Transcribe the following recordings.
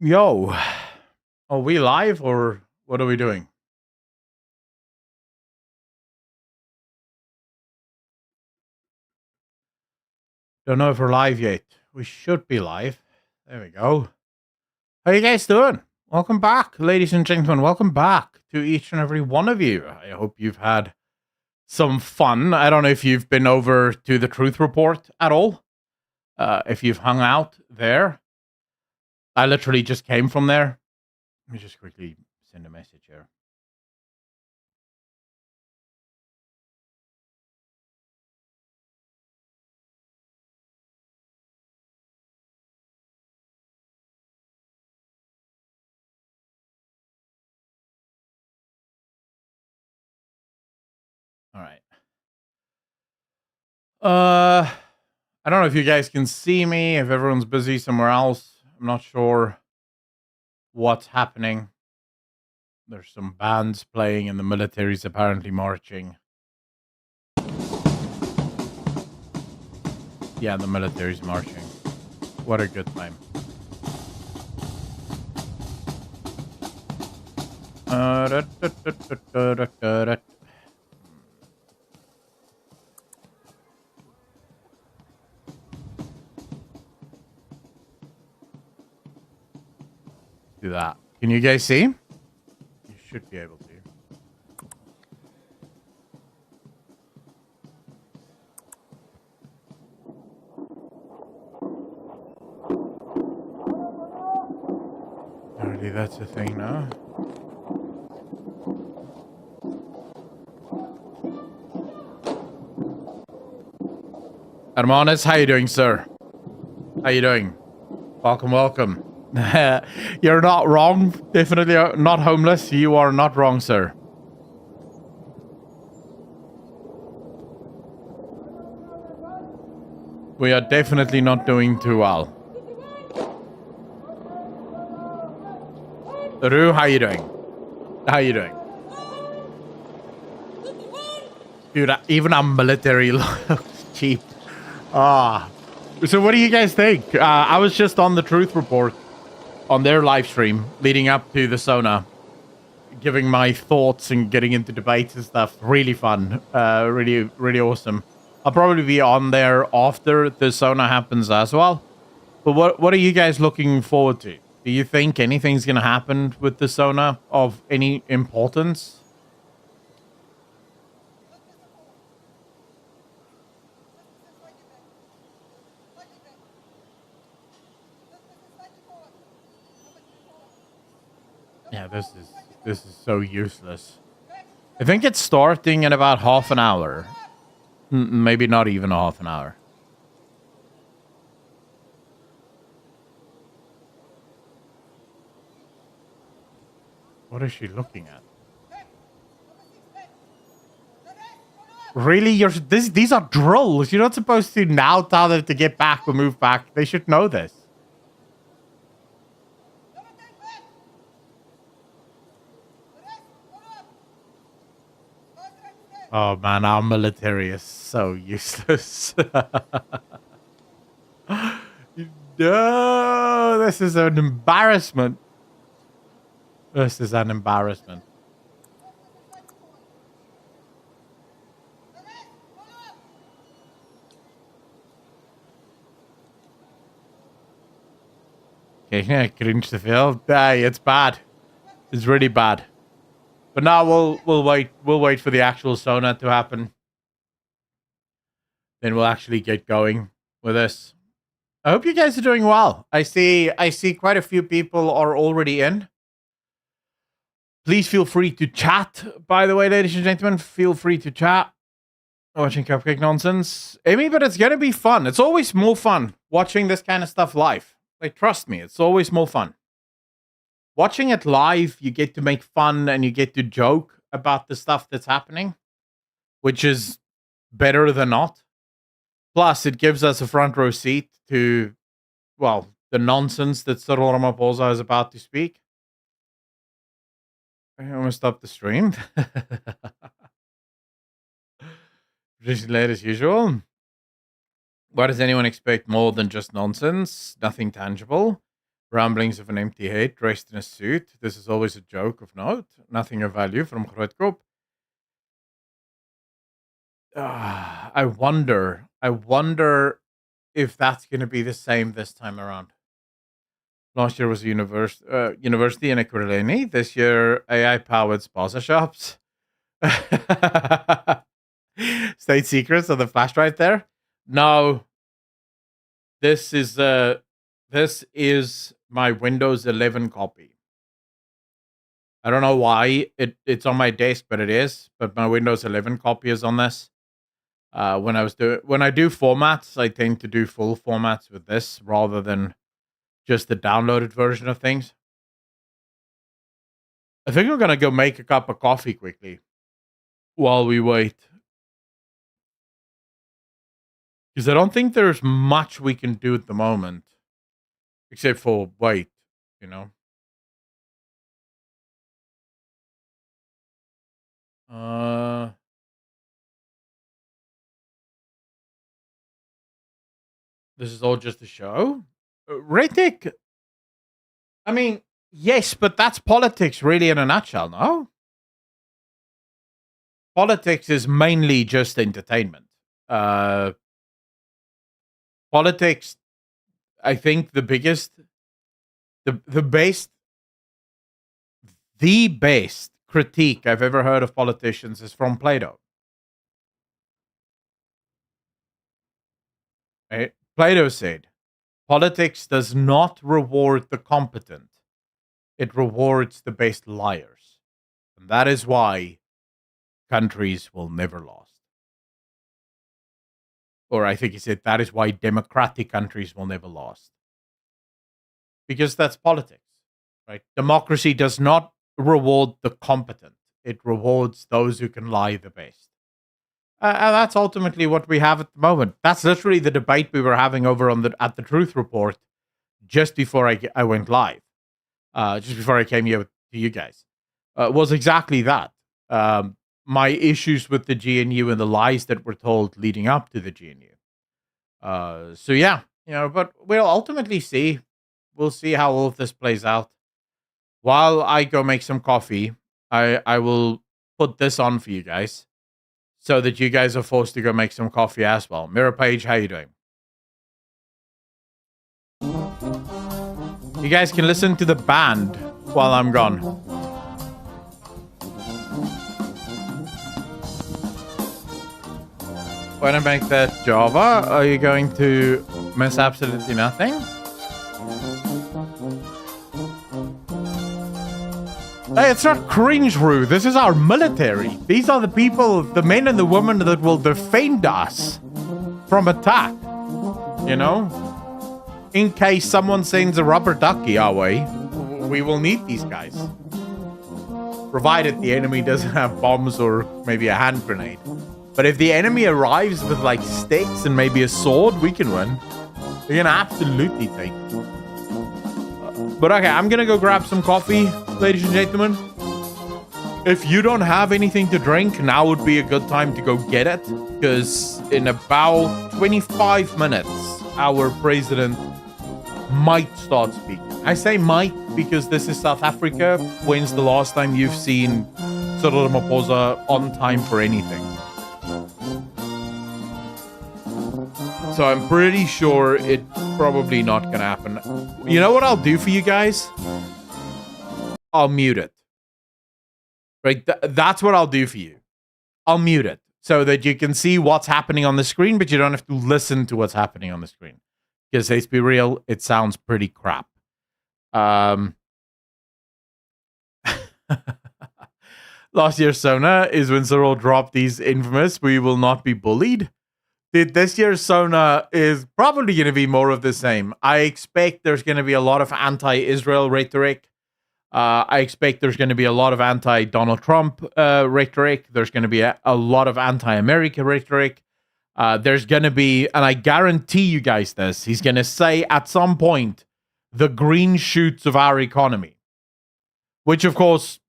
Yo, are we live or what are we doing? Don't know if we're live yet. We should be live. There we go. How you guys doing? Welcome back, ladies and gentlemen. Welcome back to each and every one of you. I hope you've had some fun. I don't know if you've been over to the Truth Report at all. If you've hung out there, I literally just came from there. Let me just quickly send a message here. All right. I don't know if you guys can see me, if everyone's busy somewhere else. I'm not sure what's happening. There's some bands playing and the military's apparently marching. Yeah, the military's marching. What a good time. Do that. Can you guys see? You should be able to. Apparently that's a thing now. Hermanes, how you doing, sir? How you doing? Welcome, welcome. You're not wrong. Definitely not homeless. You are not wrong, sir. We are definitely not doing too well. Rue, how you doing? How you doing? Dude, even our military looks cheap. So what do you guys think? I was just on the Truth Report on their live stream leading up to the SONA, giving my thoughts and getting into debates and stuff. Really fun. Really, really awesome. I'll probably be on there after the SONA happens as well. But what are you guys looking forward to? Do you think anything's going to happen with the SONA of any importance? Yeah, this is so useless. I think it's starting in about half an hour. Maybe not even a half an hour. What is she looking at? Really? These are drills. You're not supposed to now tell them to get back or move back. They should know this. Oh man, our military is so useless. No, this is an embarrassment. This is an embarrassment. Okay, cringe the field. Hey, it's bad. It's really bad. But now we'll wait. We'll wait for the actual SONA to happen. Then we'll actually get going with this. I hope you guys are doing well. I see quite a few people are already in. Please feel free to chat. By the way, ladies and gentlemen, feel free to chat. Watching Cupcake Nonsense. Amy, but it's gonna be fun. It's always more fun watching this kind of stuff live. Like, trust me, it's always more fun. Watching it live, you get to make fun and you get to joke about the stuff that's happening, which is better than not. Plus, it gives us a front row seat to, well, the nonsense that Cyril Ramaphosa is about to speak. I'm going to stop the stream. Just late as usual. Why does anyone expect more than just nonsense? Nothing tangible. Ramblings of an empty head dressed in a suit. This is always a joke of note. Nothing of value from Grootkoop. I wonder if that's going to be the same this time around. Last year was a university in Ekurhuleni. This year, AI-powered sponsorships. State secrets on the flash drive there. No, this is my Windows 11 copy. I don't know why it's on my desk, but it is. But my Windows 11 copy is on this. When I do formats, I tend to do full formats with this rather than just the downloaded version of things. I think I'm gonna go make a cup of coffee quickly while we wait. Because I don't think there's much we can do at the moment. Except for wait, you know. This is all just a show? Retic, I mean, yes, but that's politics really in a nutshell, no? Politics is mainly just entertainment. Politics, I think the best critique I've ever heard of politicians is from Plato. Right? Plato said, politics does not reward the competent. It rewards the best liars. And that is why countries will never last. Or I think he said that is why democratic countries will never last. Because that's politics, right? Democracy does not reward the competent. It rewards those who can lie the best. And that's ultimately what we have at the moment. That's literally the debate we were having over at the Truth Report just before I went live, just before I came here to you guys. Was exactly that. My issues with the GNU and the lies that were told leading up to the GNU. So yeah, but we'll ultimately see. We'll see how all of this plays out. While I go make some coffee, I will put this on for you guys, so that you guys are forced to go make some coffee as well. Mirror Page, how you doing? You guys can listen to the band while I'm gone. When I make that Java, are you going to miss absolutely nothing? Hey, it's not cringe, Rue. This is our military. These are the people, the men and the women that will defend us from attack. In case someone sends a rubber ducky our way, we will need these guys. Provided the enemy doesn't have bombs or maybe a hand grenade. But if the enemy arrives with like sticks and maybe a sword, we can win. We can absolutely take it. But okay, I'm gonna go grab some coffee, ladies and gentlemen. If you don't have anything to drink, now would be a good time to go get it. Because in about 25 minutes, our president might start speaking. I say might because this is South Africa. When's the last time you've seen Cyril Ramaphosa on time for anything? So I'm pretty sure it's probably not going to happen. You know what I'll do for you guys? I'll mute it. Right? That's what I'll do for you. I'll mute it so that you can see what's happening on the screen, but you don't have to listen to what's happening on the screen. Because let's be real, it sounds pretty crap. Last year's SONA is when Cyril dropped these infamous "we will not be bullied." This year's SONA is probably going to be more of the same. I expect there's going to be a lot of anti-Israel rhetoric. I expect there's going to be a lot of anti-Donald Trump rhetoric. There's going to be a lot of anti-America rhetoric. There's going to be, and I guarantee you guys this, he's going to say at some point, the green shoots of our economy. Which, of course,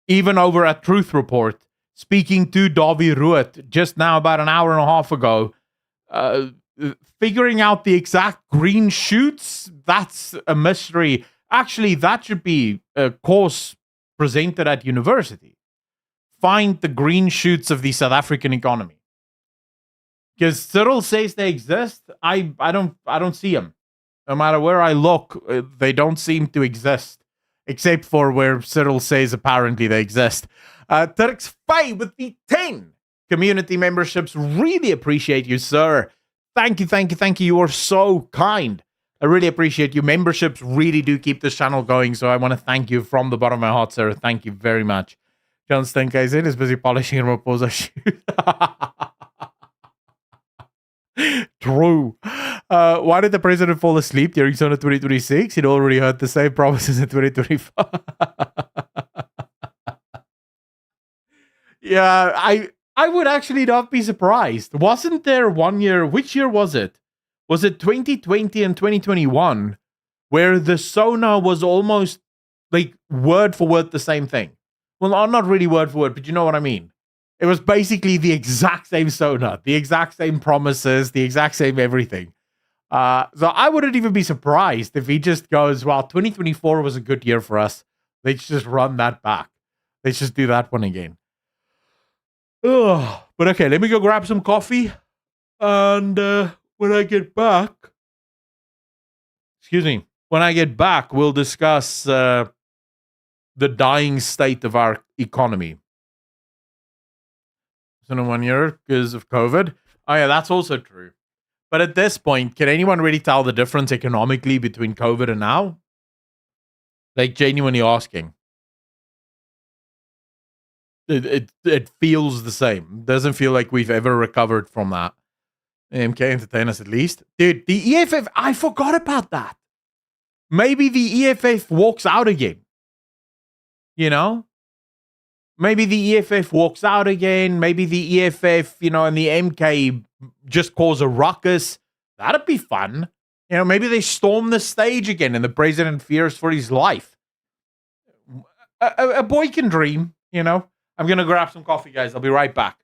even over at Truth Report, speaking to Dawie Rood just now about an hour and a half ago, figuring out the exact green shoots, that's a mystery. Actually, that should be a course presented at university. Find the green shoots of the South African economy. Because Cyril says they exist. I don't see them. No matter where I look, they don't seem to exist. Except for where Cyril says apparently they exist. Turks Fay with the 10 community memberships. Really appreciate you, sir. Thank you, thank you, thank you. You are so kind. I really appreciate you. Memberships really do keep this channel going, so I want to thank you from the bottom of my heart, sir. Thank you very much. John Stenkaisen is busy polishing a Raposa shoe. True. Why did the president fall asleep during SONA 2026? He'd already heard the same promises in 2025. Yeah, I would actually not be surprised. Wasn't there one year, which year was it? Was it 2020 and 2021, where the SONA was almost like word for word the same thing? Well, not really word for word, but you know what I mean. It was basically the exact same SONA, the exact same promises, the exact same everything. So I wouldn't even be surprised if he just goes, well, 2024 was a good year for us. Let's just run that back. Let's just do that one again. Ugh. But okay, let me go grab some coffee. And when I get back, when I get back, we'll discuss the dying state of our economy. It's in 1 year because of COVID. Oh, yeah, that's also true. But at this point, can anyone really tell the difference economically between COVID and now? Like, genuinely asking. It feels the same. Doesn't feel like we've ever recovered from that. MK entertain us at least. Dude, the EFF, I forgot about that. Maybe the EFF walks out again. You know? Maybe the EFF walks out again. Maybe the EFF, and the MK just cause a ruckus. That'd be fun. Maybe they storm the stage again and the president fears for his life. A boy can dream, I'm going to grab some coffee, guys. I'll be right back.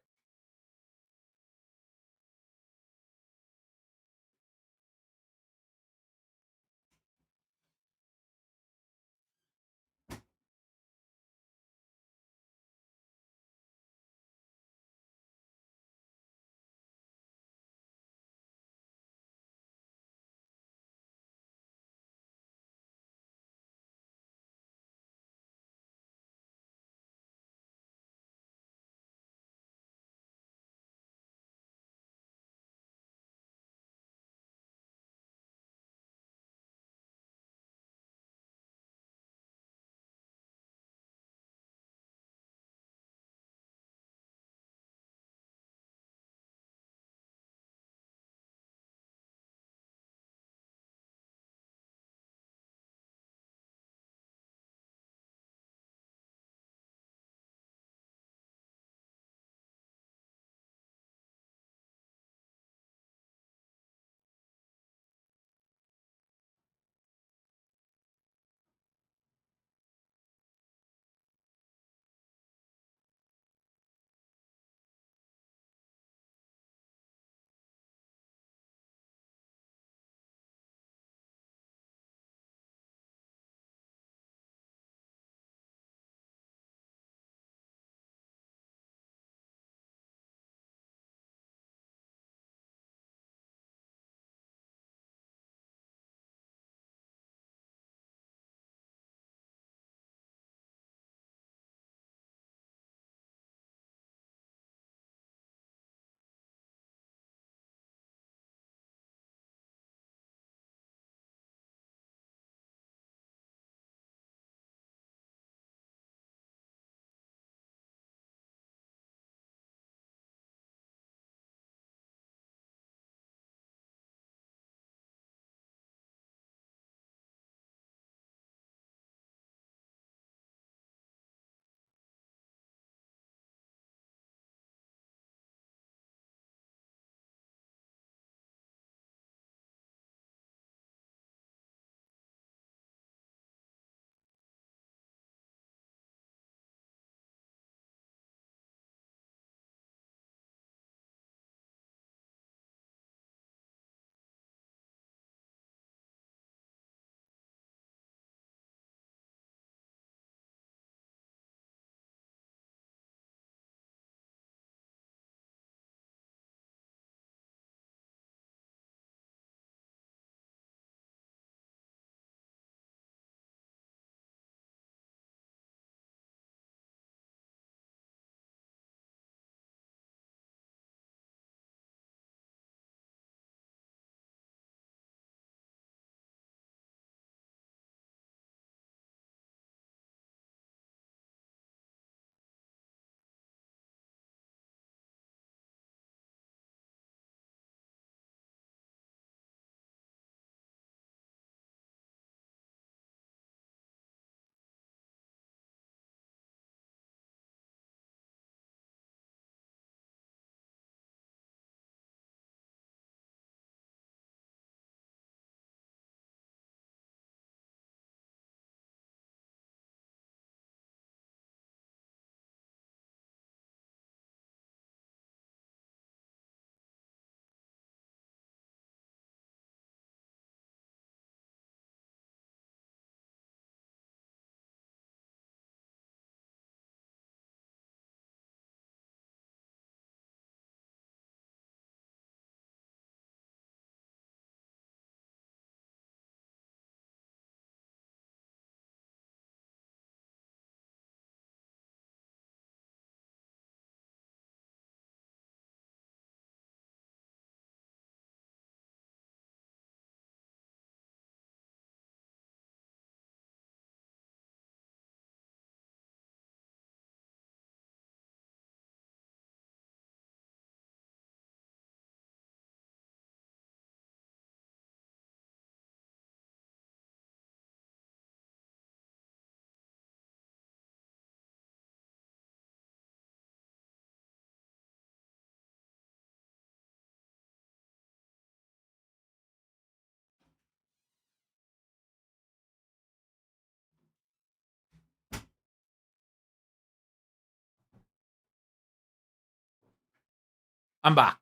I'm back.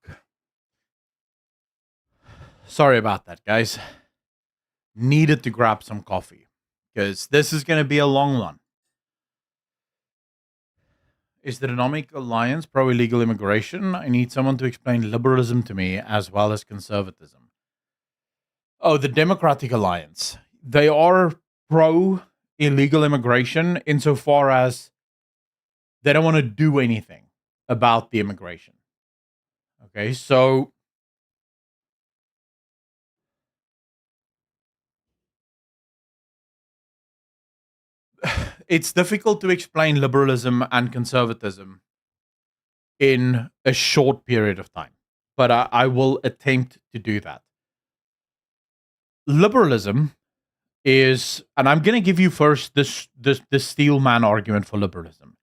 Sorry about that, guys. Needed to grab some coffee because this is going to be a long one. Is the Dynamic Alliance pro illegal immigration? I need someone to explain liberalism to me as well as conservatism. Oh, the Democratic Alliance. They are pro illegal immigration insofar as they don't want to do anything about the immigration. Okay, so it's difficult to explain liberalism and conservatism in a short period of time, but I will attempt to do that. Liberalism is, and I'm going to give you first the steelman argument for liberalism.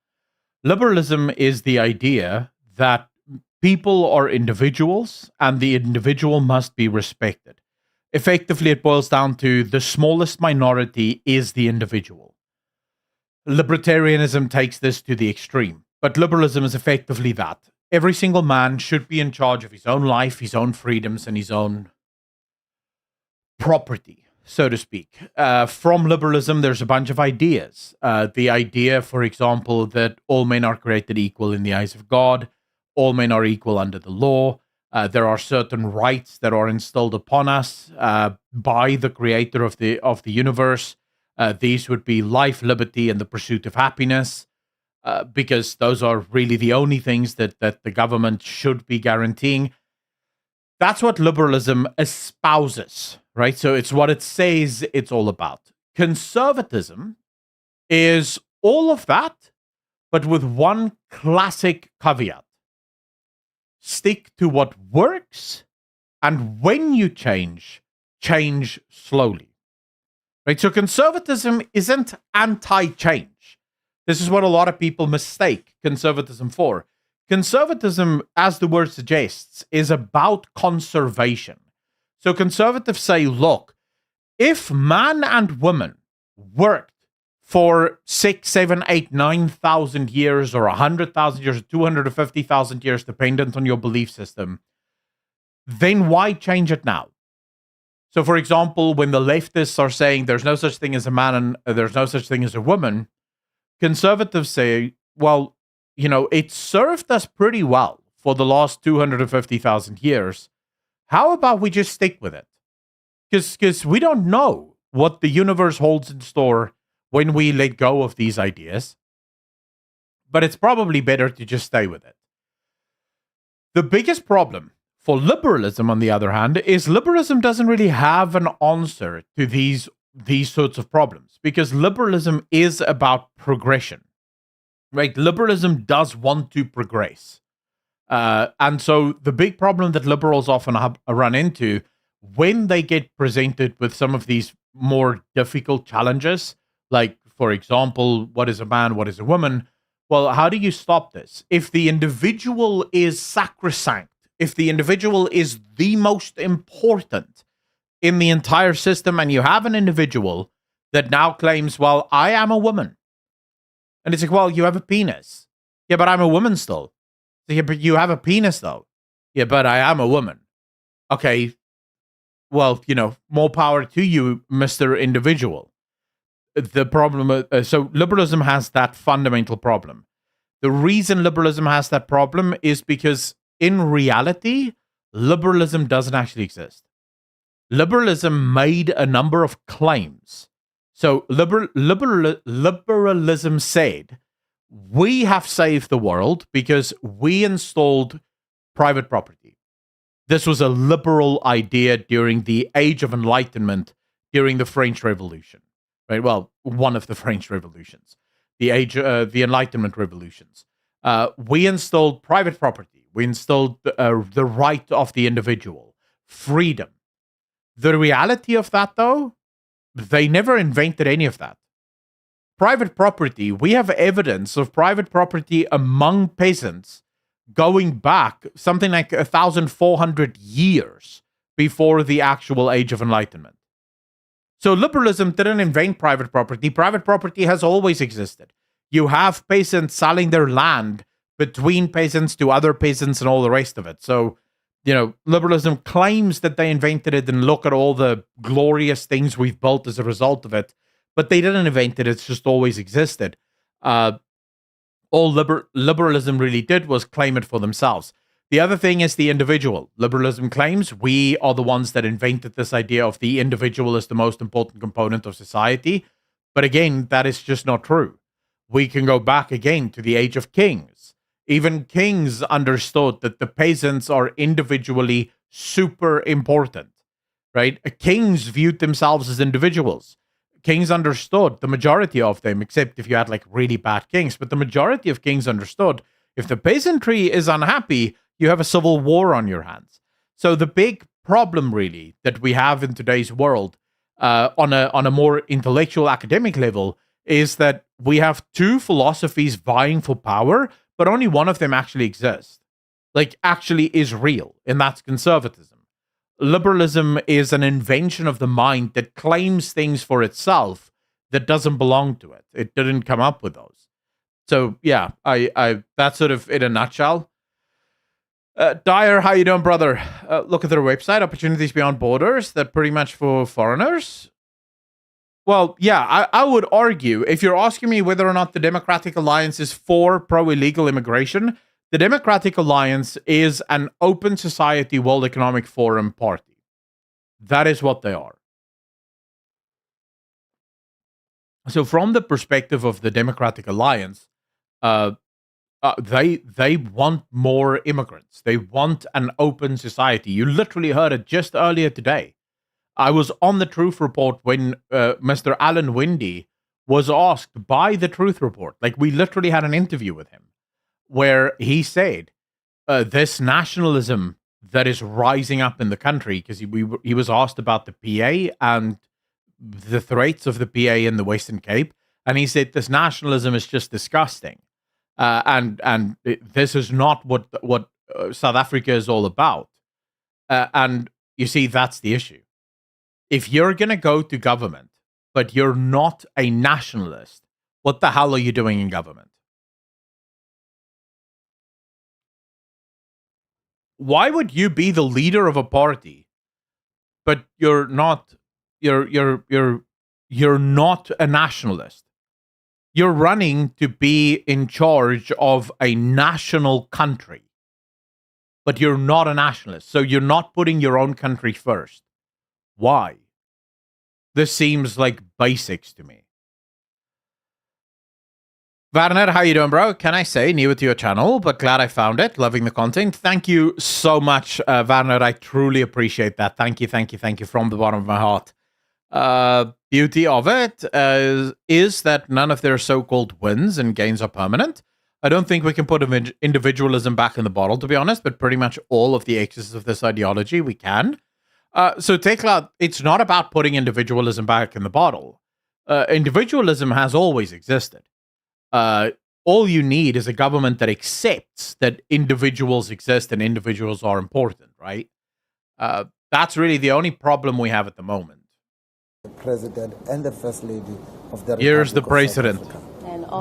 Liberalism is the idea that people are individuals and the individual must be respected. Effectively, it boils down to the smallest minority is the individual. Libertarianism takes this to the extreme, but liberalism is effectively that. Every single man should be in charge of his own life, his own freedoms, and his own property, so to speak. From liberalism, there's a bunch of ideas. The idea, for example, that all men are created equal in the eyes of God, all men are equal under the law. There are certain rights that are instilled upon us by the creator of the universe. These would be life, liberty, and the pursuit of happiness, because those are really the only things that the government should be guaranteeing. That's what liberalism espouses, right? So it's what it says it's all about. Conservatism is all of that, but with one classic caveat. Stick to what works, and when you change slowly. Right? So conservatism isn't anti-change. This is what a lot of people mistake conservatism for. Conservatism, as the word suggests, is about conservation. So conservatives say, look, if man and woman worked for 6, 7, 8, 9,000 years or 100,000 years or 250,000 years, dependent on your belief system, then why change it now? So, for example, when the leftists are saying there's no such thing as a man and there's no such thing as a woman, conservatives say, well, you know, it served us pretty well for the last 250,000 years. How about we just stick with it? Because we don't know what the universe holds in store when we let go of these ideas. But it's probably better to just stay with it. The biggest problem for liberalism, on the other hand, is liberalism doesn't really have an answer to these sorts of problems, because liberalism is about progression, right? Liberalism does want to progress. And so the big problem that liberals often run into when they get presented with some of these more difficult challenges, like, for example, what is a man, what is a woman? Well, how do you stop this? If the individual is sacrosanct, if the individual is the most important in the entire system, and you have an individual that now claims, well, I am a woman. And it's like, well, you have a penis. Yeah, but I'm a woman still. Yeah, but you have a penis, though. Yeah, but I am a woman. Okay, well, you know, more power to you, Mr. Individual. The problem, so liberalism has that fundamental problem. The reason liberalism has that problem is because in reality, liberalism doesn't actually exist. Liberalism made a number of claims. So liberalism said, we have saved the world because we installed private property. This was a liberal idea during the Age of Enlightenment, during the French Revolution. Right? Well, one of the French revolutions, the Enlightenment revolutions. We installed private property. We installed the right of the individual, freedom. The reality of that, though, they never invented any of that. Private property, we have evidence of private property among peasants going back something like 1,400 years before the actual Age of Enlightenment. So liberalism didn't invent private property. Private property has always existed. You have peasants selling their land between peasants to other peasants and all the rest of it. So, liberalism claims that they invented it and look at all the glorious things we've built as a result of it, but they didn't invent it. It's just always existed. All liberalism really did was claim it for themselves. The other thing is the individual. Liberalism claims we are the ones that invented this idea of the individual as the most important component of society. But again, that is just not true. We can go back again to the age of kings. Even kings understood that the peasants are individually super important, right? Kings viewed themselves as individuals. Kings understood, the majority of them, except if you had like really bad kings, but the majority of kings understood if the peasantry is unhappy, you have a civil war on your hands. So the big problem really that we have in today's world on a more intellectual academic level is that we have two philosophies vying for power, but only one of them actually exists, like actually is real, and that's conservatism. Liberalism is an invention of the mind that claims things for itself that doesn't belong to it. It didn't come up with those. So yeah, I that's sort of in a nutshell. Dyer, how you doing, brother? Look at their website, Opportunities Beyond Borders. They're pretty much for foreigners. Well, yeah, I would argue, if you're asking me whether or not the Democratic Alliance is for pro-illegal immigration, the Democratic Alliance is an open society World Economic Forum party. That is what they are. So from the perspective of the Democratic Alliance, they want more immigrants. They want an open society. You literally heard it just earlier today. I was on the Truth Report when Mr. Alan Windy was asked by the Truth Report. Like, we literally had an interview with him where he said this nationalism that is rising up in the country, because he was asked about the PA and the threats of the PA in the Western Cape, and he said this nationalism is just disgusting, and this is not what South Africa is all about. And you see, that's the issue. If you're going to go to government, but you're not a nationalist, what the hell are you doing in government? Why would you be the leader of a party, but you're not not a nationalist? You're running to be in charge of a national country, but you're not a nationalist. So you're not putting your own country first. Why? This seems like basics to me. Werner, how you doing, bro? Can I say, new to your channel, but glad I found it. Loving the content. Thank you so much, Werner. I truly appreciate that. Thank you from the bottom of my heart. Beauty of it is that none of their so-called wins and gains are permanent. I don't think we can put individualism back in the bottle, to be honest, but pretty much all of the excesses of this ideology we can. So Tekla, it's not about putting individualism back in the bottle. Individualism has always existed. All you need is a government that accepts that individuals exist and individuals are important, right? That's really the only problem we have at the moment. The President and the First Lady of the Here's the President.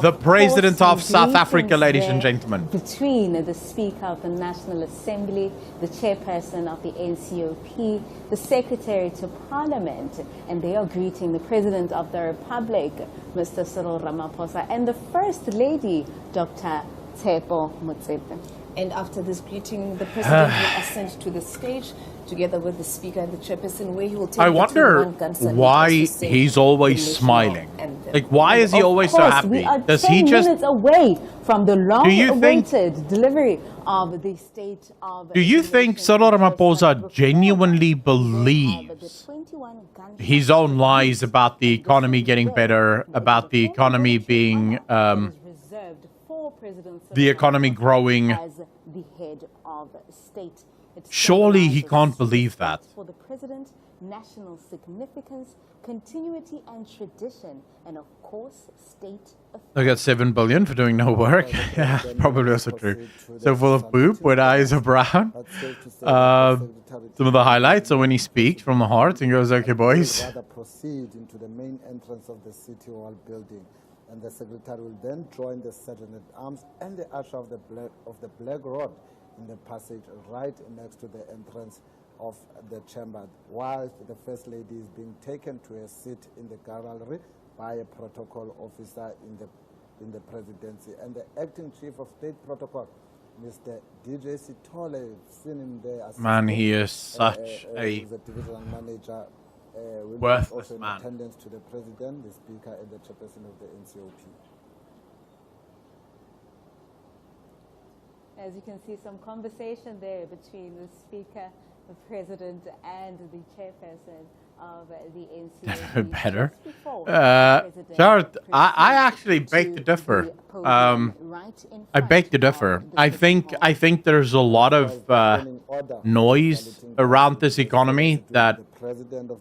The President of South Africa, ladies and gentlemen. Between the Speaker of the National Assembly, the Chairperson of the NCOP, the Secretary to Parliament, and they are greeting the President of the Republic, Mr. Cyril Ramaphosa, and the First Lady, Dr. Tshepo Motsepe. And after this greeting, the President will ascend to the stage together with the Speaker and the Chairperson, where he will take I wonder why he's always smiling. Like, why is he always so happy? Does he just minutes away from the long-awaited delivery of the state of? Do you think Cyril Ramaphosa genuinely believes his own lies about the economy getting better, about the economy being the economy growing? As the head of state. Surely he can't believe that. For the president, national significance, continuity and tradition, and of course, state authority. I got 7 billion for doing no work. Yeah, probably also true. So full of poop with eyes are brown. Some of the highlights are when he speaks from the heart and goes, "Okay, boys." Proceed into the main entrance of the City Hall building. and the Secretary will then join the Sergeant at Arms and the Usher of the Black Rod in the passage right next to the entrance of the chamber, while the First Lady is being taken to a seat in the gallery by a protocol officer in the presidency. And the acting chief of state protocol, Mr. DJ Sitole, you've seen him there. Man, he is such a the divisional manager. Will worthless be also in man. attendance to the president, the speaker, and the chairperson of the NCOP. As you can see, some conversation there between the speaker, the president, and the chairperson of the NCOP. Better. Just before the president Jared, I proceeds actually beg to differ. the podium right in I beg to front differ. of the I City think Hall. there's a lot of noise around this economy that,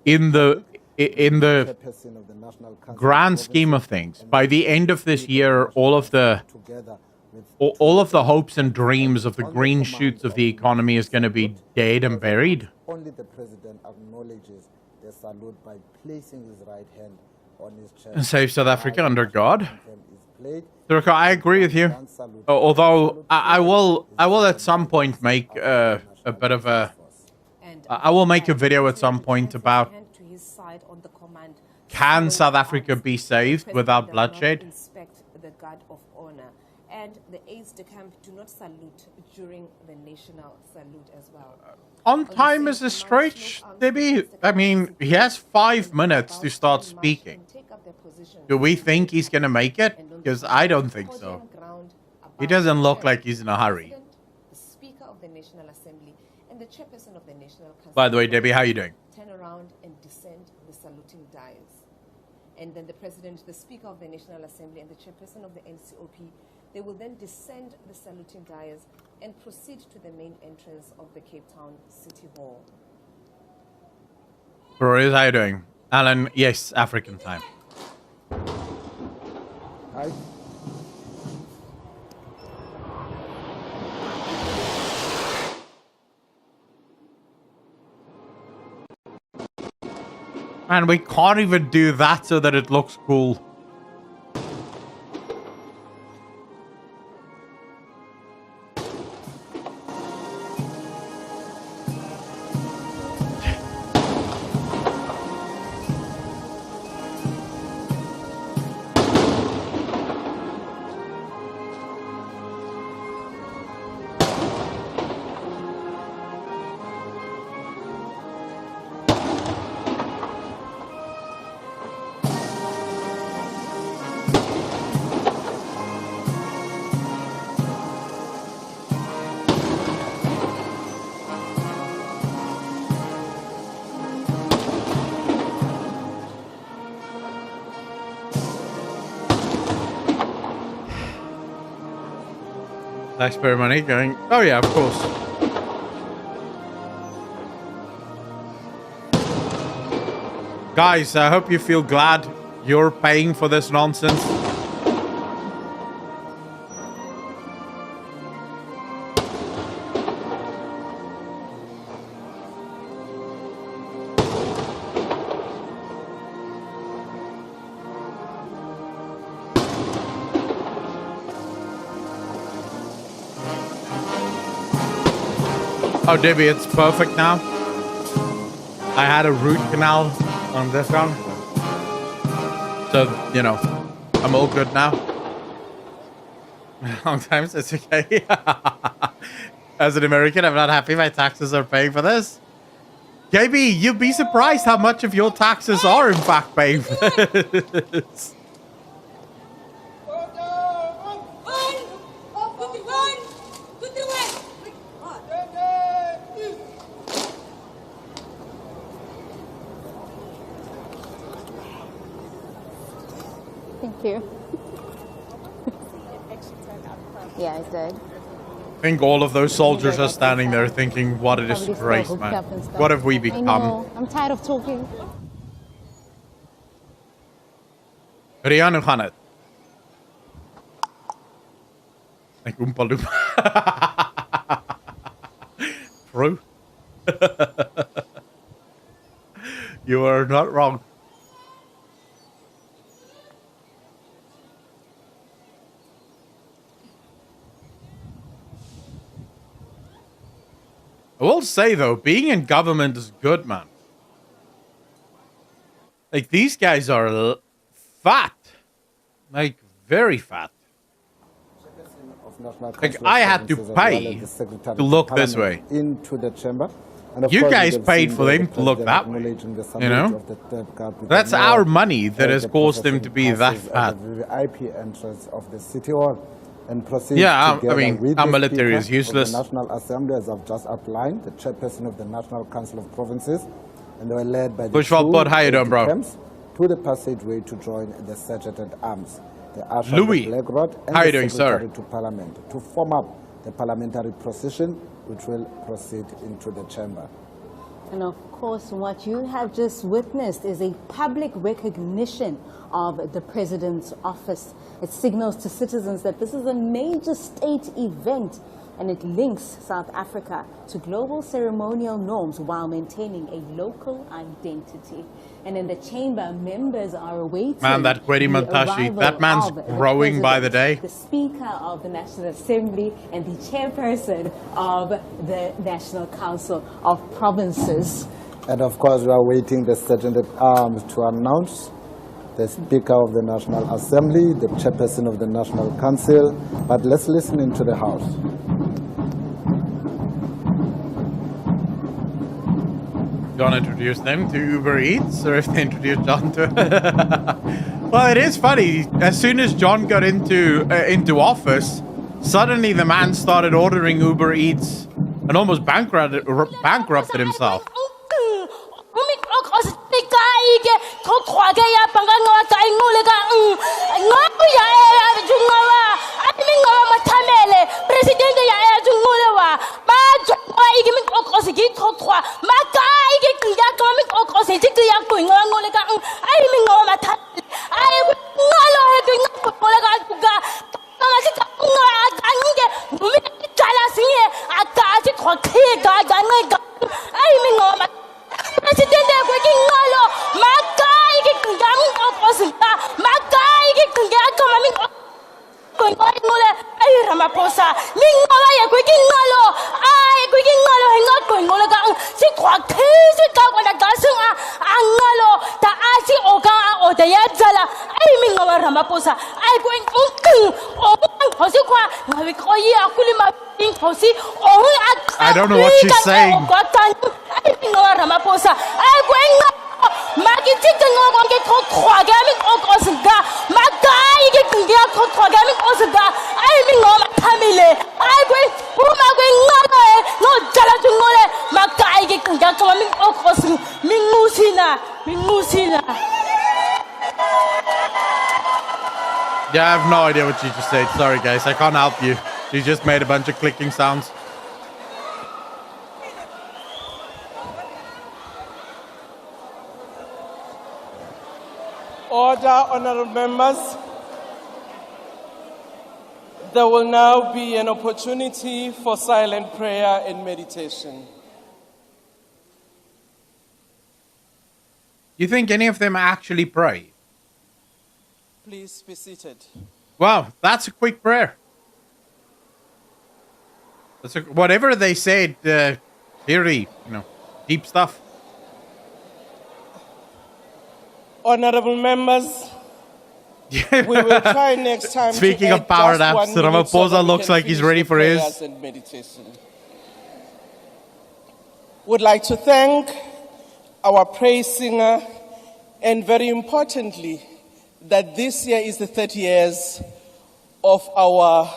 in the Chairperson of the National Council grand of scheme of Provinces, things, by the end of this year, all of the together with all of the hopes and dreams of the green shoots of the economy is going to be dead and buried. only the president acknowledges the salute by placing his right hand on his chest. And save South Africa under God. Anthem is played. Durka, I agree with you. Although I will at some point make a bit of a. And I will make a video at some point about to his side on the command. can So, South Africa be saved the without president does not bloodshed? Inspect the guard of honor, and the aides de camp do not salute during the national salute as well. On time is a stretch, Debbie. I mean, he has 5 minutes to start speaking. Do we think he's going to make it? Because I don't think so. He doesn't look like he's in a hurry. The Speaker of the National Assembly and the Chairperson of the National Council. By the way, Debbie, how you doing? Turn around and descend the saluting dais. And then the President, the Speaker of the National Assembly and the Chairperson of the NCOP, they will then descend the saluting dais and proceed to the main entrance of the Cape Town City Hall. Bro, how you doing? Alan, yes, African time. Hi. Man, we can't even do that so that it looks cool. Taxpayer money going. Oh yeah, of course. Guys, I hope you feel glad you're paying for this nonsense. Oh, Debbie, it's perfect now. I had a root canal on this one. So, you know, I'm all good now. Sometimes it's okay. As an American, I'm not happy my taxes are paying for this. KB, you'd be surprised how much of your taxes are in fact paying for this. Thank you. Yeah, it did. I think all of those soldiers are standing there thinking, what a disgrace, man. What have we I become? know. I'm tired of talking. Rihanna gaan het. Like Oompa Loompa. True. You are not wrong. I will say, though, being in government is good, man. Like, these guys are fat. Like, very fat. Like, I had to pay to look this way. Into the chamber. And you guys paid for them to look that way. You know? That's our money that has caused them to be that fat. The VIP entrance of the City Hall. And proceed I mean, our military is useless. The National Assembly, as I've just outlined, the chairperson of the National Council of Provinces, and they were led by the Bushwell, how you doing, bro? To the passageway to join the Sergeant at Arms, the Usher, Louis, the Black Rod, and how the you doing, Secretary sir? to Parliament to form up the parliamentary procession, which will proceed into the chamber. And of course, what you have just witnessed is a public recognition of the President's office. It signals to citizens that this is a major state event, and it links South Africa to global ceremonial norms while maintaining a local identity. And in the chamber, members are awaiting... Man, that Kwedi Mantashe, that man's growing by the day. The Speaker of the National Assembly and the Chairperson of the National Council of Provinces. And of course, we are waiting the Sergeant at Arms to announce the Speaker of the National Assembly, the Chairperson of the National Council. But let's listen into the House. John introduce them to Uber Eats, or if they introduce John to Well, it is funny. As soon as John got into office, suddenly the man started ordering Uber Eats and almost bankrupted himself. I don't know what she's saying. Yeah, I have no idea what she just said. Sorry, guys. I can't help you. She just made a bunch of clicking sounds. Order, honorable members. There will now be an opportunity for silent prayer and meditation. You think any of them actually pray? Please be seated. Wow, that's a quick prayer. Whatever they said, theory, deep stuff. Honorable members, we will try next time. Speaking of power naps, Ramaphosa looks like he's ready for his. And meditation. Would like to thank our praise singer, and very importantly, that this year is the 30 years of our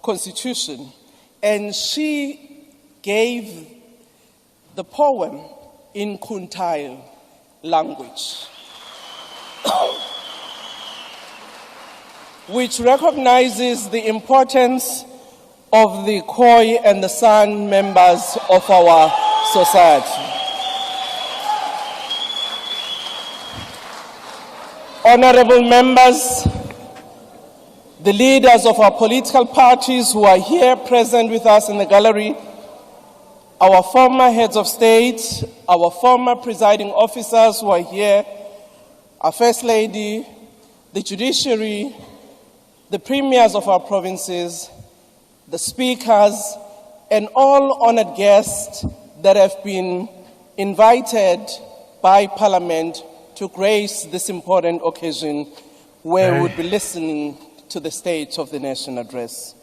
Constitution, and she gave the poem in Kuntile language, which recognizes the importance of the Khoi and the San members of our society. Honorable members, the leaders of our political parties who are here present with us in the gallery, our former heads of state, our former presiding officers who are here, our First Lady, the judiciary, the premiers of our provinces, the speakers, and all honored guests, that have been invited by Parliament to grace this important occasion where we'll be listening to the State of the Nation address.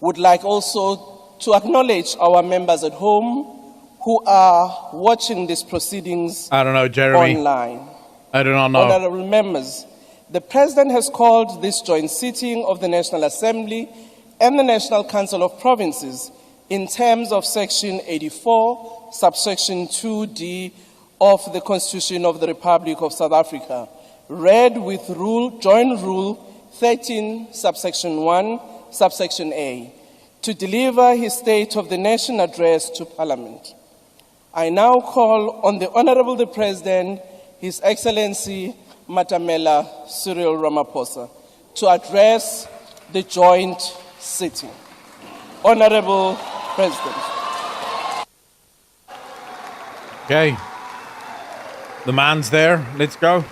Would like also to acknowledge our members at home who are watching these proceedings I don't know, Jeremy. online. I do not know. Honorable members, the President has called this joint sitting of the National Assembly and the National Council of Provinces in terms of Section 84, subsection 2D of the Constitution of the Republic of South Africa, read with Joint Rule 13, subsection 1, subsection A, to deliver his State of the Nation address to Parliament. I now call on the Honorable the President, His Excellency Matamela Cyril Ramaphosa, to address the joint sitting. Honorable President. Okay. The man's there. Let's go.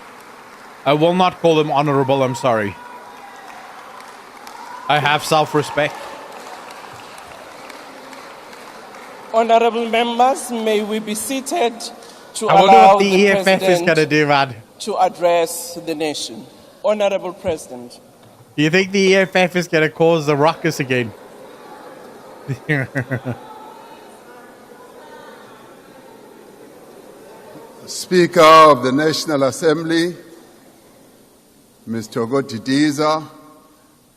I will not call him honorable, I'm sorry. I have self-respect. Honorable members, may we be seated to I wonder allow what the the EFF is President going to do, man. to address the nation. Honorable President. Do you think the EFF is going to cause the ruckus again? Speaker of the National Assembly, Ms. Togoti Diza,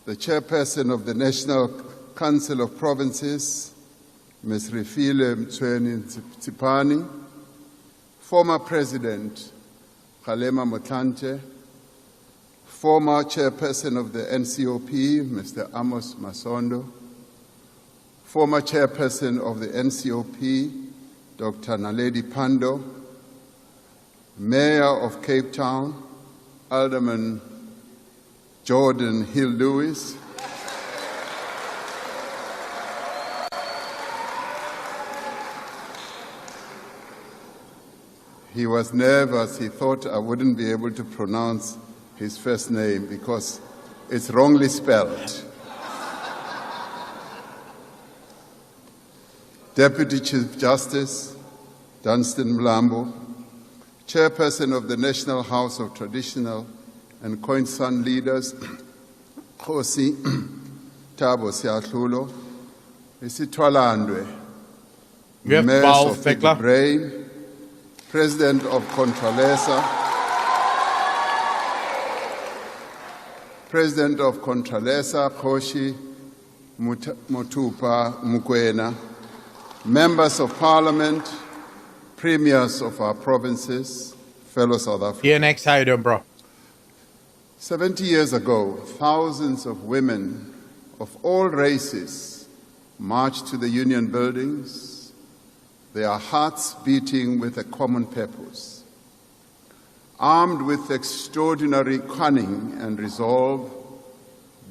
the Chairperson of the National Council of Provinces, Ms. Refile Mtsweni Tsipani, former President Kgalema Motlanthe, former Chairperson of the NCOP, Mr. Amos Masondo, former Chairperson of the NCOP, Dr. Naledi Pandor, Mayor of Cape Town, Alderman Jordan Hill-Lewis, he was nervous. He thought I wouldn't be able to pronounce his first name because it's wrongly spelled. Deputy Chief Justice Dunstan Mlambo, Chairperson of the National House of Traditional and Khoisan Leaders, Khosi Thabo Siahlulo, Isithwalandwe, Mayor of the Brain, President of Contralesa, Khoshi Motupa Mukwena, members of Parliament, premiers of our provinces, fellow South Africans. next, how you doing, bro? 70 years ago, thousands of women of all races marched to the Union buildings, their hearts beating with a common purpose. Armed with extraordinary cunning and resolve,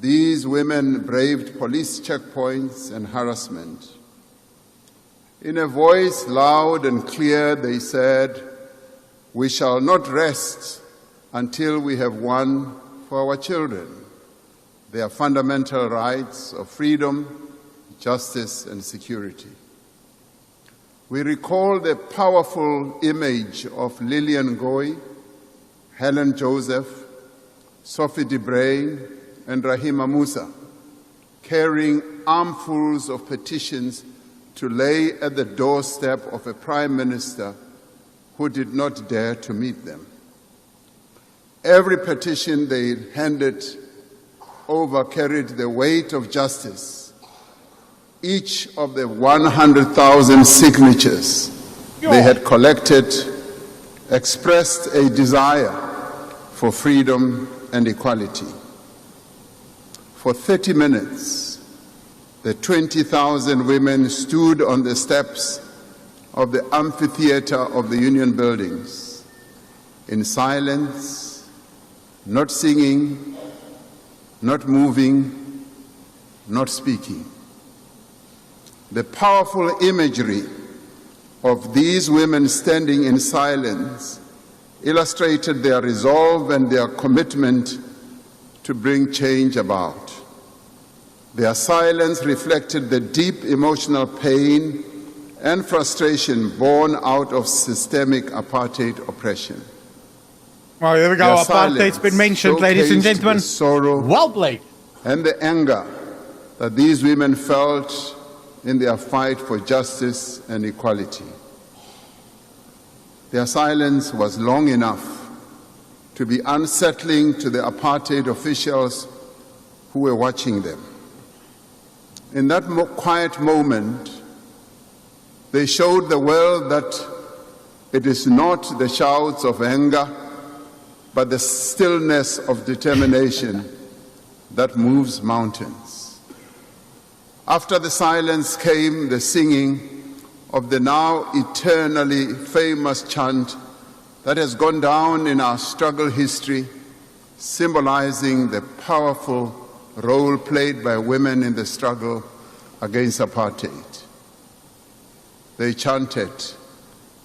these women braved police checkpoints and harassment. In a voice loud and clear, they said, "We shall not rest until we have won for our children their fundamental rights of freedom, justice, and security." We recall the powerful image of Lillian Ngoyi, Helen Joseph, Sophie de Bruyn, and Rahima Musa, carrying armfuls of petitions to lay at the doorstep of a prime minister who did not dare to meet them. Every petition they handed over carried the weight of justice. Each of the 100,000 signatures they had collected expressed a desire for freedom and equality. For 30 minutes, the 20,000 women stood on the steps of the amphitheater of the Union buildings in silence, not singing, not moving, not speaking. The powerful imagery of these women standing in silence illustrated their resolve and their commitment to bring change about. Their silence reflected the deep emotional pain and frustration born out of systemic apartheid oppression. Oh, here we go. Their Apartheid's been mentioned, ladies and showcased gentlemen. the sorrow Well played. and the anger that these women felt in their fight for justice and equality. Their silence was long enough to be unsettling to the apartheid officials who were watching them. In that quiet moment, they showed the world that it is not the shouts of anger, but the stillness of determination that moves mountains. After the silence came the singing of the now eternally famous chant that has gone down in our struggle history, symbolizing the powerful role played by women in the struggle against apartheid. They chanted,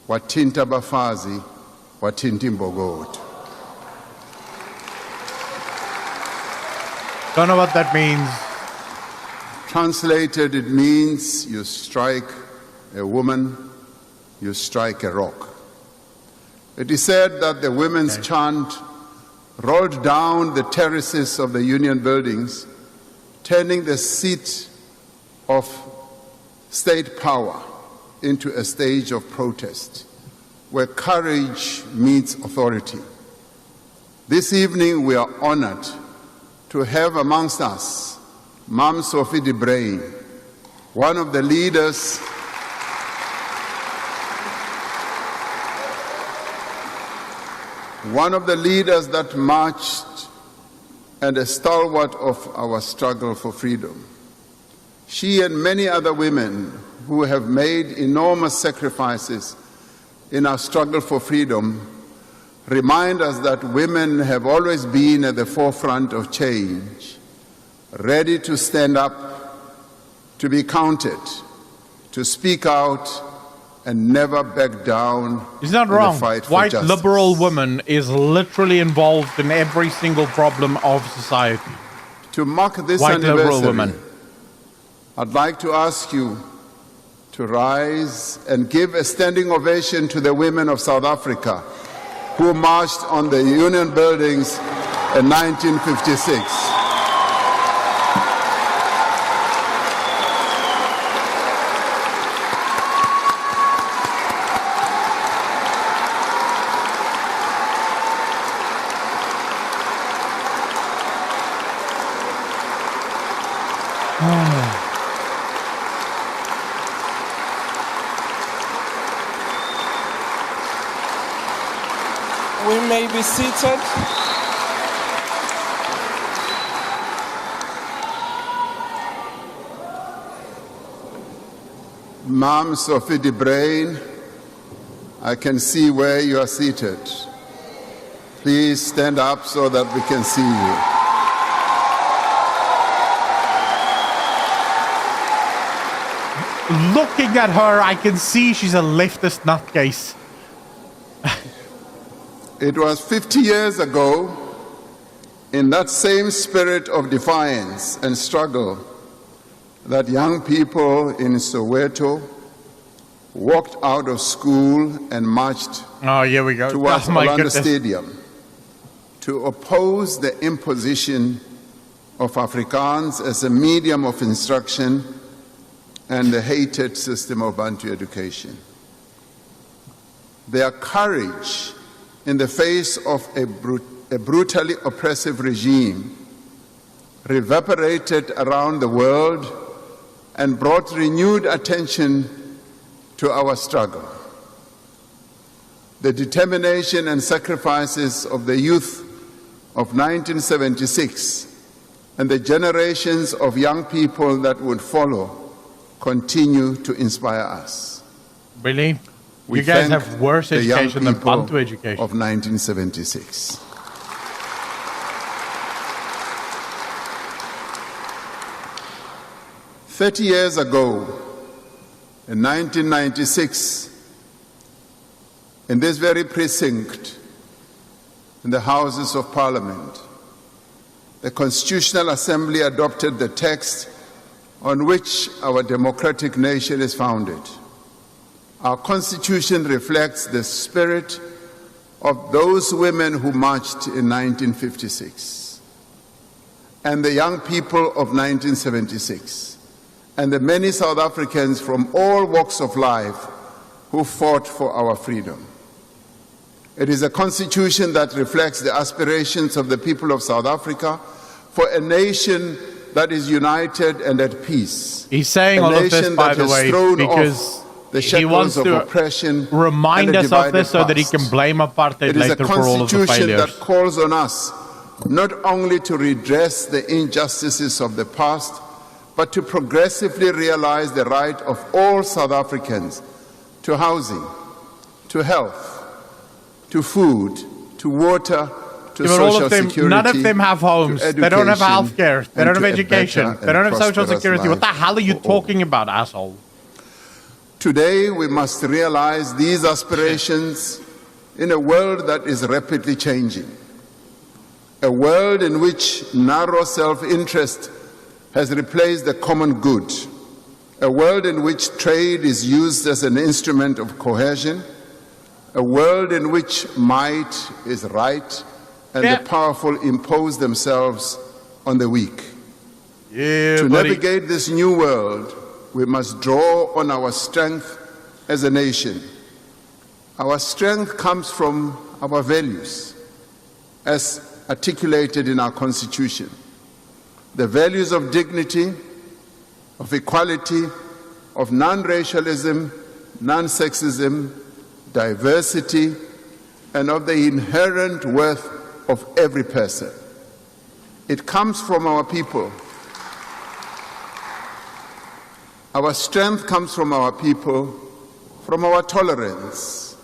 "Watinta bafazi, watinti mbogodo." Don't know what that means. Translated, it means you strike a woman, you strike a rock. It is said that the women's chant rolled down the terraces of the union buildings, turning the seat of state power into a stage of protest, where courage meets authority. This evening we are honored to have amongst us Mam Sophie de Bruyn, one of the leaders that marched and a stalwart of our struggle for freedom. She and many other women who have made enormous sacrifices in our struggle for freedom remind us that women have always been at the forefront of change, ready to stand up, to be counted, to speak out, and never back down. He's not in wrong. the fight for White justice. liberal woman is literally involved in every single problem of society. To mark this White liberal anniversary, woman. I'd like to ask you to rise and give a standing ovation to the women of South Africa who marched on the union buildings in 1956. We may be seated. Mam Sophie de Bruyn, I can see where you are seated. Please stand up so that we can see you. Looking at her, I can see she's a leftist nutcase. It was 50 years ago, in that same spirit of defiance and struggle, that young people in Soweto walked out of school and marched Oh, here we go. towards Oh, my Orlando goodness. Stadium to oppose the imposition of Afrikaans as a medium of instruction and the hated system of Bantu education. Their courage in the face of a brutally oppressive regime reverberated around the world and brought renewed attention to our struggle. The determination and sacrifices of the youth of 1976 and the generations of young people that would follow continue to inspire us. Really? We You guys thank have worse the young education than people Bantu education. of 1976. "30 years ago, in 1996, in this very precinct, in the Houses of Parliament, the Constitutional Assembly adopted the text on which our democratic nation is founded. Our Constitution reflects the spirit of those women who marched in 1956, and the young people of 1976, and the many South Africans from all walks of life who fought for our freedom. It is a constitution that reflects the aspirations of the people of South Africa for a nation that is united and at peace. He's saying all of this, by the way, because he wants to remind us of this so that he can blame apartheid later for all of the failures. It is a constitution that calls on us not only to redress the injustices of the past, but to progressively realize the right of all South Africans to housing, to health, to food, to water, to social security. None of them have homes. They don't have healthcare. They don't have education. They don't have social security. What the hell are you talking about, asshole? Today, we must realize these aspirations in a world that is rapidly changing. A world in which narrow self-interest has replaced the common good. A world in which trade is used as an instrument of cohesion. A world in which might is right and the powerful impose themselves on the weak. To navigate this new world, we must draw on our strength as a nation. Our strength comes from our values, as articulated in our Constitution. The values of dignity, of equality, of non-racialism, non-sexism, diversity, and of the inherent worth of every person. It comes from our people. Our strength comes from our people, from our tolerance,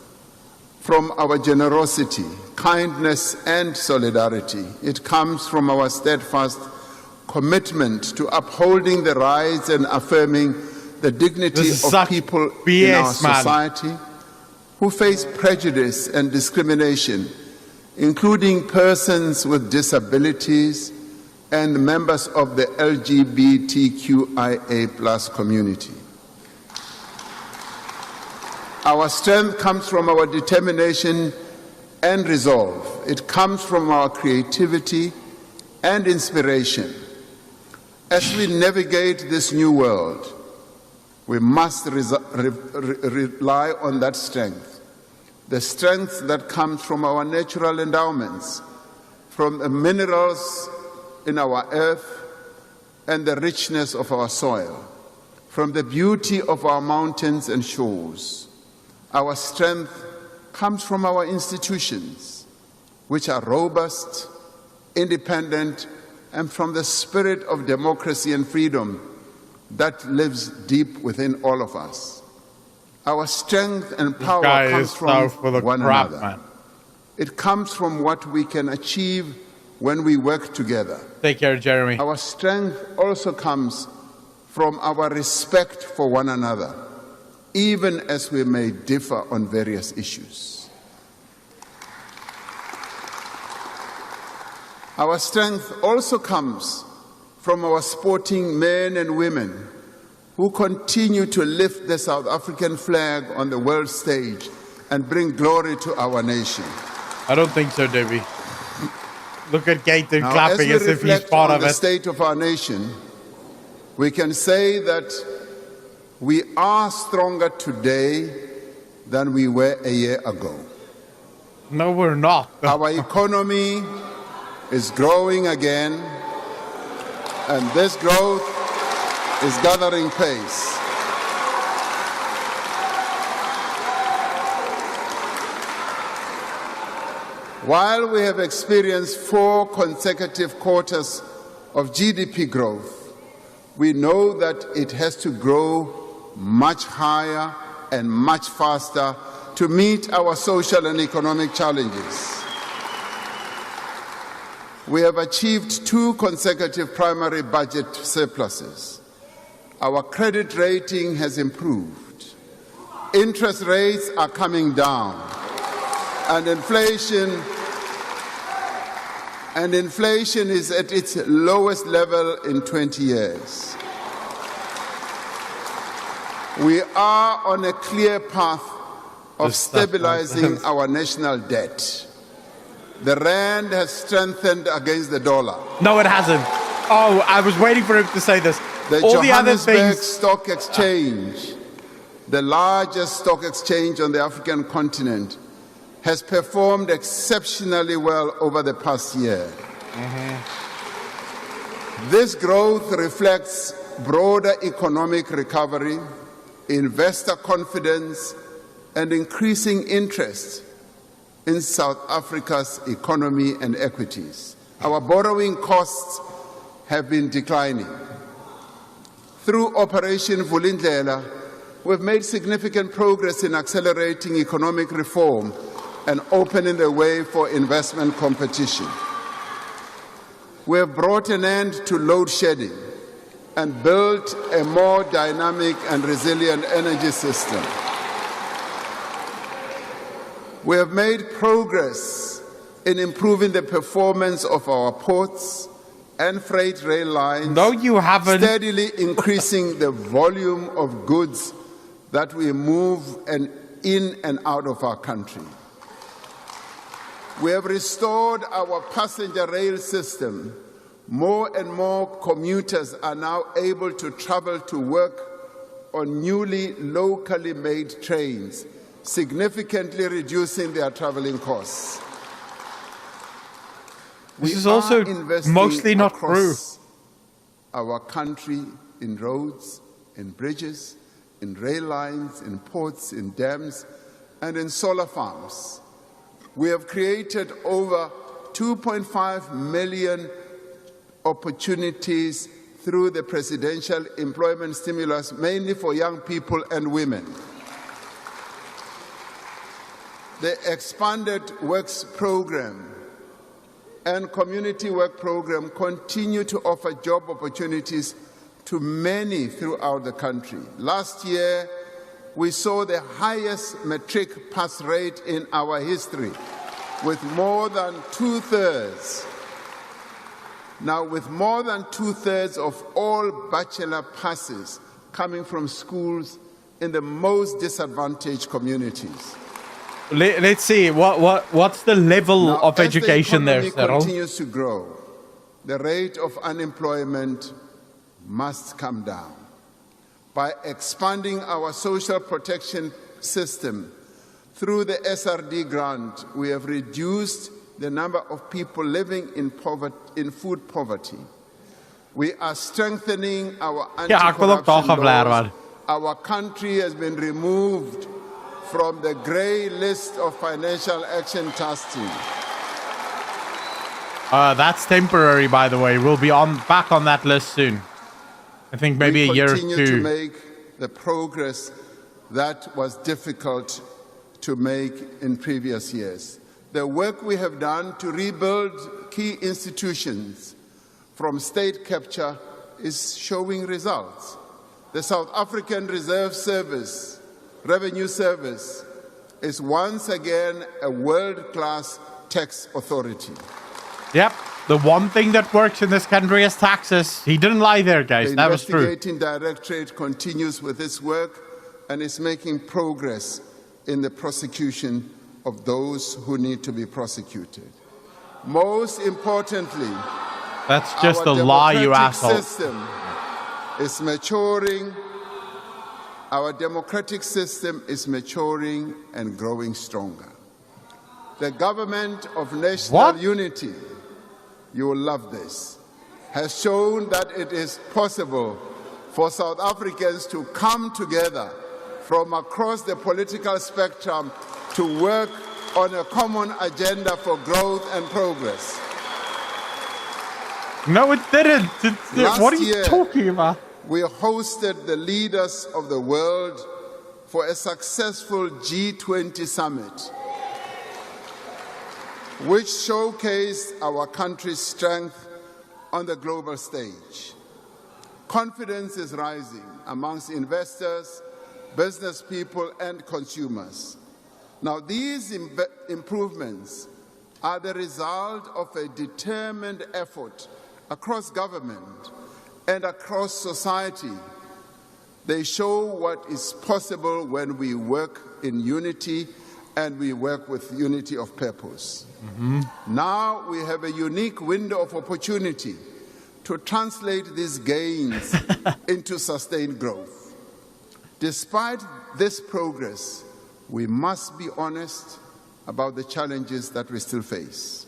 from our generosity, kindness, and solidarity. It comes from our steadfast commitment to upholding the rights and affirming the dignity of people in our society who face prejudice and discrimination, including persons with disabilities and members of the LGBTQIA+ community. Our strength comes from our determination and resolve. It comes from our creativity and inspiration. As we navigate this new world, we must rely on that strength, the strength that comes from our natural endowments, from the minerals in our earth and the richness of our soil, from the beauty of our mountains and shores. Our strength comes from our institutions, which are robust, independent, and from the spirit of democracy and freedom that lives deep within all of us. Our strength and power comes from one another. Man. It comes from what we can achieve when we work together. Take care, Jeremy. Our strength also comes from our respect for one another, even as we may differ on various issues. Our strength also comes from our sporting men and women who continue to lift the South African flag on the world stage and bring glory to our nation. I don't think so, Debbie. Look at Gaten clapping as if he's part of it. The state of our nation, we can say that we are stronger today than we were a year ago. No, we're not. Our economy is growing again, and this growth is gathering pace. While we have experienced 4 consecutive quarters of GDP growth, we know that it has to grow much higher and much faster to meet our social and economic challenges. We have achieved 2 consecutive primary budget surpluses. Our credit rating has improved. Interest rates are coming down. And inflation is at its lowest level in 20 years. We are on a clear path of This stuff stabilizing nonsense. our national debt. The rand has strengthened against the dollar. No, it hasn't. Oh, I was waiting for him to say this. The All the other Johannesburg things. Stock Exchange, the largest stock exchange on the African continent, has performed exceptionally well over the past year. This growth reflects broader economic recovery, investor confidence, and increasing interest in South Africa's economy and equities. Our borrowing costs have been declining. Through Operation Vulindlela, we've made significant progress in accelerating economic reform and opening the way for investment competition. We have brought an end to load shedding and built a more dynamic and resilient energy system. We have made progress in improving the performance of our ports and freight rail lines, No, you haven't. steadily increasing the volume of goods that we move in and out of our country. We have restored our passenger rail system. More and more commuters are now able to travel to work on newly locally made trains, significantly reducing their traveling costs. This is also investing mostly not true. across our country in roads, in bridges, in rail lines, in ports, in dams, and in solar farms. We have created over 2.5 million opportunities through the presidential employment stimulus, mainly for young people and women. The expanded Works program and community work program continue to offer job opportunities to many throughout the country. Last year, we saw the highest matric pass rate in our history, with more than two-thirds. Now, with more than two-thirds of all bachelor passes coming from schools in the most disadvantaged communities. Let's see. What's the level Now, of education there, as the economy Cyril? continues to grow, the rate of unemployment must come down. By expanding our social protection system through the SRD grant, we have reduced the number of people living in food poverty. We are strengthening our Ja, ek wil ook daar gaan bler, anti-corruption man. laws. Our country has been removed from the grey list of financial action task team. That's temporary, by the way. We'll be back on that list soon. I think maybe a year or We continue to two. make the progress that was difficult to make in previous years. The work we have done to rebuild key institutions from state capture is showing results. The South African Revenue Service is once again a world-class tax authority. Yep. The one thing that works in this country is taxes. He didn't lie there, guys. The That was true. Investigating Directorate continues with its work and is making progress in the prosecution of those who need to be prosecuted. Most importantly, That's just our a lie, you democratic asshole. system is maturing. Our democratic system is maturing and growing stronger. The government of national What? unity, you will love this, has shown that it is possible for South Africans to come together from across the political spectrum to work on a common agenda for growth and progress. No, it didn't. Last What are you year- talking about? We hosted the leaders of the world for a successful G20 summit, which showcased our country's strength on the global stage. Confidence is rising amongst investors, business people, and consumers. Now, these improvements are the result of a determined effort across government and across society They show what is possible when we work in unity and we work with unity of purpose. Now we have a unique window of opportunity to translate these gains into sustained growth. Despite this progress, we must be honest about the challenges that we still face.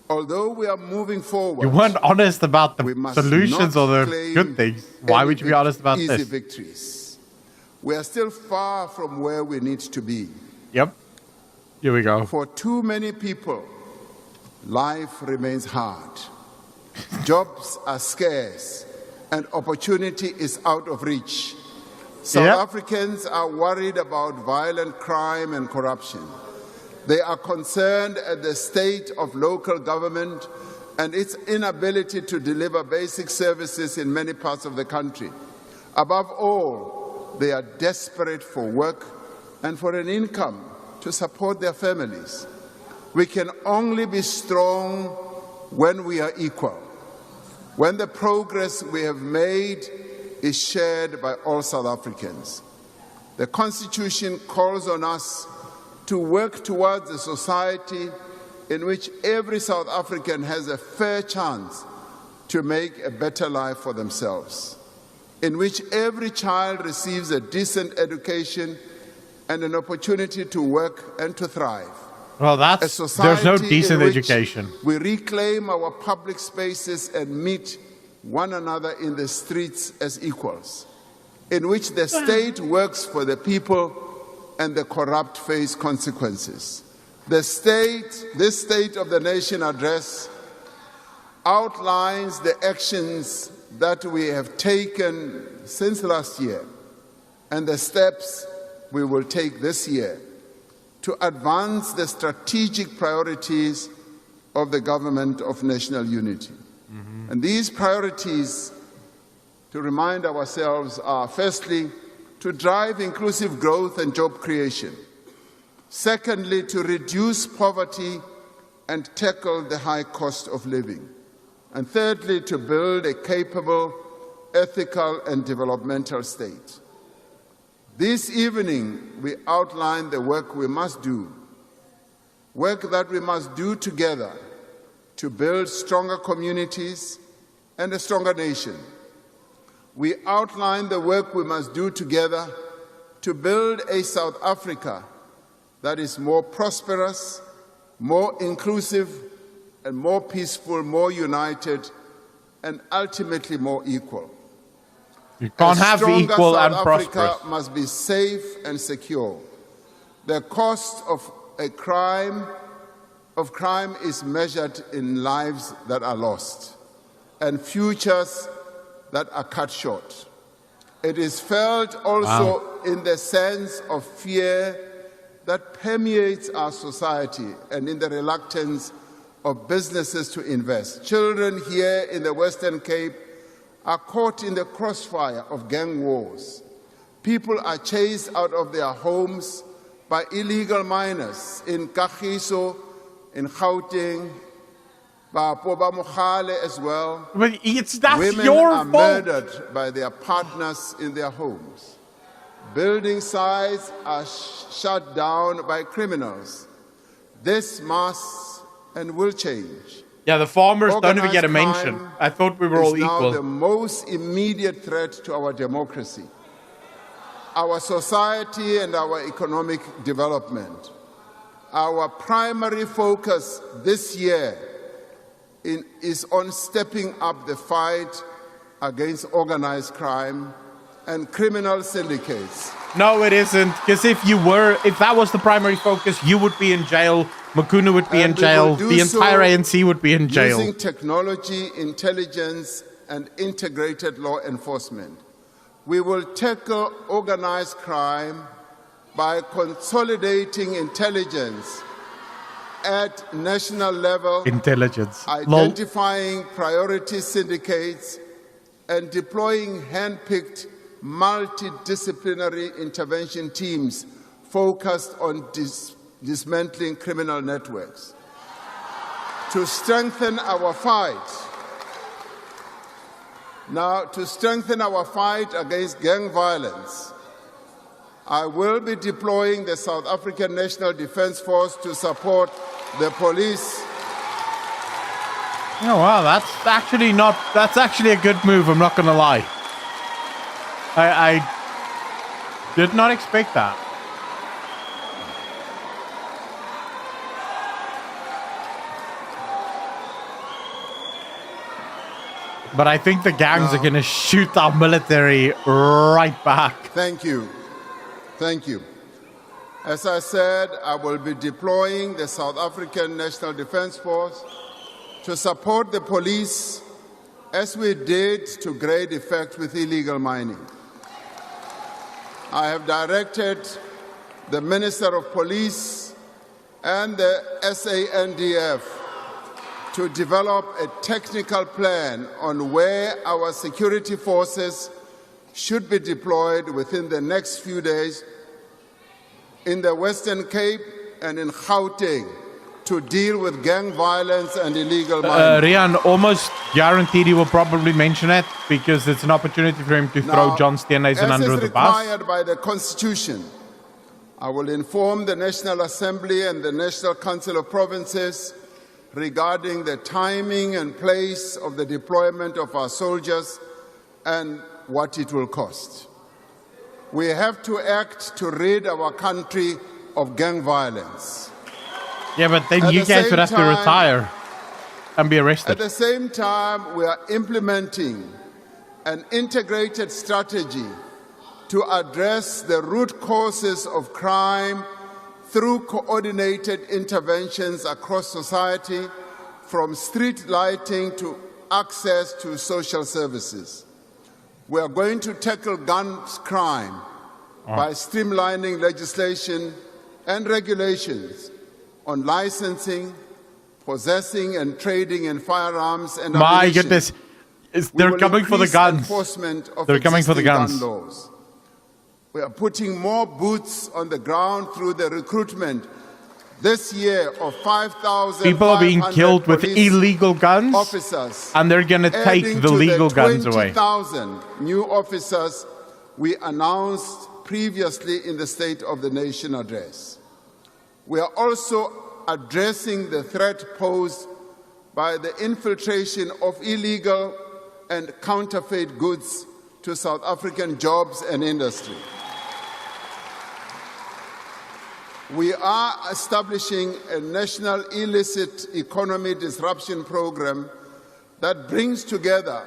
Although we are moving forward, You weren't honest about the we must solutions not or the claim good things. Why would you be honest about easy this? victories. We are still far from where we need to be. Yep. Here we go. For too many people, life remains hard. Jobs are scarce and opportunity is out of reach. South Yep. Africans are worried about violent crime and corruption. They are concerned at the state of local government and its inability to deliver basic services in many parts of the country. Above all, they are desperate for work and for an income to support their families. We can only be strong when we are equal, when the progress we have made is shared by all South Africans. The Constitution calls on us to work towards a society in which every South African has a fair chance to make a better life for themselves, in which every child receives a decent education and an opportunity to work and to thrive. Well, A there's society no in decent which education. we reclaim our public spaces and meet one another in the streets as equals, in which the state works for the people and the corrupt face consequences. This State of the Nation address outlines the actions that we have taken since last year and the steps we will take this year to advance the strategic priorities of the Government of National Unity. And these priorities, to remind ourselves, are firstly, to drive inclusive growth and job creation. Secondly, to reduce poverty and tackle the high cost of living. And thirdly, to build a capable, ethical and developmental state. This evening, we outline the work we must do, work that we must do together to build stronger communities and a stronger nation. We outline the work we must do together to build a South Africa that is more prosperous, more inclusive, and more peaceful, more united, and ultimately more equal. You can't have equal and South prosperous. Africa must be safe and secure. The cost of crime is measured in lives that are lost and futures that are cut short. It is felt also in the sense of fear that permeates our society and in the reluctance of businesses to invest. Children here in the Western Cape are caught in the crossfire of gang wars. People are chased out of their homes by illegal miners in Kagiso, in Gauteng, by Poba Mogale as well. But that's Women your are fault. murdered by their partners in their homes. Building sites are shut down by criminals. This must and will change. Yeah, the farmers don't even get a Organized mention. crime I thought we were all is now the equal. most immediate threat to our democracy, our society and our economic development. Our primary focus this year is on stepping up the fight against organized crime and criminal syndicates. No, it isn't. Because if that was the primary focus, you would be in jail. Makuna would be in And we jail. will do The entire so ANC would be in jail. Using technology, intelligence, and integrated law enforcement. We will tackle organized crime by consolidating intelligence at national level, Intelligence. Lol. identifying priority syndicates, and deploying hand-picked multidisciplinary intervention teams focused on dismantling criminal networks. To strengthen our fight Now, to strengthen our fight against gang violence, I will be deploying the South African National Defence Force to support the police. Oh wow, that's actually a good move, I'm not gonna lie. I did not expect that. But I think the gangs are going to shoot our military right back. Thank you. Thank you. As I said, I will be deploying the South African National Defence Force to support the police as we did to great effect with illegal mining. I have directed the Minister of Police and the SANDF to develop a technical plan on where our security forces should be deployed within the next few days in the Western Cape and in Gauteng to deal with gang violence and illegal mining. Rian, almost guaranteed he will probably mention it because it's an opportunity for him to throw John Steenhuisen under the bus. As is required by the Constitution, I will inform the National Assembly and the National Council of Provinces regarding the timing and place of the deployment of our soldiers and what it will cost. We have to act to rid our country of gang violence. Yeah, but then you guys would have to retire and be arrested. At the same time, we are implementing an integrated strategy to address the root causes of crime through coordinated interventions across society, from street lighting to access to social services. We are going to tackle gun crime by streamlining legislation and regulations on licensing, possessing and trading in firearms and My ammunition. goodness, they're coming for the guns. Enforcement of They're coming for the existing guns. gun laws. We are putting more boots on the ground through the recruitment this year of 5,000 People are being killed with illegal guns, officers, and they're going to take the legal guns away. 20,000 new officers we announced previously in the State of the Nation address. We are also addressing the threat posed by the infiltration of illegal and counterfeit goods to South African jobs and industry. We are establishing a national illicit economy disruption program that brings together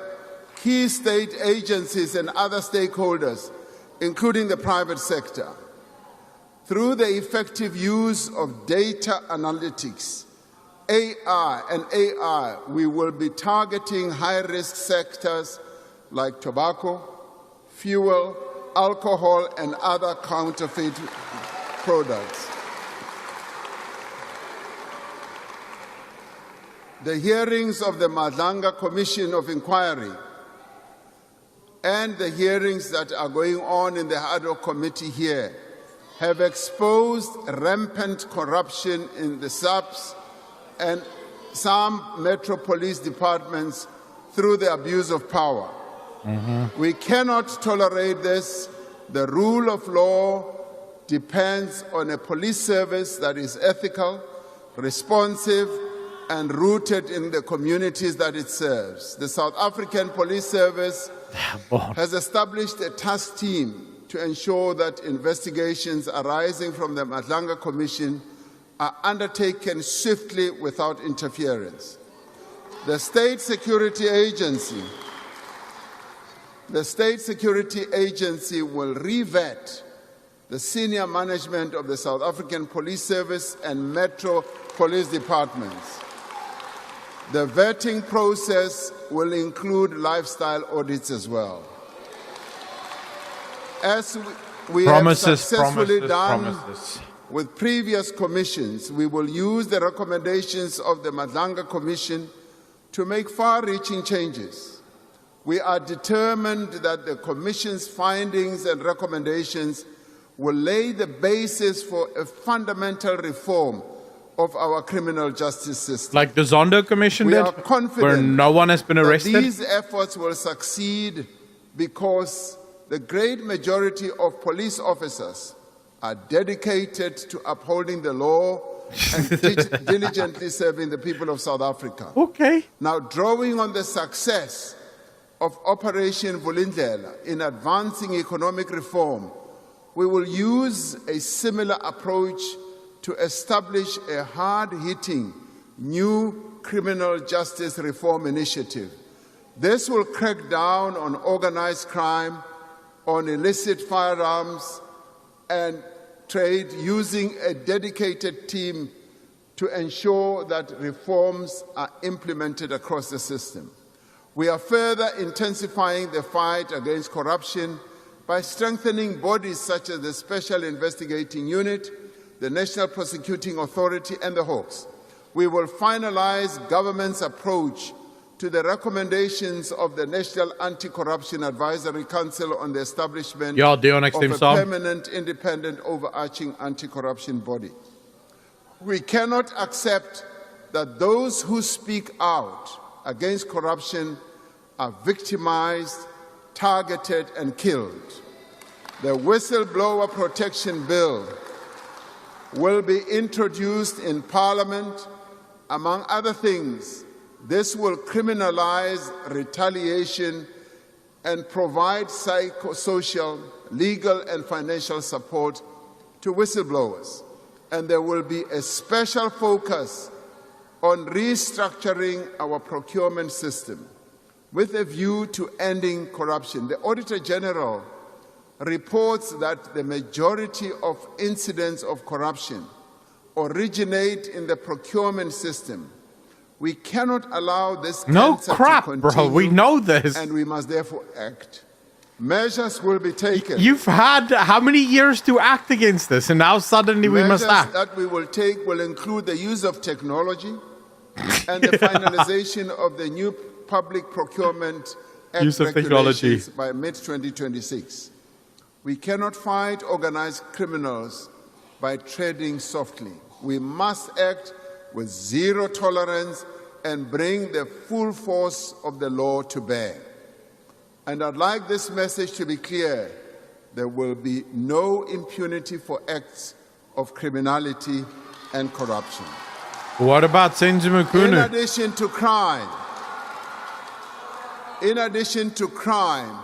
key state agencies and other stakeholders, including the private sector. Through the effective use of data analytics, AI, we will be targeting high-risk sectors like tobacco, fuel, alcohol, and other counterfeit products. The hearings of the Madlanga Commission of Inquiry and the hearings that are going on in the ad hoc committee here have exposed rampant corruption in the SAPS and some metro police departments through the abuse of power. We cannot tolerate this. The rule of law depends on a police service that is ethical, responsive, and rooted in the communities that it serves. The South African Police Service has established a task team to ensure that investigations arising from the Madlanga Commission are undertaken swiftly without interference. The State Security Agency will revet the senior management of the South African Police Service and Metro Police Departments. The vetting process will include lifestyle audits as well. As we have successfully done with previous commissions, we will use the recommendations of the Madlanga Commission to make far-reaching changes. We are determined that the Commission's findings and recommendations will lay the basis for a fundamental reform of our criminal justice system. Like the Zondo Commission We did, are confident where no one has been that arrested? these efforts will succeed because the great majority of police officers are dedicated to upholding the law and diligently serving the people of South Africa. Okay. Now, drawing on the success of Operation Vulindlela in advancing economic reform, we will use a similar approach to establish a hard-hitting new criminal justice reform initiative. This will crack down on organized crime, on illicit firearms and trade, using a dedicated team to ensure that reforms are implemented across the system. We are further intensifying the fight against corruption by strengthening bodies such as the Special Investigating Unit, the National Prosecuting Authority, and the Hawks. We will finalize government's approach to the recommendations of the National Anti-Corruption Advisory Council on the establishment Ja, det är next of time, a Sam. permanent, independent, overarching anti-corruption body. We cannot accept that those who speak out against corruption are victimized, targeted, and killed. The Whistleblower Protection Bill will be introduced in Parliament. Among other things, this will criminalize retaliation and provide psychosocial, legal, and financial support to whistleblowers. And there will be a special focus on restructuring our procurement system with a view to ending corruption. The Auditor General reports that the majority of incidents of corruption originate in the procurement system. We cannot allow this No cancer crap, to bro. continue, We know this. and we must therefore act. Measures will be taken. You've had how many years to act against this, and now suddenly we must Measures act? that we will take will include the use of technology and the finalization of the new Public Procurement Act Use of technology. regulations by mid-2026. We cannot fight organized criminals by treading softly. We must act with zero tolerance and bring the full force of the law to bear. And I'd like this message to be clear. There will be no impunity for acts of criminality and corruption. What about Senzo In Mukunu? addition to crime,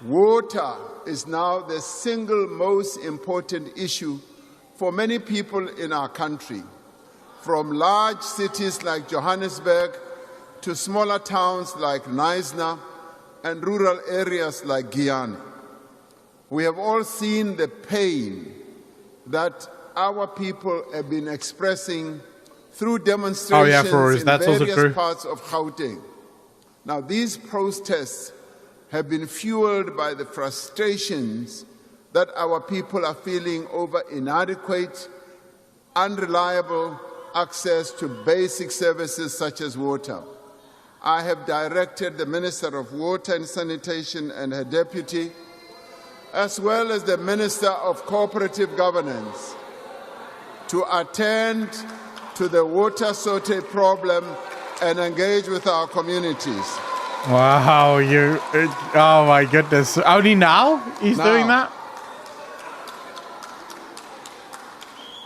water is now the single most important issue for many people in our country, from large cities like Johannesburg to smaller towns like Knysna and rural areas like Guyana. We have all seen the pain that our people have been expressing through demonstrations Floris, in that's also various true. parts of Gauteng. Now, these protests have been fueled by the frustrations that our people are feeling over inadequate, unreliable access to basic services such as water. I have directed the Minister of Water and Sanitation and her deputy, as well as the Minister of Cooperative Governance, to attend to the water shortage problem and engage with our communities. Wow, oh my goodness. Only now he's doing that?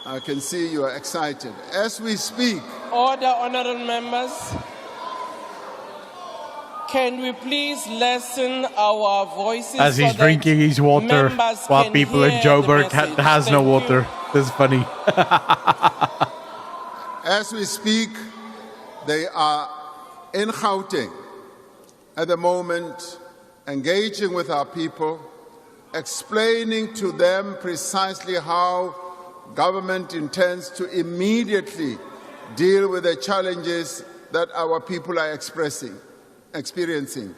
I can see you are excited. As we speak, Order, honorable members. Can we please lessen our voices As he's so that drinking his water members while can people in hear Joburg the message? has no Thank you. water. This is funny. As we speak, they are in Gauteng at the moment, engaging with our people, explaining to them precisely how government intends to immediately deal with the challenges that our people are experiencing.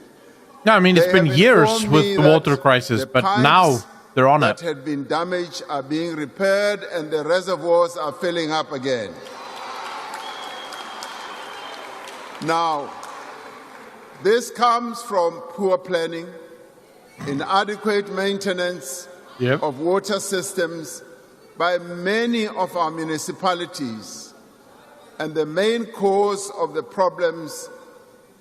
No, I mean, it's They been have years informed with me the that water crisis, the but pipes now they're on that it. had been damaged are being repaired and the reservoirs are filling up again. Now, this comes from poor planning, inadequate maintenance Yep. of water systems by many of our municipalities And the main cause of the problems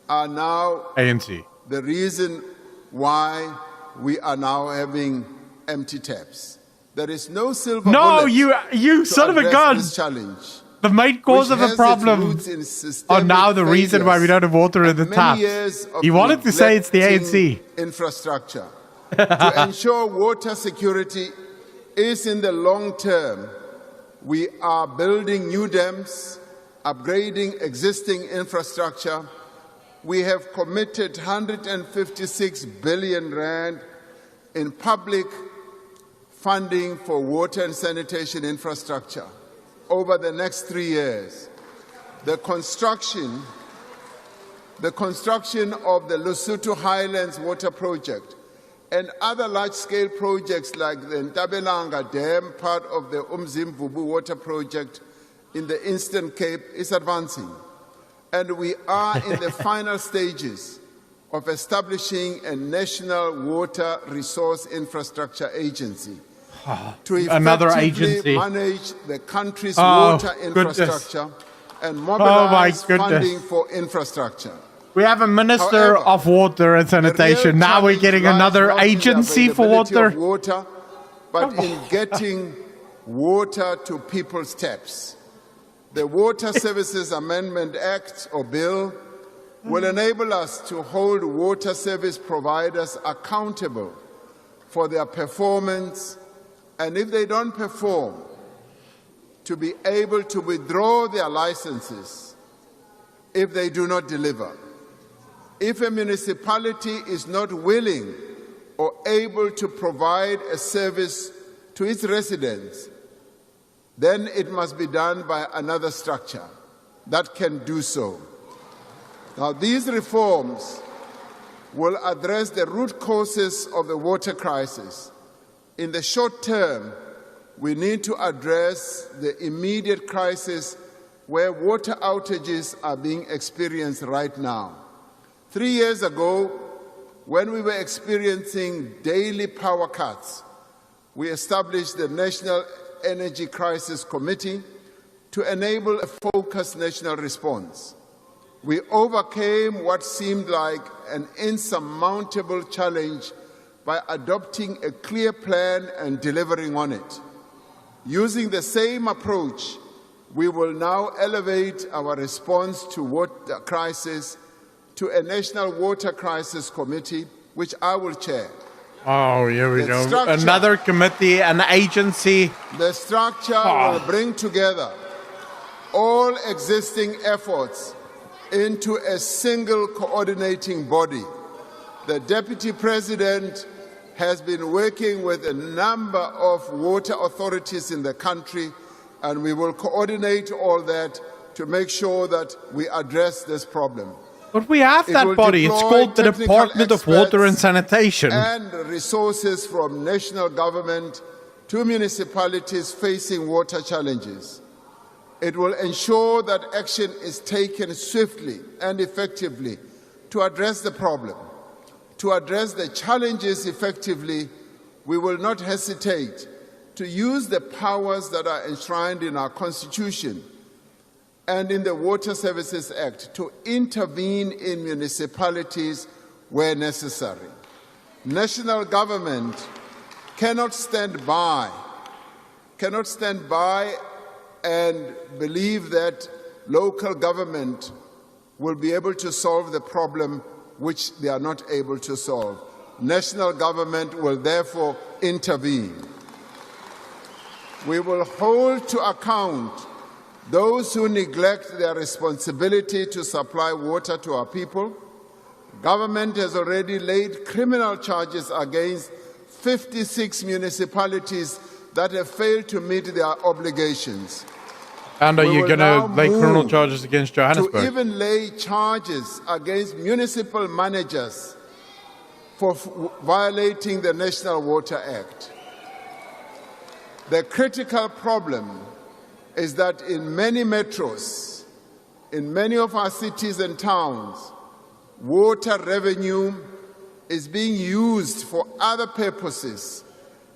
are now ANC. the reason why we are now having empty taps. There is no silver bullet you son of a gun! this challenge. The main cause of the problem are now the reason why we don't have water in the taps. He wanted to say it's the ANC. Infrastructure. To ensure water security is in the long term, we are building new dams, upgrading existing infrastructure. We have committed 156 billion rand in public funding for water and sanitation infrastructure over the next 3 years. The construction of the Lesotho Highlands Water Project and other large-scale projects like the Ntabelanga Dam, part of the Umzimvubu Water Project in the Eastern Cape, is advancing. And we are in the final stages of establishing a national water resource infrastructure agency to effectively manage the country's water infrastructure and mobilize funding for infrastructure. We have a minister of water and sanitation. Now we're getting another agency for water. But in getting water to people's taps. The Water Services Amendment Act or Bill will enable us to hold water service providers accountable for their performance, and if they don't perform, to be able to withdraw their licenses if they do not deliver. If a municipality is not willing or able to provide a service to its residents, then it must be done by another structure that can do so. Now, these reforms will address the root causes of the water crisis. In the short term, we need to address the immediate crisis where water outages are being experienced right now. 3 years ago, when we were experiencing daily power cuts, we established the National Energy Crisis Committee to enable a focused national response. We overcame what seemed like an insurmountable challenge by adopting a clear plan and delivering on it. Using the same approach, we will now elevate our response to water crisis to a National Water Crisis Committee, which I will chair. Oh, here we go. Another committee, an agency. The structure will bring together all existing efforts into a single coordinating body. The Deputy President has been working with a number of water authorities in the country, and we will coordinate all that to make sure that we address this problem. But we have that body. It's called the Department of Water and Sanitation. And resources from national government to municipalities facing water challenges. It will ensure that action is taken swiftly and effectively to address the problem. To address the challenges effectively, we will not hesitate to use the powers that are enshrined in our Constitution and in the Water Services Act to intervene in municipalities where necessary. National government cannot stand by and believe that local government will be able to solve the problem which they are not able to solve. National government will therefore intervene. We will hold to account those who neglect their responsibility to supply water to our people. Government has already laid criminal charges against 56 municipalities that have failed to meet their obligations. And are you going to lay criminal charges against Johannesburg? To even lay charges against municipal managers for violating the National Water Act. The critical problem is that in many metros, in many of our cities and towns, water revenue is being used for other purposes,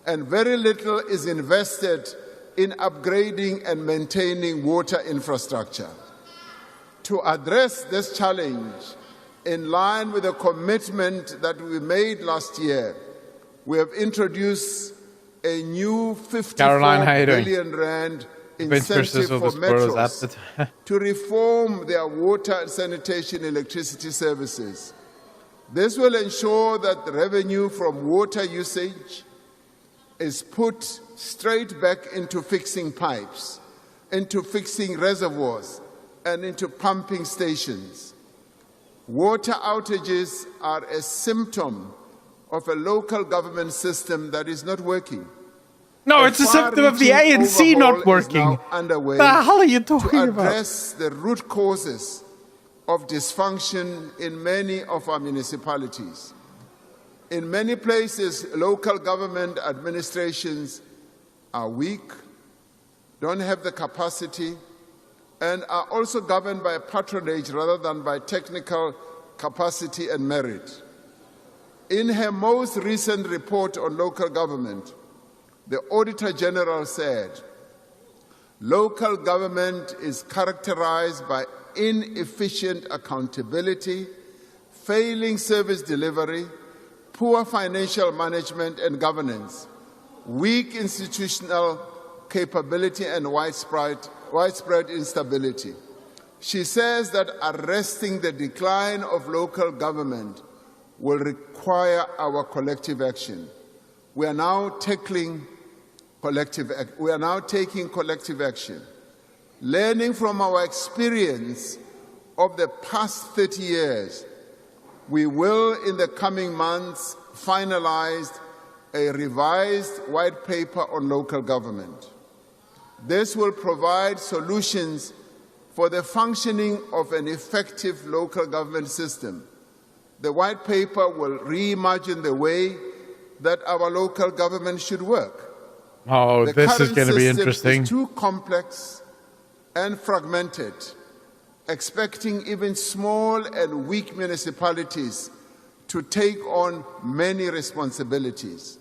and very little is invested in upgrading and maintaining water infrastructure. To address this challenge, in line with the commitment that we made last year, we have introduced a new 54 billion rand incentive for metros to reform their water and sanitation electricity services. This will ensure that the revenue from water usage is put straight back into fixing pipes, into fixing reservoirs, and into pumping stations. Water outages are a symptom of a local government system that is not working. No, it's a symptom of the ANC not working. Underway the hell are you talking to about? address the root causes of dysfunction in many of our municipalities. In many places, local government administrations are weak, don't have the capacity, and are also governed by patronage rather than by technical capacity and merit. In her most recent report on local government, the Auditor General said, local government is characterized by inefficient accountability, failing service delivery, poor financial management and governance, weak institutional capability and widespread instability. She says that arresting the decline of local government will require our collective action. We are now taking collective action. Learning from our experience of the past 30 years, we will in the coming months finalize a revised white paper on local government. This will provide solutions for the functioning of an effective local government system. The white paper will reimagine the way that our local government should work. Oh, the this is going to be system interesting. Is too complex and fragmented, expecting even small and weak municipalities to take on many responsibilities.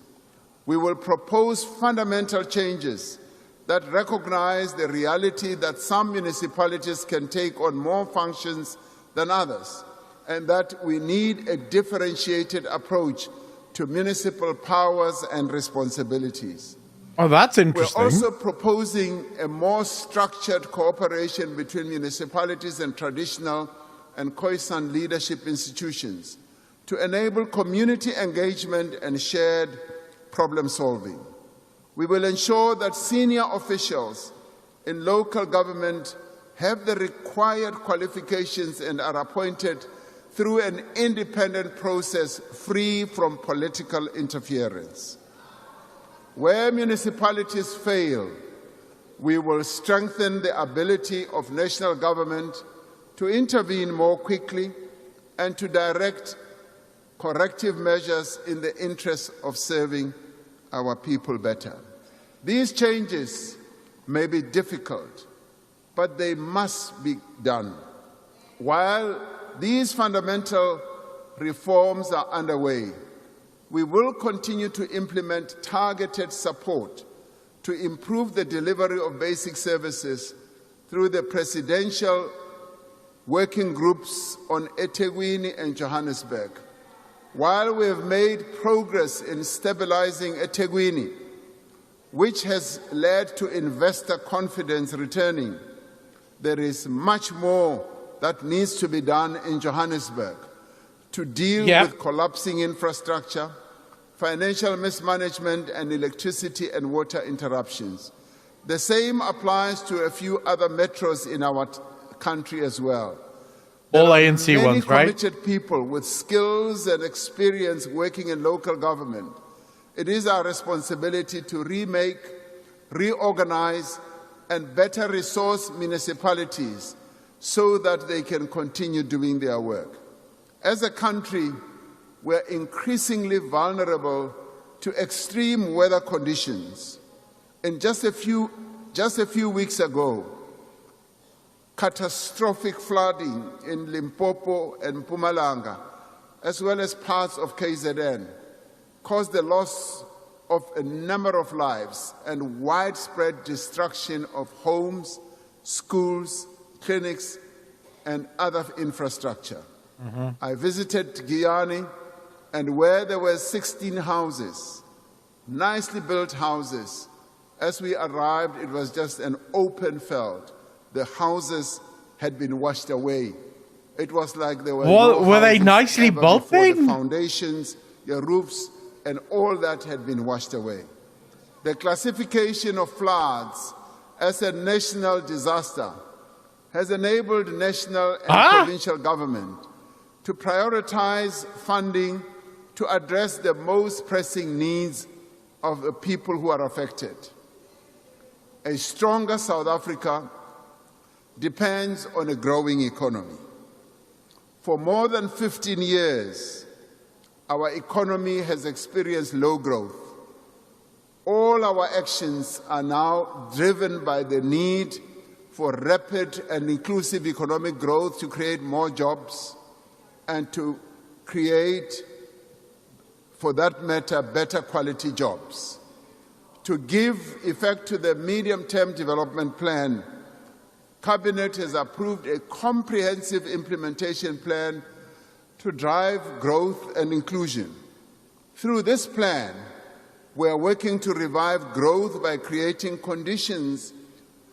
We will propose fundamental changes that recognize the reality that some municipalities can take on more functions than others, and that we need a differentiated approach to municipal powers and responsibilities. Oh, that's interesting. We're also proposing a more structured cooperation between municipalities and traditional and Khoisan leadership institutions to enable community engagement and shared problem solving. We will ensure that senior officials in local government have the required qualifications and are appointed through an independent process free from political interference. Where municipalities fail, we will strengthen the ability of national government to intervene more quickly and to direct corrective measures in the interest of serving our people better. These changes may be difficult, but they must be done. While these fundamental reforms are underway, we will continue to implement targeted support to improve the delivery of basic services through the presidential working groups on eThekwini and Johannesburg. While we have made progress in stabilizing eThekwini, which has led to investor confidence returning, there is much more that needs to be done in Johannesburg to deal with collapsing infrastructure, financial mismanagement, and electricity and water interruptions. The same applies to a few other metros in our country as well. All ANC ones, right? Many committed people with skills and experience working in local government. It is our responsibility to remake, reorganize, and better resource municipalities so that they can continue doing their work. As a country, we're increasingly vulnerable to extreme weather conditions. And just a few weeks ago, catastrophic flooding in Limpopo and Mpumalanga, as well as parts of KZN, caused the loss of a number of lives and widespread destruction of homes, schools, clinics, and other infrastructure. I visited Guyana, and where there were 16 houses, nicely built houses, as we arrived, it was just an open field. The houses had been washed away. It was like there were no Were they houses nicely ever built before. then? The foundations, the roofs, and all that had been washed away. The classification of floods as a national disaster has enabled national and provincial government to prioritize funding to address the most pressing needs of the people who are affected. A stronger South Africa depends on a growing economy. For more than 15 years, our economy has experienced low growth. All our actions are now driven by the need for rapid and inclusive economic growth to create more jobs and to create, for that matter, better quality jobs. To give effect to the medium-term development plan, Cabinet has approved a comprehensive implementation plan to drive growth and inclusion. Through this plan, we are working to revive growth by creating conditions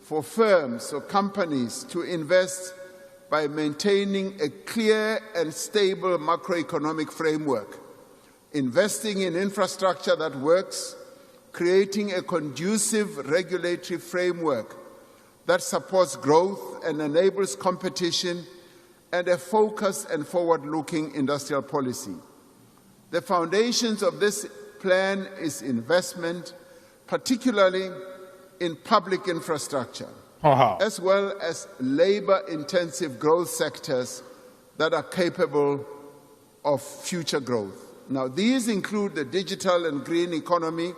for firms or companies to invest by maintaining a clear and stable macroeconomic framework, investing in infrastructure that works, creating a conducive regulatory framework that supports growth and enables competition, and a focused and forward-looking industrial policy. The foundations of this plan is investment, particularly in public infrastructure, as well as labor-intensive growth sectors that are capable of future growth. Now, these include the digital and green economy,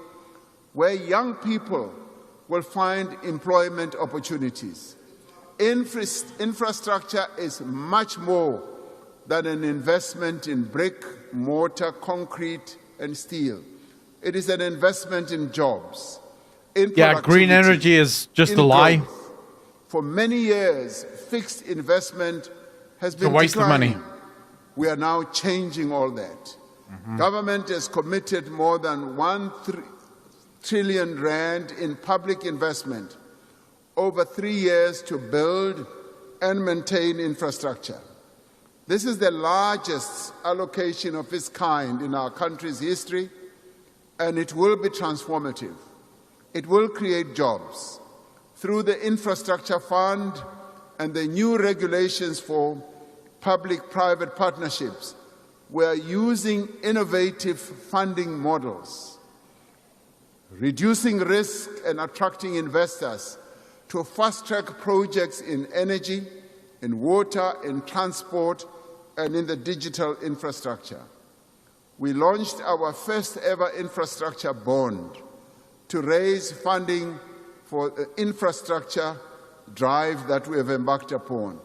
where young people will find employment opportunities. Infrastructure is much more than an investment in brick, mortar, concrete, and steel. It is an investment in jobs. Yeah, green energy is just a lie. Growth. For many years, fixed investment has been a waste declining. of money. We are now changing all that. Government has committed more than 1 trillion rand in public investment over 3 years to build and maintain infrastructure. This is the largest allocation of its kind in our country's history, and it will be transformative. It will create jobs. Through the Infrastructure Fund and the new regulations for public-private partnerships, we are using innovative funding models, reducing risk and attracting investors to fast-track projects in energy, in water, in transport, and in the digital infrastructure. We launched our first-ever infrastructure bond to raise funding for the infrastructure drive that we have embarked upon,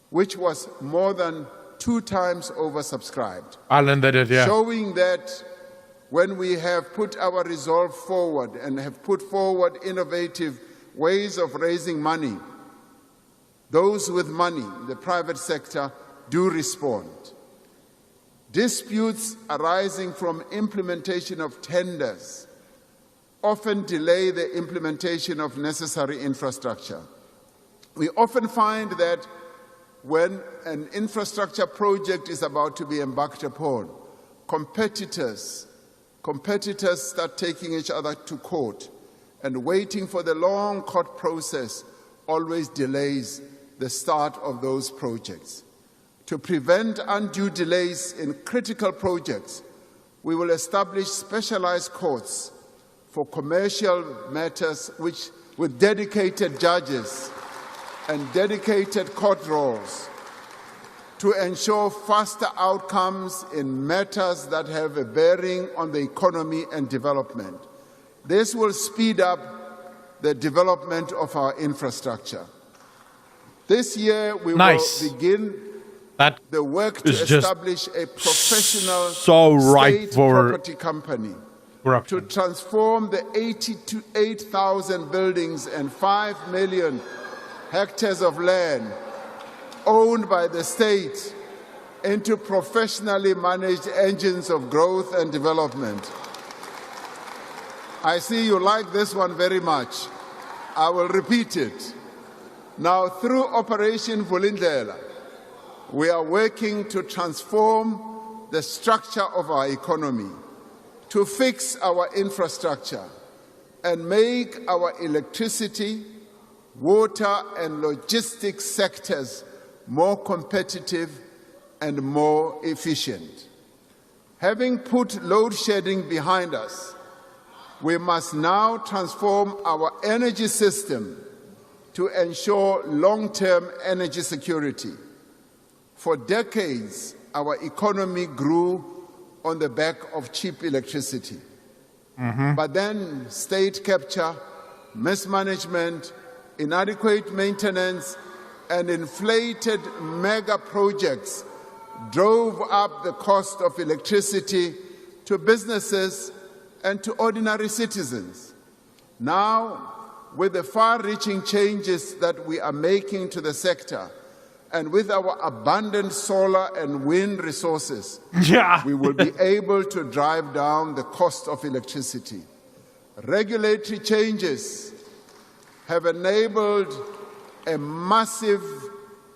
which was more than 2 times oversubscribed, showing that when we have put our resolve forward and have put forward innovative ways of raising money, those with money, the private sector, do respond. Disputes arising from implementation of tenders often delay the implementation of necessary infrastructure. We often find that when an infrastructure project is about to be embarked upon, competitors start taking each other to court, and waiting for the long court process always delays the start of those projects. To prevent undue delays in critical projects, we will establish specialized courts for commercial matters with dedicated judges and dedicated court roles to ensure faster outcomes in matters that have a bearing on the economy and development. This will speed up the development of our infrastructure. This year, we will begin the work to establish a professional state property company to transform the 88,000 buildings and 5 million hectares of land owned by the state into professionally managed engines of growth and development. I see you like this one very much. I will repeat it. Now, through Operation Vulindlela, we are working to transform the structure of our economy, to fix our infrastructure, and make our electricity, water, and logistics sectors more competitive and more efficient. Having put load shedding behind us, we must now transform our energy system to ensure long-term energy security. For decades, our economy grew on the back of cheap electricity. But then state capture, mismanagement, inadequate maintenance, and inflated mega projects drove up the cost of electricity to businesses and to ordinary citizens. Now, with the far-reaching changes that we are making to the sector, and with our abundant solar and wind resources, we will be able to drive down the cost of electricity. Regulatory changes have enabled a massive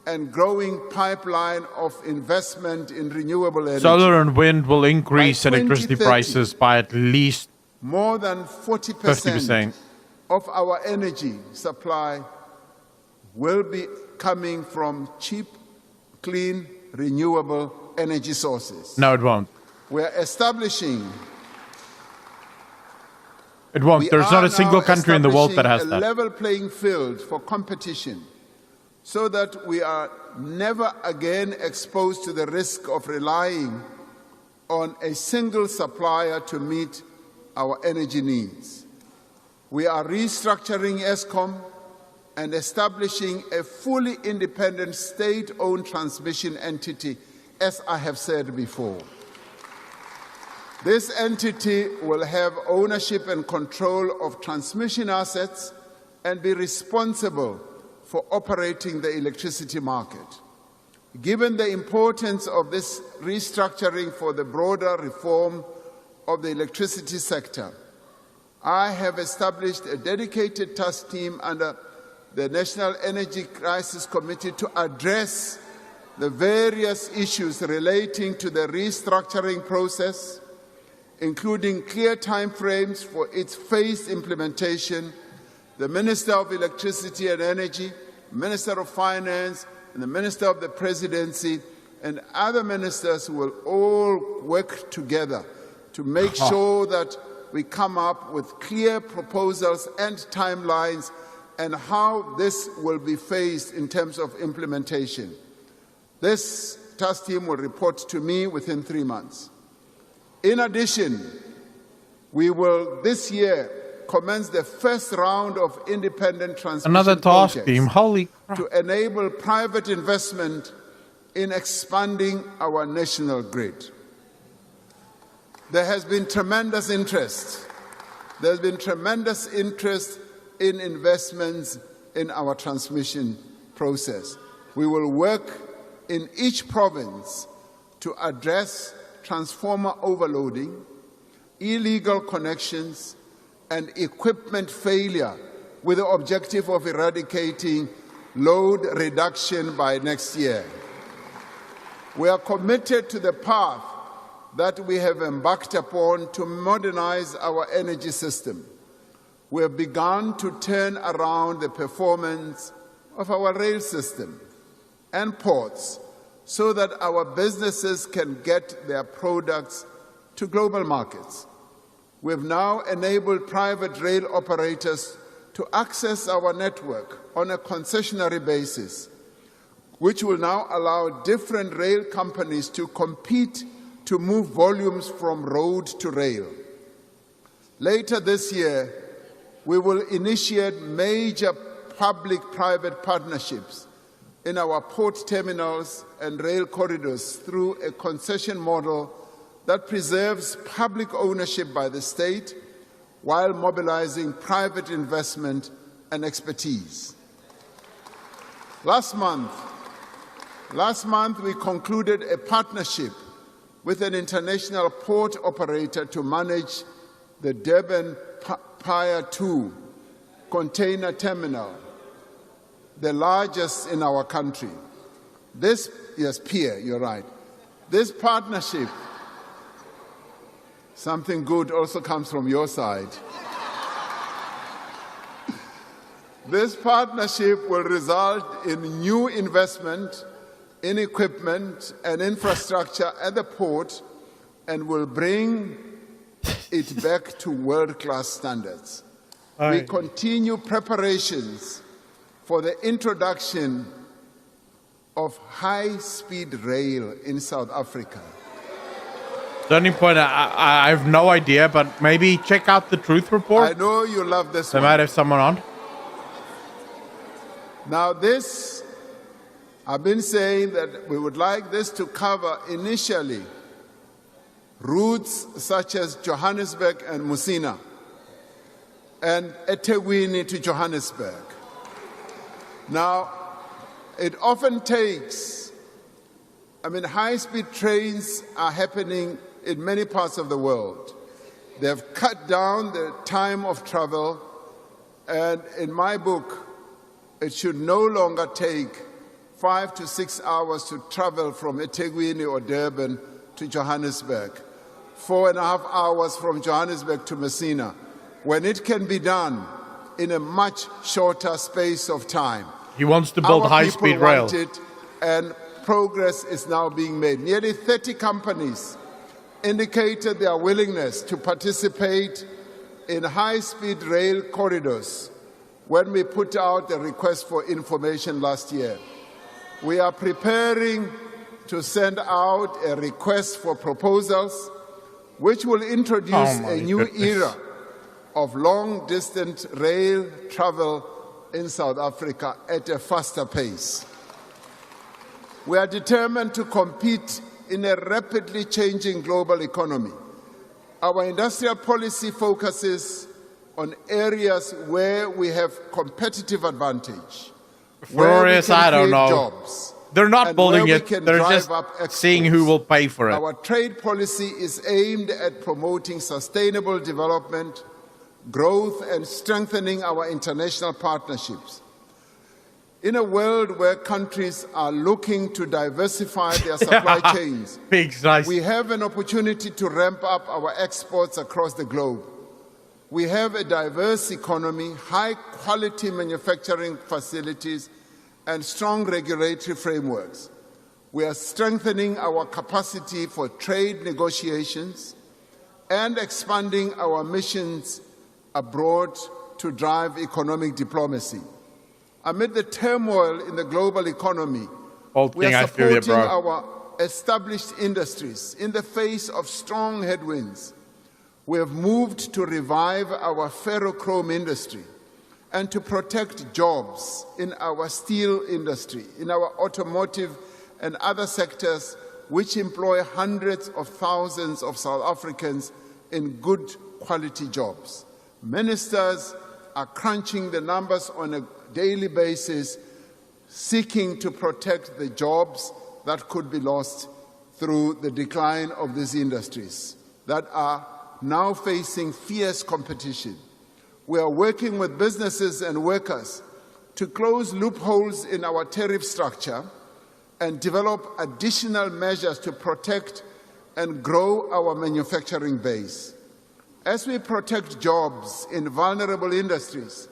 and growing pipeline of investment in renewable energy. Solar and wind will increase electricity prices by at least more than 40% of our energy supply will be coming from cheap, clean, renewable energy sources. No, it won't. We're establishing... It won't. There's not a single country in the world that has that. A level playing field for competition so that we are never again exposed to the risk of relying on a single supplier to meet our energy needs. We are restructuring ESCOM and establishing a fully independent state-owned transmission entity, as I have said before. This entity will have ownership and control of transmission assets and be responsible for operating the electricity market. Given the importance of this restructuring for the broader reform of the electricity sector, I have established a dedicated task team under the National Energy Crisis Committee to address the various issues relating to the restructuring process, including clear timeframes for its phased implementation. The Minister of Electricity and Energy, Minister of Finance, and the Minister of the Presidency, and other ministers who will all work together to make sure that we come up with clear proposals and timelines and how this will be phased in terms of implementation. This task team will report to me within 3 months. In addition, we will this year commence the first round of independent transmission projects to enable private investment in expanding our national grid. There has been tremendous interest. There's been tremendous interest in investments in our transmission process. We will work in each province to address transformer overloading, illegal connections, and equipment failure with the objective of eradicating load reduction by next year. We are committed to the path that we have embarked upon to modernize our energy system. We have begun to turn around the performance of our rail system and ports so that our businesses can get their products to global markets. We have now enabled private rail operators to access our network on a concessionary basis, which will now allow different rail companies to compete to move volumes from road to rail. Later this year, we will initiate major public-private partnerships in our port terminals and rail corridors through a concession model that preserves public ownership by the state while mobilizing private investment and expertise. Last month, Last month, we concluded a partnership with an international port operator to manage the Durban Pier 2 container terminal, the largest in our country. Pier, you're right. This partnership, something good also comes from your side. This partnership will result in new investment in equipment and infrastructure at the port and will bring it back to world-class standards. We continue preparations for the introduction of high-speed rail in South Africa. Turning point, I have no idea, but maybe check out the Truth Report. I know you love this They one. might have someone on. Now this, I've been saying that we would like this to cover initially routes such as Johannesburg and Musina and eThekwini to Johannesburg. Now, it often takes, high-speed trains are happening in many parts of the world. They've cut down the time of travel, and in my book, it should no longer take 5 to 6 hours to travel from eThekwini or Durban to Johannesburg, 4.5 hours from Johannesburg to Messina, when it can be done in a much shorter space of time. He wants to build high-speed rail. Want it, and progress is now being made. Nearly 30 companies indicated their willingness to participate in high-speed rail corridors when we put out the request for information last year. We are preparing to send out a request for proposals which will introduce a new era of long-distance rail travel in South Africa at a faster pace. We are determined to compete in a rapidly changing global economy. Our industrial policy focuses on areas where we have competitive advantage, where we can create jobs. They're not building it, they're just seeing who will pay for it. Our trade policy is aimed at promoting sustainable development, growth, and strengthening our international partnerships. In a world where countries are looking to diversify their supply chains, we have an opportunity to ramp up our exports across the globe. We have a diverse economy, high-quality manufacturing facilities, and strong regulatory frameworks. We are strengthening our capacity for trade negotiations and expanding our missions abroad to drive economic diplomacy. Amid the turmoil in the global economy, we are supporting our established industries in the face of strong headwinds. We have moved to revive our ferrochrome industry and to protect jobs in our steel industry, in our automotive and other sectors which employ hundreds of thousands of South Africans in good quality jobs. Ministers are crunching the numbers on a daily basis, seeking to protect the jobs that could be lost through the decline of these industries that are now facing fierce competition. We are working with businesses and workers to close loopholes in our tariff structure and develop additional measures to protect and grow our manufacturing base. As we protect jobs in vulnerable industries,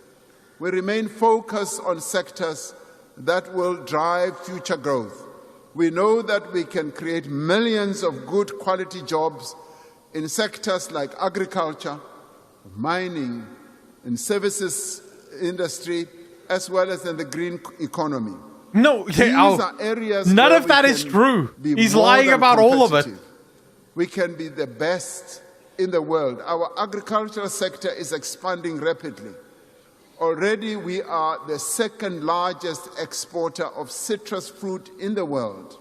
we remain focused on sectors that will drive future growth. We know that we can create millions of good quality jobs in sectors like agriculture, mining, and services industry, as well as in the green economy. No, these are areas none of that is true. He's lying about all of it. We can be the best in the world. Our agricultural sector is expanding rapidly. Already we are the second largest exporter of citrus fruit in the world.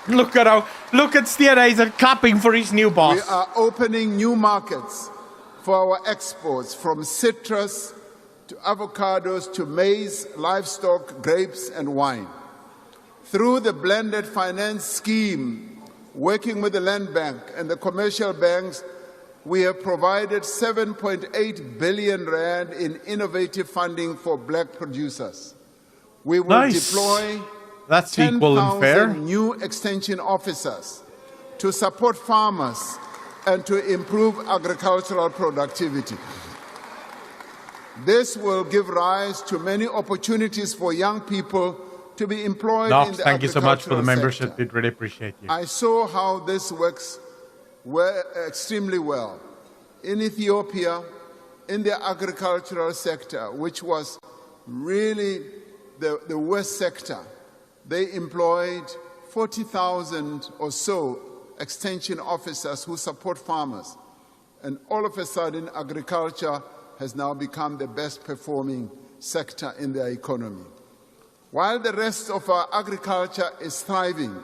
Look at Steenhuisen clapping for his new boss. We are opening new markets for our exports, from citrus to avocados, to maize, livestock, grapes, and wine. Through the blended finance scheme, working with the Land Bank and the commercial banks, we have provided 7.8 billion rand in innovative funding for black producers. We will deploy That's equal and fair. 10,000 new extension officers to support farmers and to improve agricultural productivity. This will give rise to many opportunities for young people to be employed in the thank you so much for the membership. sector. We'd really appreciate you. I saw how this works extremely well in Ethiopia, in the agricultural sector, which was really the worst sector. They employed 40,000 or so extension officers who support farmers. And all of a sudden, agriculture has now become the best performing sector in the economy. While the rest of our agriculture is thriving,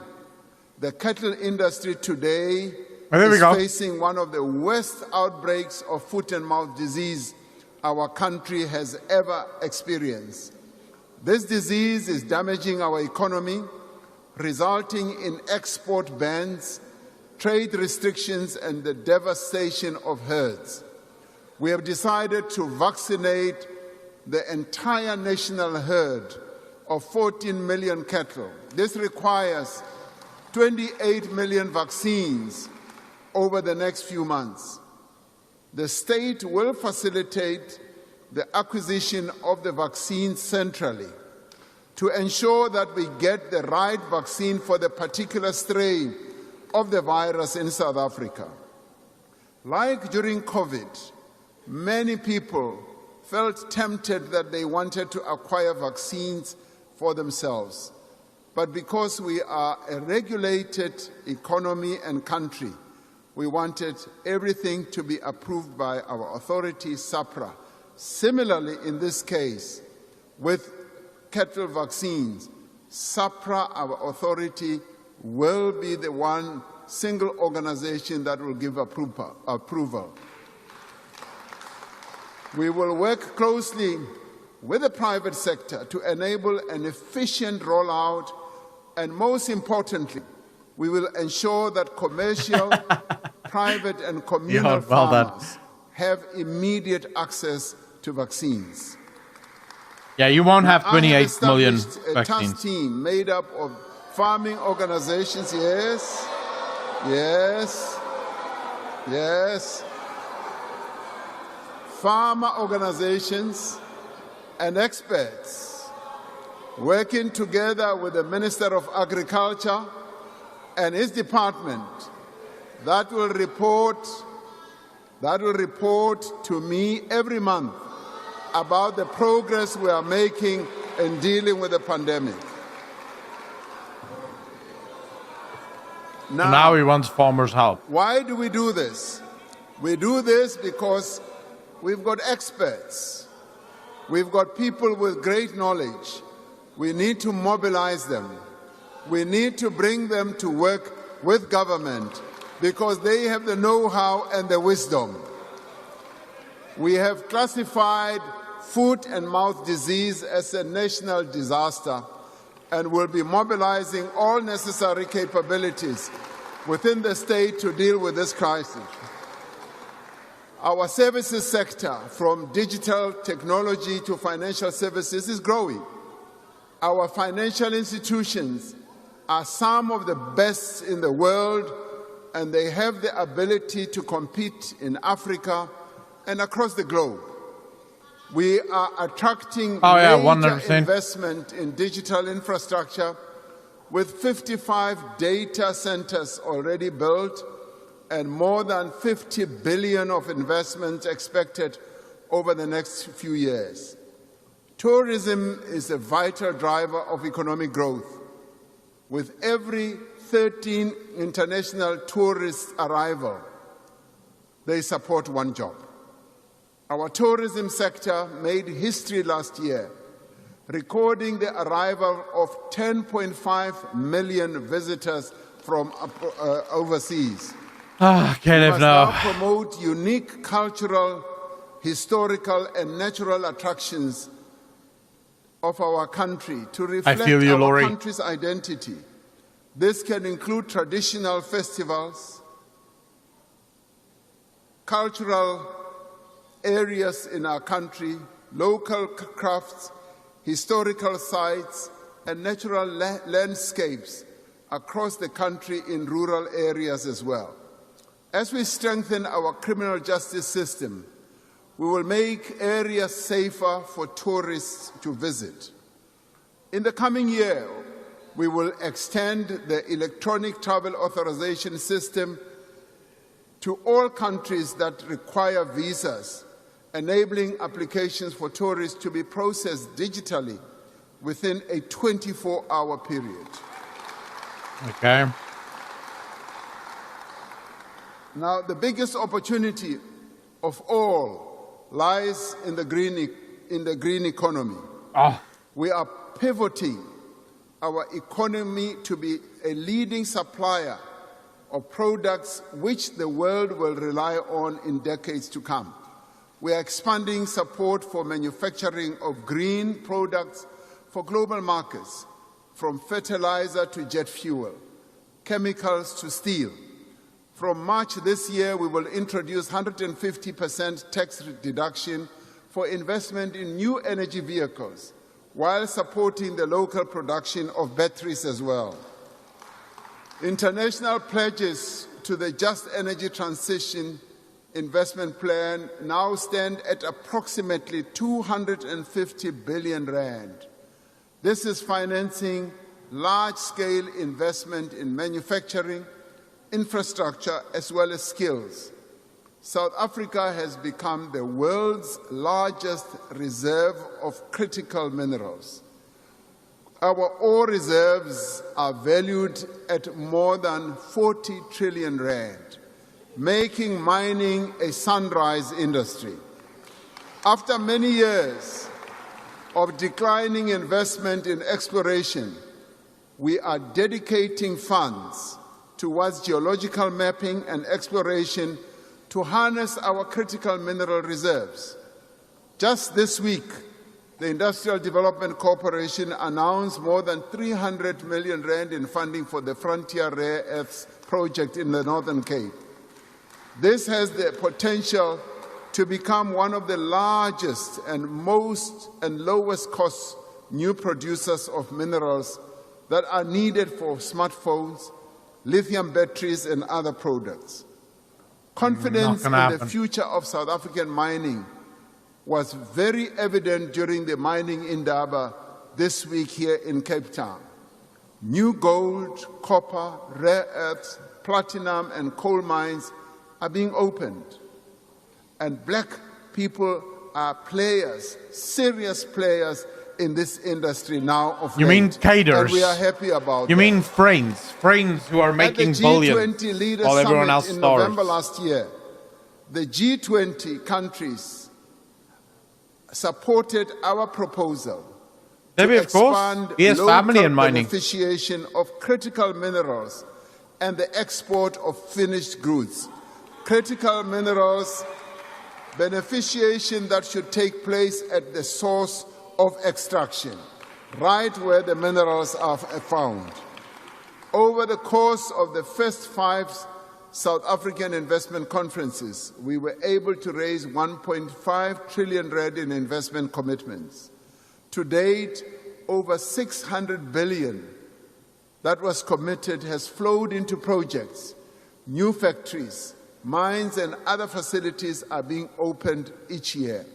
the cattle industry today is facing one of the worst outbreaks of foot and mouth disease our country has ever experienced. This disease is damaging our economy, resulting in export bans, trade restrictions, and the devastation of herds. We have decided to vaccinate the entire national herd of 14 million cattle. This requires 28 million vaccines over the next few months. The state will facilitate the acquisition of the vaccine centrally to ensure that we get the right vaccine for the particular strain of the virus in South Africa. Like during COVID, many people felt tempted that they wanted to acquire vaccines for themselves. But because we are a regulated economy and country, we wanted everything to be approved by our authority, SAPRA. Similarly, in this case, with cattle vaccines, SAPRA, our authority, will be the one single organization that will give approval. We will work closely with the private sector to enable an efficient rollout, and most importantly, we will ensure that commercial, private, and communal farmers have immediate access to vaccines. Yeah, you won't have 28 million a vaccines. task team made up of farming organizations, farmer organizations and experts, working together with the Minister of Agriculture and his department, that will report to me every month about the progress we are making in dealing with the pandemic. Now he wants farmers' help. Why do we do this? We do this because we've got experts. We've got people with great knowledge. We need to mobilize them. We need to bring them to work with government because they have the know-how and the wisdom. We have classified foot and mouth disease as a national disaster and will be mobilizing all necessary capabilities within the state to deal with this crisis. Our services sector, from digital technology to financial services, is growing. Our financial institutions are some of the best in the world, and they have the ability to compete in Africa and across the globe. We are attracting major investment in digital infrastructure with 55 data centers already built and more than 50 billion of investment expected over the next few years. Tourism is a vital driver of economic growth. With every 13 international tourist arrival, they support one job. Our tourism sector made history last year, recording the arrival of 10.5 million visitors from overseas. Can't we have must now promote unique cultural historical and natural attractions of our country to reflect you, our Laurie. country's identity. This can include traditional festivals, cultural areas in our country, local crafts, historical sites, and natural landscapes across the country in rural areas as well. As we strengthen our criminal justice system, we will make areas safer for tourists to visit. In the coming year, we will extend the electronic travel authorization system to all countries that require visas, enabling applications for tourists to be processed digitally within a 24-hour period. Okay. Now, the biggest opportunity of all lies in the green economy. We are pivoting our economy to be a leading supplier of products which the world will rely on in decades to come. We are expanding support for manufacturing of green products for global markets, from fertilizer to jet fuel, chemicals to steel. From March this year, we will introduce 150% tax deduction for investment in new energy vehicles, while supporting the local production of batteries as well. International pledges to the Just Energy Transition Investment Plan now stand at approximately 250 billion rand. This is financing large-scale investment in manufacturing, infrastructure, as well as skills. South Africa has become the world's largest reserve of critical minerals. Our ore reserves are valued at more than 40 trillion rand, making mining a sunrise industry. After many years of declining investment in exploration, we are dedicating funds towards geological mapping and exploration to harness our critical mineral reserves. Just this week, the Industrial Development Corporation announced more than 300 million rand in funding for the Frontier Rare Earths project in the Northern Cape. This has the potential to become one of the largest and lowest cost new producers of minerals that are needed for smartphones, lithium batteries, and other products. Confidence in the future of South African mining was very evident during the Mining Indaba this week here in Cape Town. New gold, copper, rare earths, platinum, and coal mines are being opened. And black people are players, serious players in this industry now of late. You mean cadres? And we are happy about that. You mean friends who are making billions while everyone else starves. In November last year, the G20 countries supported our proposal to expand local beneficiation of critical minerals and the export of finished goods. Critical minerals beneficiation that should take place at the source of extraction, right where the minerals are found. Over the course of the first 5 South African investment conferences, we were able to raise 1.5 trillion rand in investment commitments. To date, over 600 billion that was committed has flowed into projects. New factories, mines, and other facilities are being opened each year.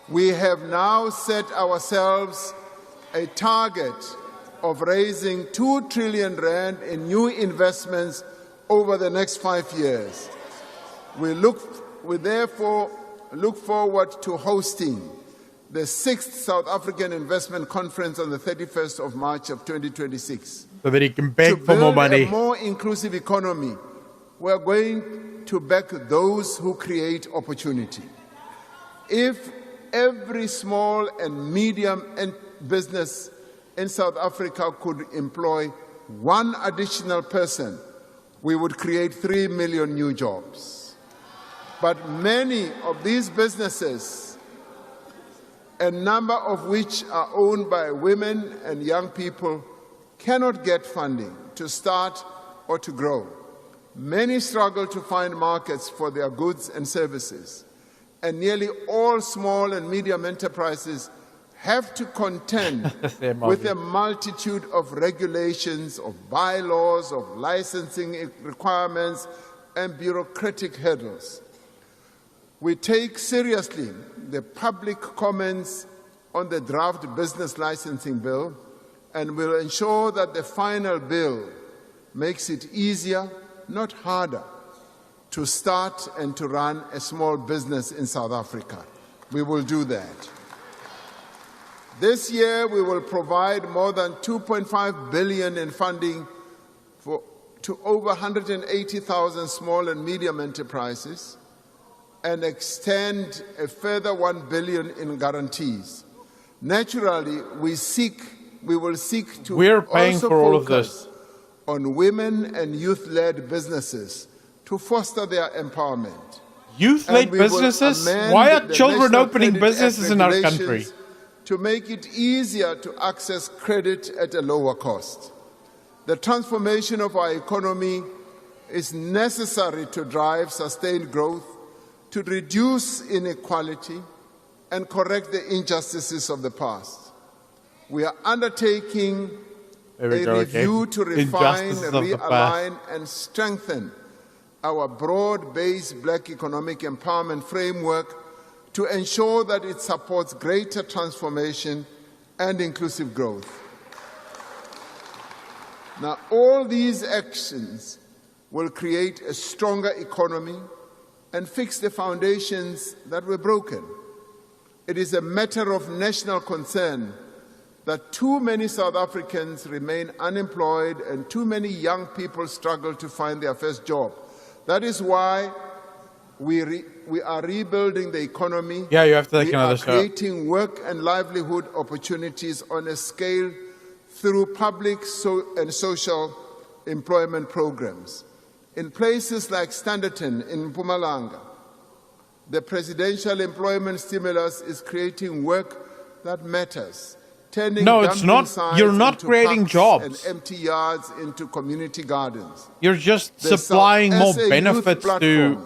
We have now set ourselves a target of raising 2 trillion rand in new investments over the next 5 years. We therefore look forward to hosting the 6th South African Investment Conference on the 31st of March of 2026. So that he can beg for more money. To build a more inclusive economy, we are going to back those who create opportunity. If every small and medium business in South Africa could employ 1 additional person, we would create 3 million new jobs. But many of these businesses, a number of which are owned by women and young people, cannot get funding to start or to grow. Many struggle to find markets for their goods and services, and nearly all small and medium enterprises have to contend with a multitude of regulations, of bylaws, of licensing requirements, and bureaucratic hurdles. We take seriously the public comments on the draft business licensing bill and will ensure that the final bill makes it easier, not harder, to start and to run a small business in South Africa. We will do that. This year, we will provide more than 2.5 billion in funding to over 180,000 small and medium enterprises and extend a further 1 billion in guarantees. Naturally, we will seek to We're paying also for all of focus this on women and youth-led businesses to foster their empowerment. Youth-led businesses? Why are children opening businesses in our country? To make it easier to access credit at a lower cost. The transformation of our economy is necessary to drive sustained growth, to reduce inequality, and correct the injustices of the past. We are undertaking a review to refine, realign, and strengthen our broad-based Black economic empowerment framework to ensure that it supports greater transformation and inclusive growth. Now, all these actions will create a stronger economy and fix the foundations that were broken. It is a matter of national concern that too many South Africans remain unemployed and too many young people struggle to find their first job. That is why we are rebuilding the economy. Yeah, you have to take another shot. We are creating work and livelihood opportunities on a scale through public and social employment programs. In places like Standerton in Mpumalanga, the presidential employment stimulus is creating work that matters. No, it's not. You're not creating jobs. And empty yards into community gardens. You're just supplying more benefits to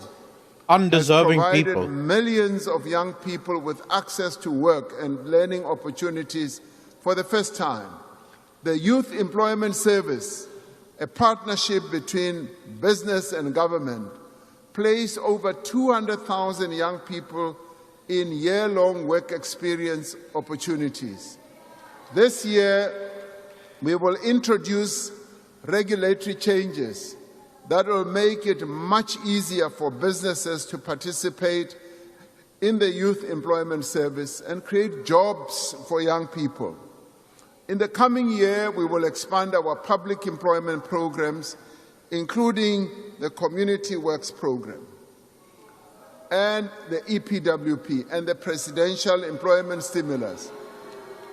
undeserving people. Millions of young people with access to work and learning opportunities for the first time. The Youth Employment Service, a partnership between business and government, placed over 200,000 young people in year-long work experience opportunities. This year, we will introduce regulatory changes that will make it much easier for businesses to participate in the Youth Employment Service and create jobs for young people. In the coming year, we will expand our public employment programs, including the Community Works Program and the EPWP and the Presidential Employment Stimulus.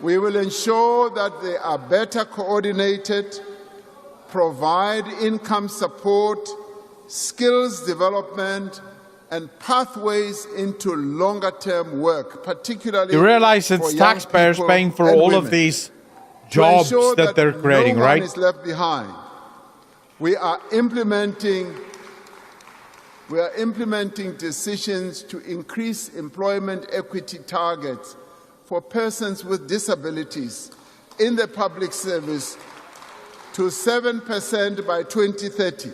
We will ensure that they are better coordinated, provide income support, skills development, and pathways into longer-term work, particularly you realize it's taxpayers paying for all of these jobs that they're creating, right? No one is left behind. We are implementing decisions to increase employment equity targets for persons with disabilities in the public service to 7% by 2030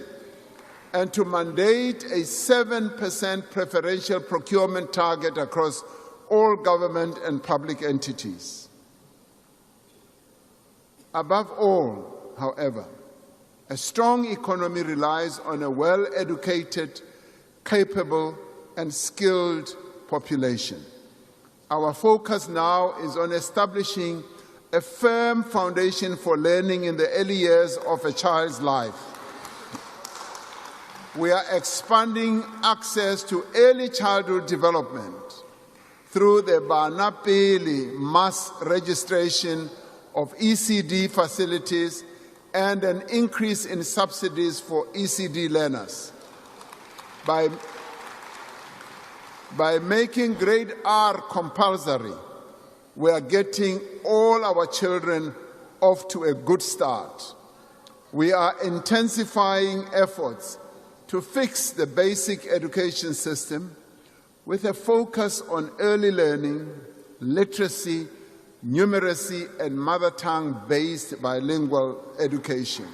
and to mandate a 7% preferential procurement target across all government and public entities. Above all, however, a strong economy relies on a well-educated, capable, and skilled population. Our focus now is on establishing a firm foundation for learning in the early years of a child's life. We are expanding access to early childhood development through the Bana Pele mass registration of ECD facilities and an increase in subsidies for ECD learners. By By making grade R compulsory, we are getting all our children off to a good start. We are intensifying efforts to fix the basic education system with a focus on early learning, literacy, numeracy, and mother tongue-based bilingual education.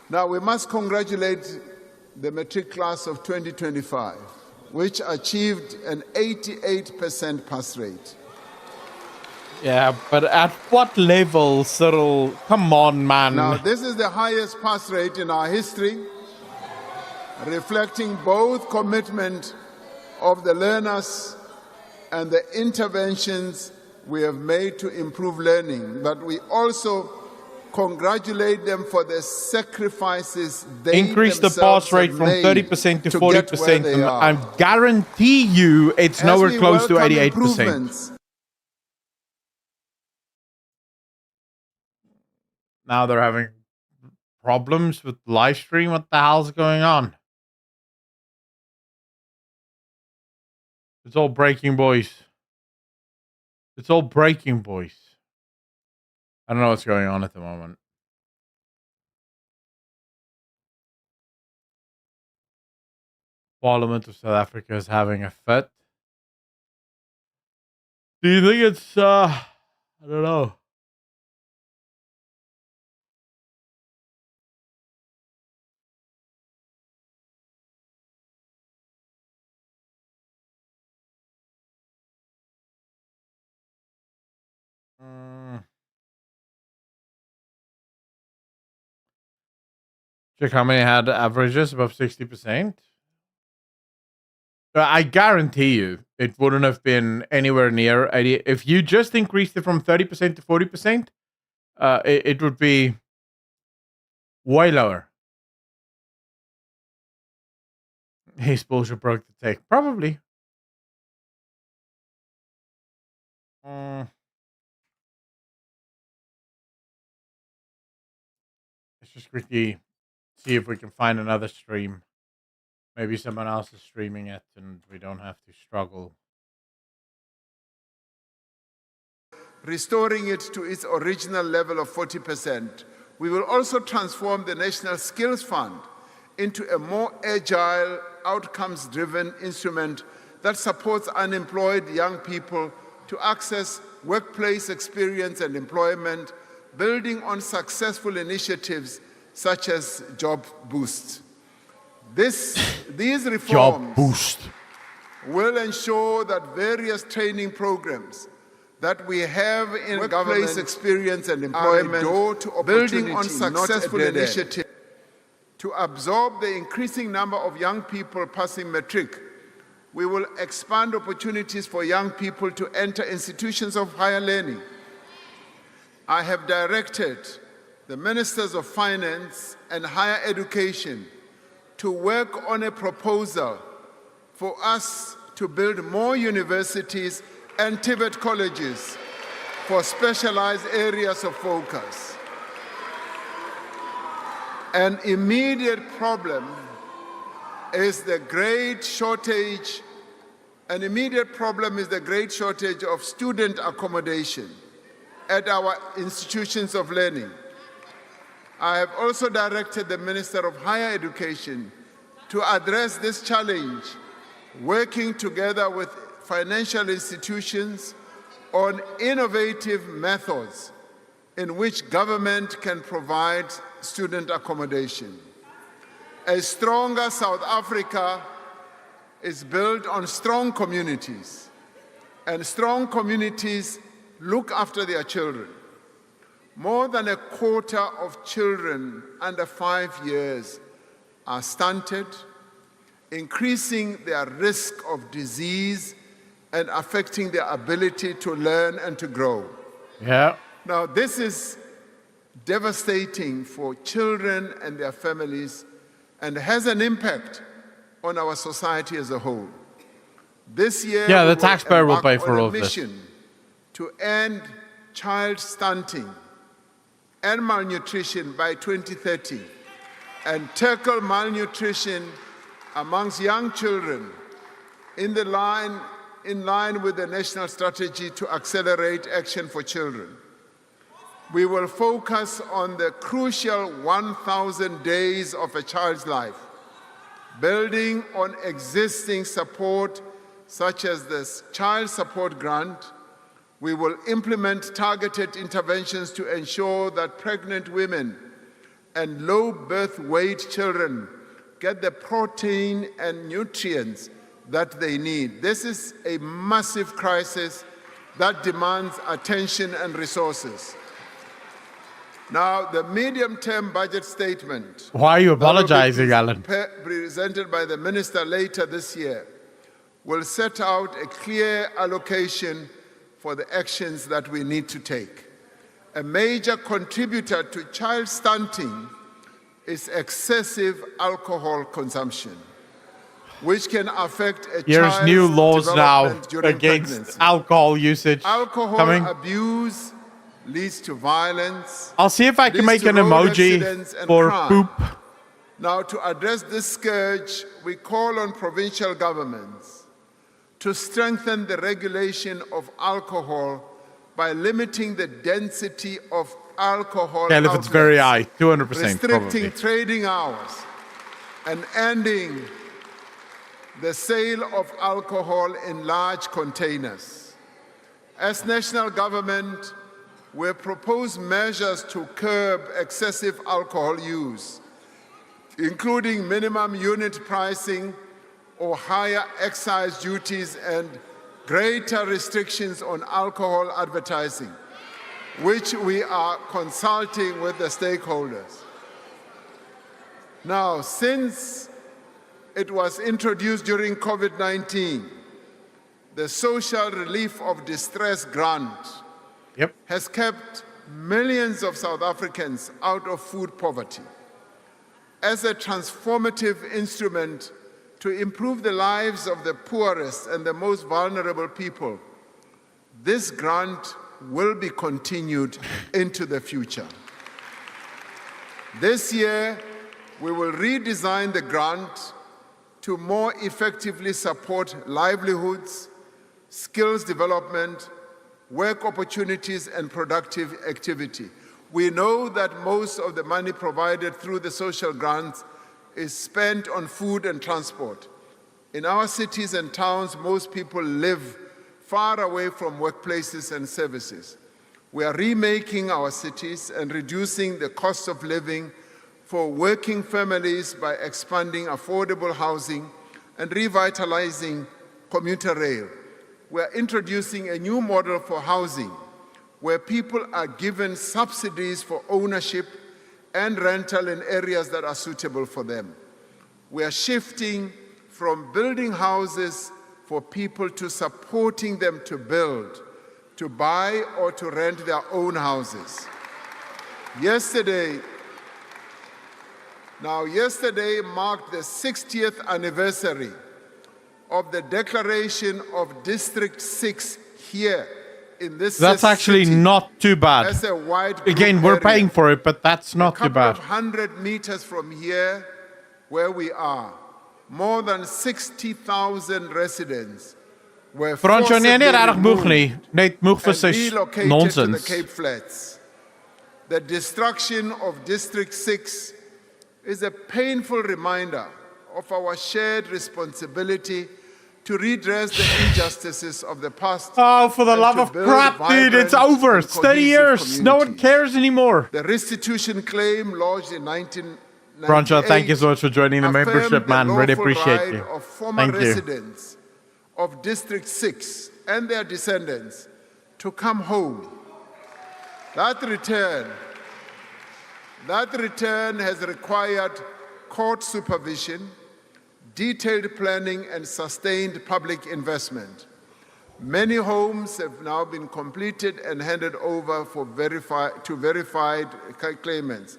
Now, we must congratulate the matric class of 2025, which achieved an 88% pass rate. Yeah, but at what level, Cyril? Come on, man. Now, this is the highest pass rate in our history, reflecting both commitment of the learners and the interventions we have made to improve learning. But we also congratulate them for the sacrifices they increase the pass rate from 30% to 40%, and I guarantee you it's nowhere close to 88%. Now they're having problems with live stream. What the hell's going on? It's all breaking, boys. It's all breaking, boys. I don't know what's going on at the moment. Parliament of South Africa is having a fit. Do you think it's, I don't know. Check how many had averages above 60%. I guarantee you it wouldn't have been anywhere near 80. If you just increased it from 30% to 40%, it would be way lower. His bullshit broke the tech. Probably. Let's just quickly see if we can find another stream. Maybe someone else is streaming it and we don't have to struggle. Restoring it to its original level of 40%. We will also transform the National Skills Fund into a more agile, outcomes-driven instrument that supports unemployed young people to access workplace experience and employment, building on successful initiatives such as Job Boost. These reforms will ensure that various training programs that we have in workplace experience and employment, building on successful initiatives to absorb the increasing number of young people passing matric. We will expand opportunities for young people to enter institutions of higher learning. I have directed the Ministers of Finance and Higher Education to work on a proposal for us to build more universities and TVET colleges for specialized areas of focus. An immediate problem is the great shortage. An immediate problem is the great shortage of student accommodation at our institutions of learning. I have also directed the Minister of Higher Education to address this challenge, working together with financial institutions on innovative methods in which government can provide student accommodation. A stronger South Africa is built on strong communities, and strong communities look after their children. More than a quarter of children under 5 years are stunted, increasing their risk of disease and affecting their ability to learn and to grow. Yeah. Now, this is devastating for children and their families and has an impact on our society as a whole. This year, the taxpayer will pay for all of this. Mission to end child stunting and malnutrition by 2030 and tackle malnutrition amongst young children In line with the national strategy to accelerate action for children, we will focus on the crucial 1,000 days of a child's life, building on existing support such as the Child Support Grant. We will implement targeted interventions to ensure that pregnant women and low birth weight children get the protein and nutrients that they need. This is a massive crisis that demands attention and resources. Now, the medium-term budget statement. Why are you apologizing, Alan? Presented by the minister later this year will set out a clear allocation for the actions that we need to take. A major contributor to child stunting is excessive alcohol consumption, which can affect a There's child's new laws now development during against pregnancy. alcohol usage Alcohol coming. abuse leads to violence. I'll see if I can leads make to an road emoji accidents and for crime. poop. Now, to address this scourge, we call on provincial governments to strengthen the regulation of alcohol by limiting the density of alcohol Yeah, if it's outlets, very high, 200% restricting probably. trading hours, and ending the sale of alcohol in large containers. As national government, we propose measures to curb excessive alcohol use, including minimum unit pricing or higher excise duties and greater restrictions on alcohol advertising, which we are consulting with the stakeholders. Now, since it was introduced during COVID-19, the Social Relief of Distress Grant has kept millions of South Africans out of food poverty. As a transformative instrument to improve the lives of the poorest and the most vulnerable people, this grant will be continued into the future. This year, we will redesign the grant to more effectively support livelihoods, skills development, work opportunities, and productive activity. We know that most of the money provided through the social grants is spent on food and transport. In our cities and towns, most people live far away from workplaces and services. We are remaking our cities and reducing the cost of living for working families by expanding affordable housing and revitalizing commuter rail. We are introducing a new model for housing where people are given subsidies for ownership and rental in areas that are suitable for them. We are shifting from building houses for people to supporting them to build, to buy or to rent their own houses. Yesterday marked the 60th anniversary of the declaration of District 6 here in this city. That's actually not too bad. As a wide Again, we're paying for it, but that's not too bad. A couple of 100 meters from here, where we are, more than 60,000 residents were Fransjo, nee, nie forcibly regtig moeg nie. removed Net moeg vir and sy relocated to the nonsens. Cape Flats. The destruction of District 6 is a painful reminder of our shared responsibility to redress the injustices of the past. Oh, for the and love to of build crap, dude, it's vibrant over. and It's 30 cohesive years. No one communities. cares anymore. The restitution claim lodged in 1998 Fransjo, thank you so much for joining the membership, affirmed man. the Really lawful appreciate right you. of former Thank you. residents of District 6 and their descendants to come home. That return has required court supervision, detailed planning, and sustained public investment. Many homes have now been completed and handed over to verified claimants.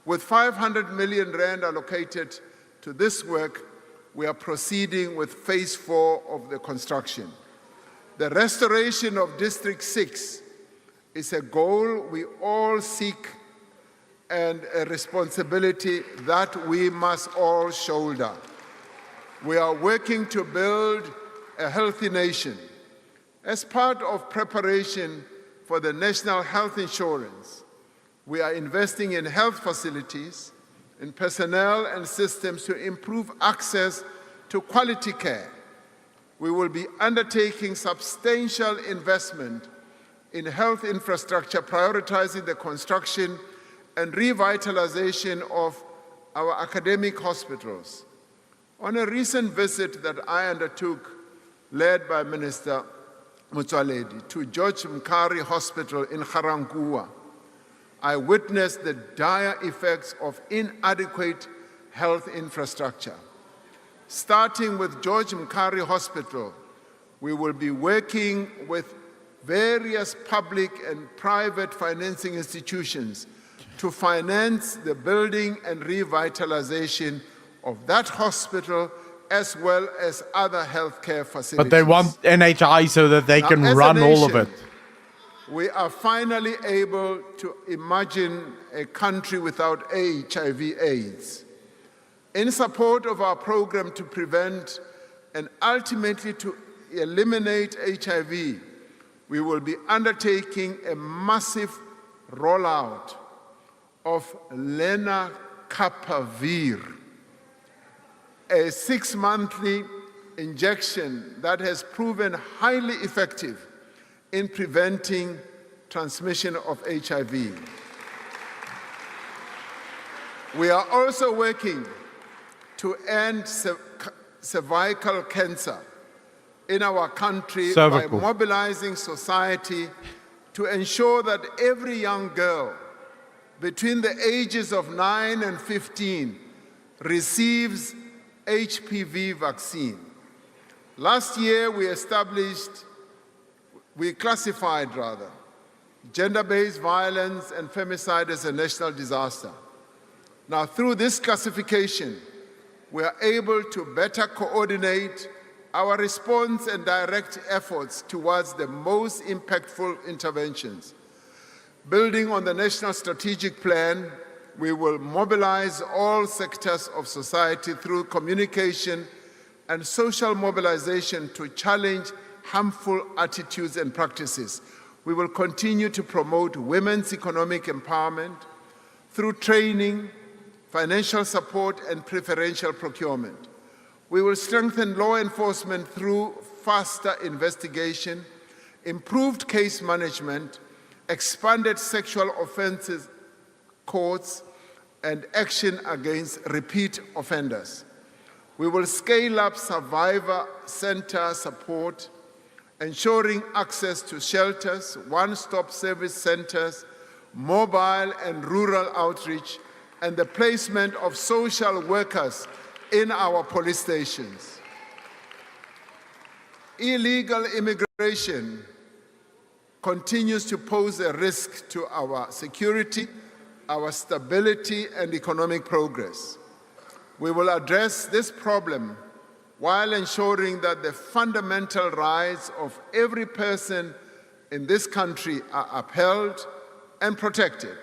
With 500 million rand allocated to this work, we are proceeding with phase 4 of the construction. The restoration of District 6 is a goal we all seek and a responsibility that we must all shoulder. We are working to build a healthy nation. As part of preparation for the National Health Insurance, we are investing in health facilities, in personnel and systems to improve access to quality care. We will be undertaking substantial investment in health infrastructure, prioritizing the construction and revitalization of our academic hospitals. On a recent visit that I undertook, led by Minister Motsoaledi, to George Mkari Hospital in Ga-Rankuwa, I witnessed the dire effects of inadequate health infrastructure. Starting with George Mkari Hospital, we will be working with various public and private financing institutions to finance the building and revitalization of that hospital as well as other healthcare facilities. But they want NHI so that they can run all of it. We are finally able to imagine a country without HIV/AIDS. In support of our program to prevent and ultimately to eliminate HIV, we will be undertaking a massive rollout of lenacapavir, a 6-monthly injection that has proven highly effective in preventing transmission of HIV. We are also working to end cervical cancer in our country by mobilizing society to ensure that every young girl between the ages of 9 and 15 receives HPV vaccine. Last year we classified gender-based violence and femicide as a national disaster. Now, through this classification, we are able to better coordinate our response and direct efforts towards the most impactful interventions. Building on the National Strategic Plan, we will mobilize all sectors of society through communication and social mobilization to challenge harmful attitudes and practices. We will continue to promote women's economic empowerment through training, financial support, and preferential procurement. We will strengthen law enforcement through faster investigation, improved case management, expanded sexual offenses courts, and action against repeat offenders. We will scale up survivor center support, ensuring access to shelters, one-stop service centers, mobile and rural outreach, and the placement of social workers in our police stations. Illegal immigration continues to pose a risk to our security, our stability, and economic progress. We will address this problem while ensuring that the fundamental rights of every person in this country are upheld and protected.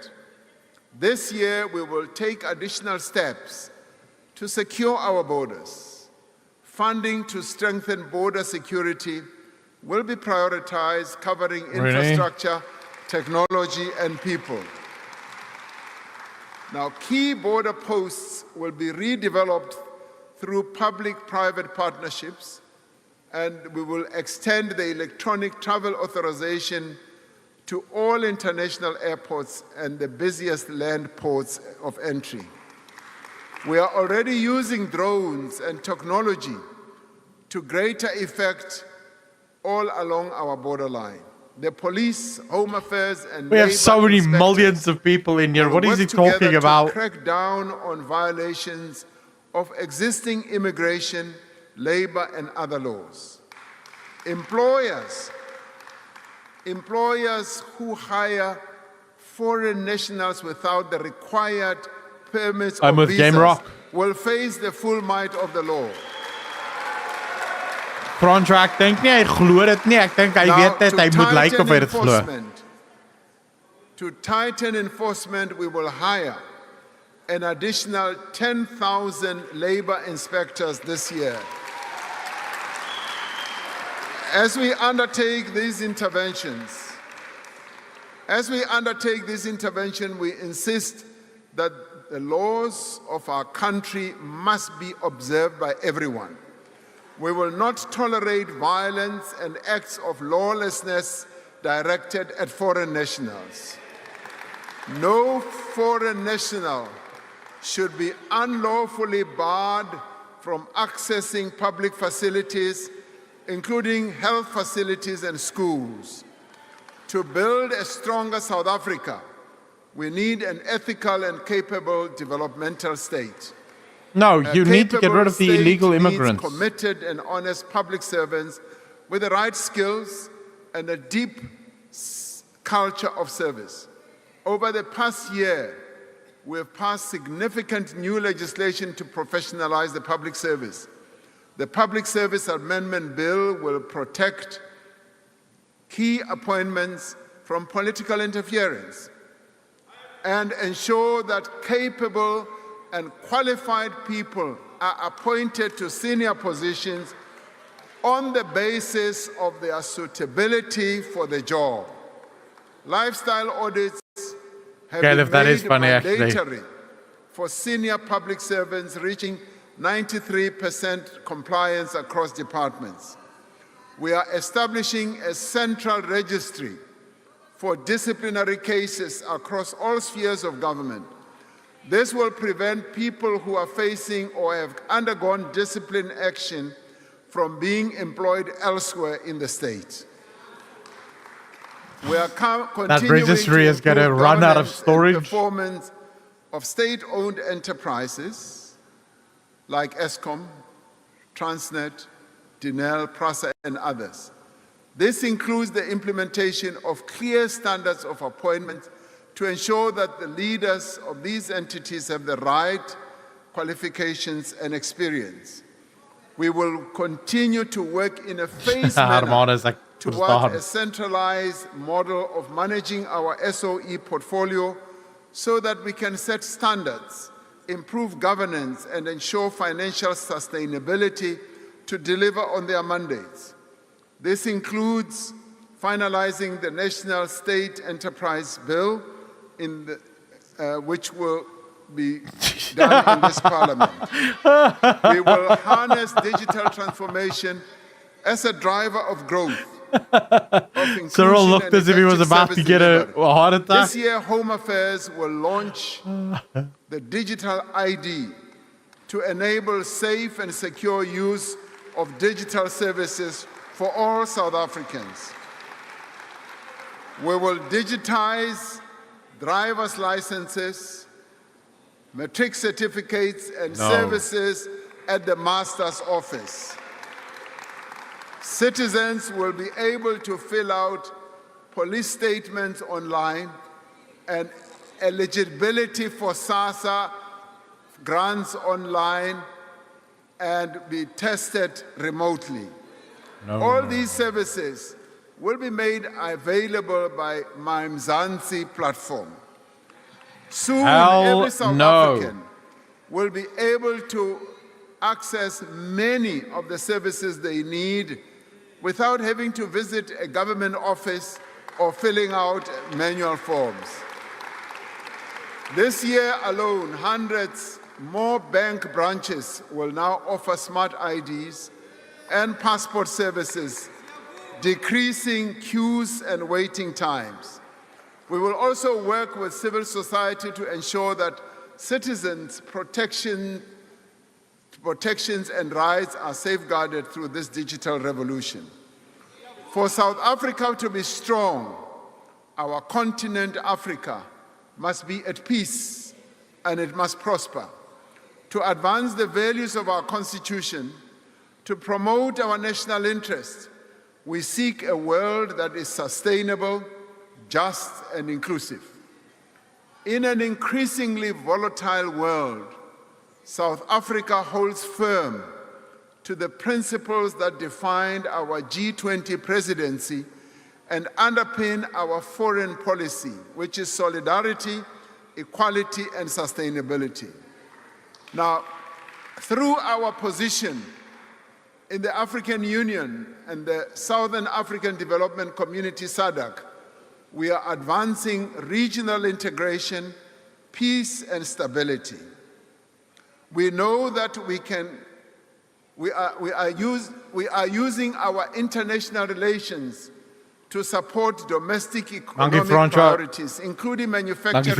This year, we will take additional steps to secure our borders. Funding to strengthen border security will be prioritized, covering infrastructure, technology, and people. Now, key border posts will be redeveloped through public-private partnerships, and we will extend the electronic travel authorization to all international airports and the busiest land ports of entry. We are already using drones and technology to greater effect all along our borderline. The police, home affairs, and we have so many millions of people in here. What is he talking about? To crack down on violations of existing immigration, labor, and other laws. Employers who hire foreign nationals without the required permits or visas will face the full might of the law. Franco, ek dink nie hy glo dit nie. Ek dink hy weet dit, hy moet lyk of hy dit glo. To tighten enforcement, we will hire an additional 10,000 labor inspectors this year. As we undertake these interventions, we insist that the laws of our country must be observed by everyone. We will not tolerate violence and acts of lawlessness directed at foreign nationals. No foreign national should be unlawfully barred from accessing public facilities, including health facilities and schools. To build a stronger South Africa, we need an ethical and capable developmental state. No, you need to get rid of the illegal immigrants. Committed and honest public servants with the right skills and a deep culture of service. Over the past year, we have passed significant new legislation to professionalize the public service. The Public Service Amendment Bill will protect key appointments from political interference and ensure that capable and qualified people are appointed to senior positions on the basis of their suitability for the job. Lifestyle audits have been made mandatory for senior public servants, reaching 93% compliance across departments. We are establishing a central registry for disciplinary cases across all spheres of government. This will prevent people who are facing or have undergone discipline action from being employed elsewhere in the state. We are continuing that registry is going to run out of storage. Performance of state-owned enterprises like Eskom, Transnet, Denel, Prasa, and others. This includes the implementation of clear standards of appointment to ensure that the leaders of these entities have the right qualifications and experience. We will continue to work in a phased manner towards a centralized model of managing our SOE portfolio so that we can set standards, improve governance, and ensure financial sustainability to deliver on their mandates. This includes finalizing the National State Enterprise Bill, which will be done in this Parliament. We will harness digital transformation as a driver of growth. Cyril looked as if he was about to get a heart attack. This year, Home Affairs will launch the digital ID to enable safe and secure use of digital services for all South Africans. We will digitize driver's licenses, matric certificates, and services at the master's office. Citizens will be able to fill out police statements online, and eligibility for SASSA grants online, and be tested remotely. All these services will be made available by my Mzansi platform. Soon, every South African will be able to access many of the services they need without having to visit a government office or filling out manual forms. This year alone, hundreds more bank branches will now offer smart IDs and passport services, decreasing queues and waiting times. We will also work with civil society to ensure that citizens' protections and rights are safeguarded through this digital revolution. For South Africa to be strong, our continent, Africa, must be at peace and it must prosper. To advance the values of our Constitution, to promote our national interest, we seek a world that is sustainable, just, and inclusive. In an increasingly volatile world, South Africa holds firm to the principles that defined our G20 presidency and underpin our foreign policy, which is solidarity, equality, and sustainability. Now, through our position In the African Union and the Southern African Development Community SADC, we are advancing regional integration, peace and stability. We know that we are using our international relations to support domestic economic priorities, including manufacturing,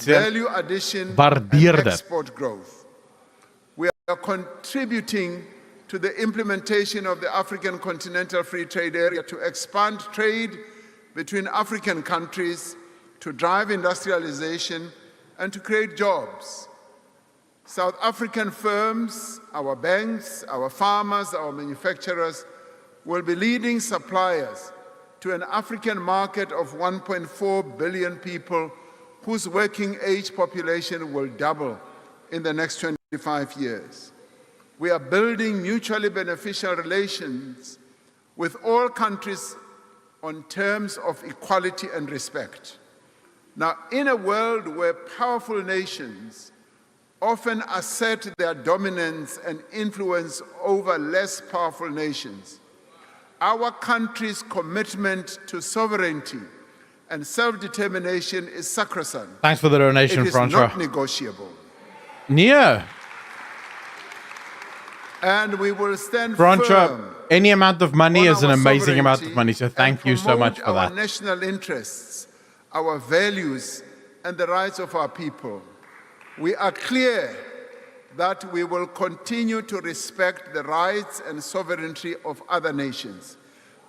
value addition, and export growth. We are contributing to the implementation of the African Continental Free Trade Area to expand trade between African countries, to drive industrialization, and to create jobs. South African firms, our banks, our farmers, our manufacturers will be leading suppliers to an African market of 1.4 billion people whose working age population will double in the next 25 years. We are building mutually beneficial relations with all countries on terms of equality and respect. Now, in a world where powerful nations often assert their dominance and influence over less powerful nations, our country's commitment to sovereignty and self-determination is sacrosanct. Thanks for the donation, Francois. It is not negotiable. Nia. And we will stand Francois, firm. any amount of money is an our amazing amount of sovereignty money, so thank you so much for our that. national interests, our values, and the rights of our people. We are clear that we will continue to respect the rights and sovereignty of other nations.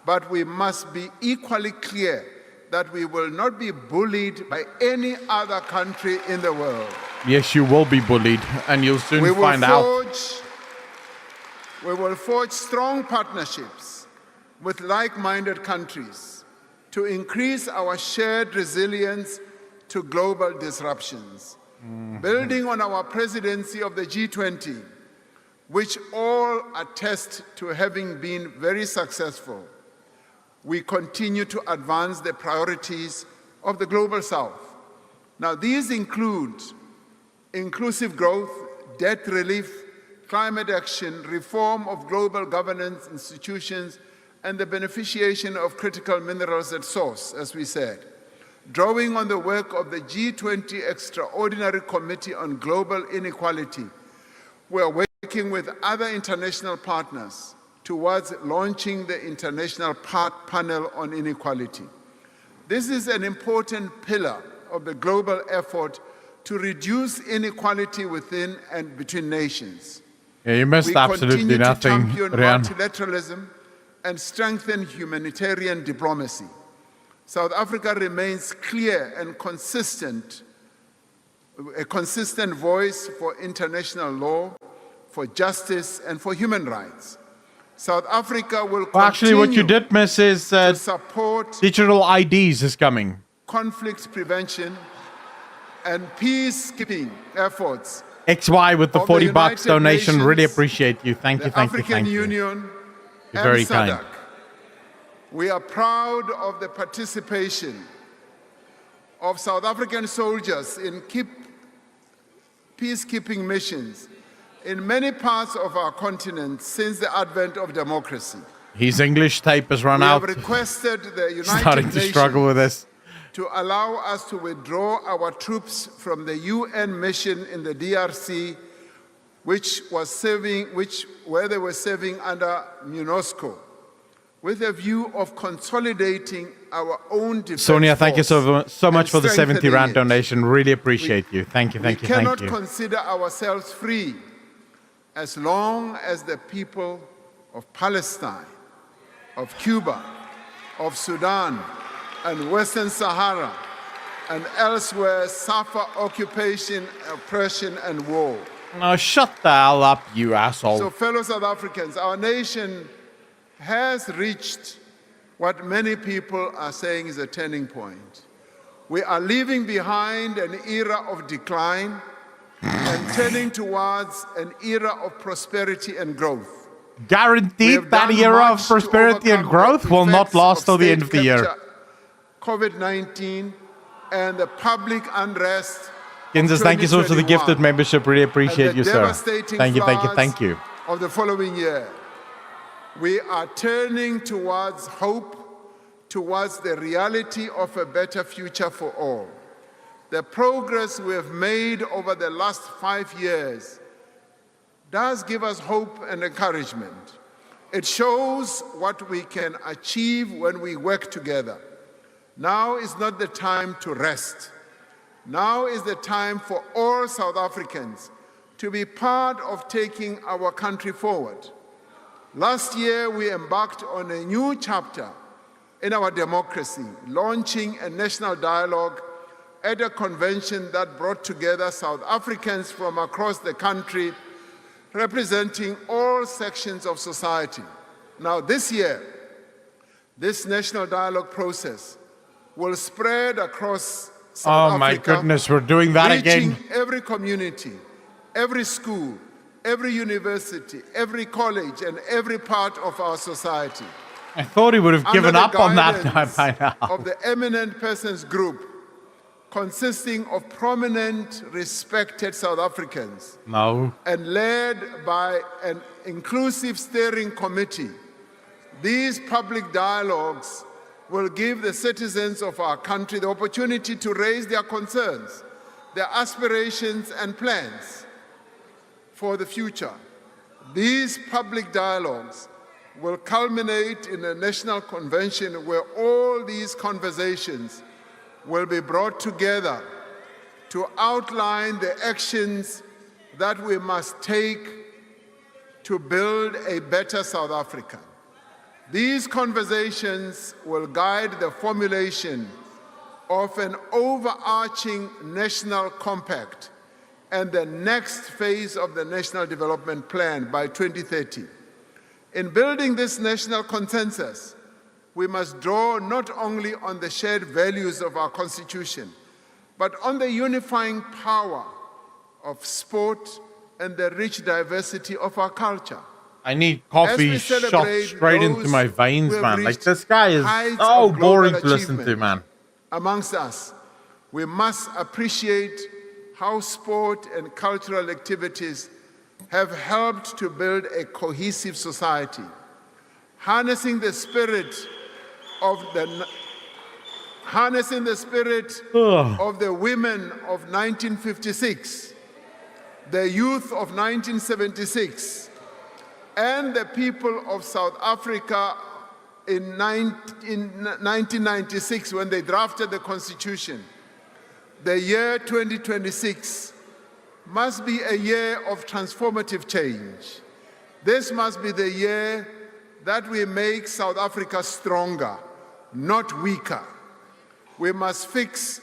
But we must be equally clear that we will not be bullied by any other country in the world. Yes, you will be bullied, and you'll soon find out. We will forge strong partnerships with like-minded countries to increase our shared resilience to global disruptions. Building on our presidency of the G20, which all attest to having been very successful, we continue to advance the priorities of the Global South. Now, these include inclusive growth, debt relief, climate action, reform of global governance institutions, and the beneficiation of critical minerals at source, as we said. Drawing on the work of the G20 Extraordinary Committee on Global Inequality, we are working with other international partners towards launching the International Panel on Inequality. This is an important pillar of the global effort to reduce inequality within and between nations. Yeah, you missed absolutely nothing, We continue to champion multilateralism and strengthen humanitarian diplomacy. South Africa remains clear and consistent, a consistent voice for international law, for justice, and for human rights. South Africa will continue actually, what you did miss is to support digital IDs is coming. Conflict prevention and peacekeeping efforts. XY with the of 40 the bucks United donation. Nations, Really appreciate you. Thank you, the thank you, African thank you. Union, You're very and kind. SADC. We are proud of the participation of South African soldiers in peacekeeping missions in many parts of our continent since the advent of democracy. His English tape has run We out. have requested the United Starting to Nations struggle with this. to allow us to withdraw our troops from the UN mission in the DRC, where they were serving under MINUSCO, with a view of consolidating our own defense Sonia, thank you so much for the 70 Rand it. donation. Really appreciate you. Thank you, thank you, We thank cannot you. consider ourselves free as long as the people of Palestine, of Cuba, of Sudan, and Western Sahara, and elsewhere suffer occupation, oppression, and war. No, shut the hell up, you asshole. So, fellow South Africans, our nation has reached what many people are saying is a turning point. We are leaving behind an era of decline and turning towards an era of prosperity and growth. Guaranteed that era of prosperity and growth will not last till the end of the year. COVID-19 and the public unrest. Kansas, thank you so much for the gifted membership. Really appreciate you, sir. Thank you, thank you, thank you. Of the following year. We are turning towards hope, towards the reality of a better future for all. The progress we have made over the last 5 years does give us hope and encouragement. It shows what we can achieve when we work together. Now is not the time to rest. Now is the time for all South Africans to be part of taking our country forward. Last year, we embarked on a new chapter in our democracy, launching a national dialogue at a convention that brought together South Africans from across the country, representing all sections of society. Now, this year, this national dialogue process will spread across South Africa. Oh my goodness, we're doing that reaching again. every community, every school, every university, every college, and every part of our society. I thought he would have given Under the up on that guidance by now. of the Eminent Persons Group, consisting of prominent, respected South Africans, No. and led by an inclusive steering committee, these public dialogues will give the citizens of our country the opportunity to raise their concerns, their aspirations and plans for the future. These public dialogues will culminate in a national convention where all these conversations will be brought together to outline the actions that we must take to build a better South Africa. These conversations will guide the formulation of an overarching national compact and the next phase of the National Development Plan by 2030. In building this national consensus, we must draw not only on the shared values of our Constitution, but on the unifying power of sport and the rich diversity of our culture. I need coffee we shot celebrate straight into those my veins, who have man. Like, reached this guy is heights so of boring global to listen to, achievement man. amongst us, we must appreciate how sport and cultural activities have helped to build a cohesive society. Harnessing the spirit of the women of 1956, the youth of 1976, and the people of South Africa in 1996 when they drafted the Constitution. The year 2026 must be a year of transformative change. This must be the year that we make South Africa stronger, not weaker. We must fix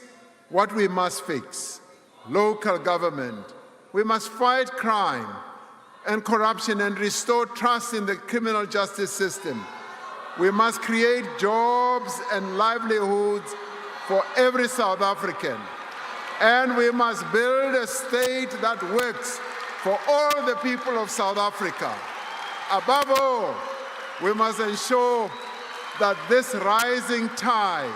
what we must fix. Local government. We must fight crime and corruption and restore trust in the criminal justice system. We must create jobs and livelihoods for every South African. And we must build a state that works for all the people of South Africa. Above all, we must ensure that this rising tide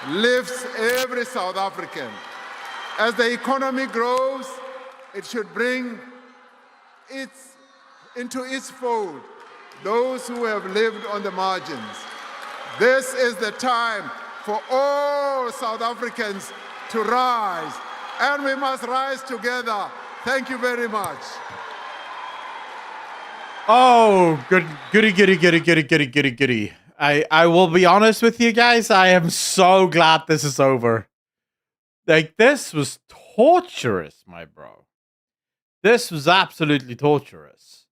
lifts every South African. As the economy grows, it should bring into its fold those who have lived on the margins. This is the time for all South Africans to rise, and we must rise together. Thank you very much. Oh, goody. I will be honest with you guys. I am so glad this is over. Like, this was torturous, my bro. This was absolutely torturous.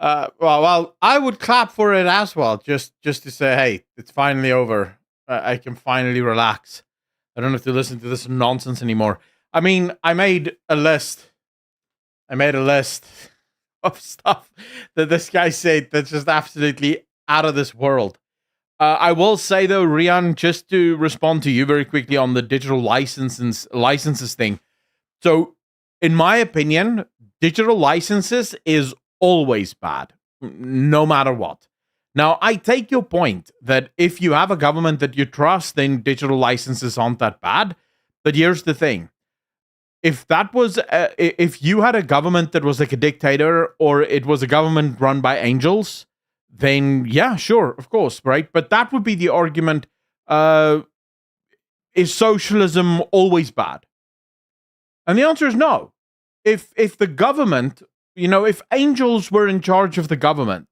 Well, I would clap for it as well, just to say, hey, it's finally over. I can finally relax. I don't have to listen to this nonsense anymore. I mean, I made a list of stuff that this guy said that's just absolutely out of this world. I will say, though, Rian, just to respond to you very quickly on the digital licenses thing. So, in my opinion, digital licenses is always bad, no matter what. Now, I take your point that if you have a government that you trust, then digital licenses aren't that bad. But here's the thing. If you had a government that was like a dictator, or it was a government run by angels, then yeah, sure, of course, right? But that would be the argument. Is socialism always bad? And the answer is no. If the government, if angels were in charge of the government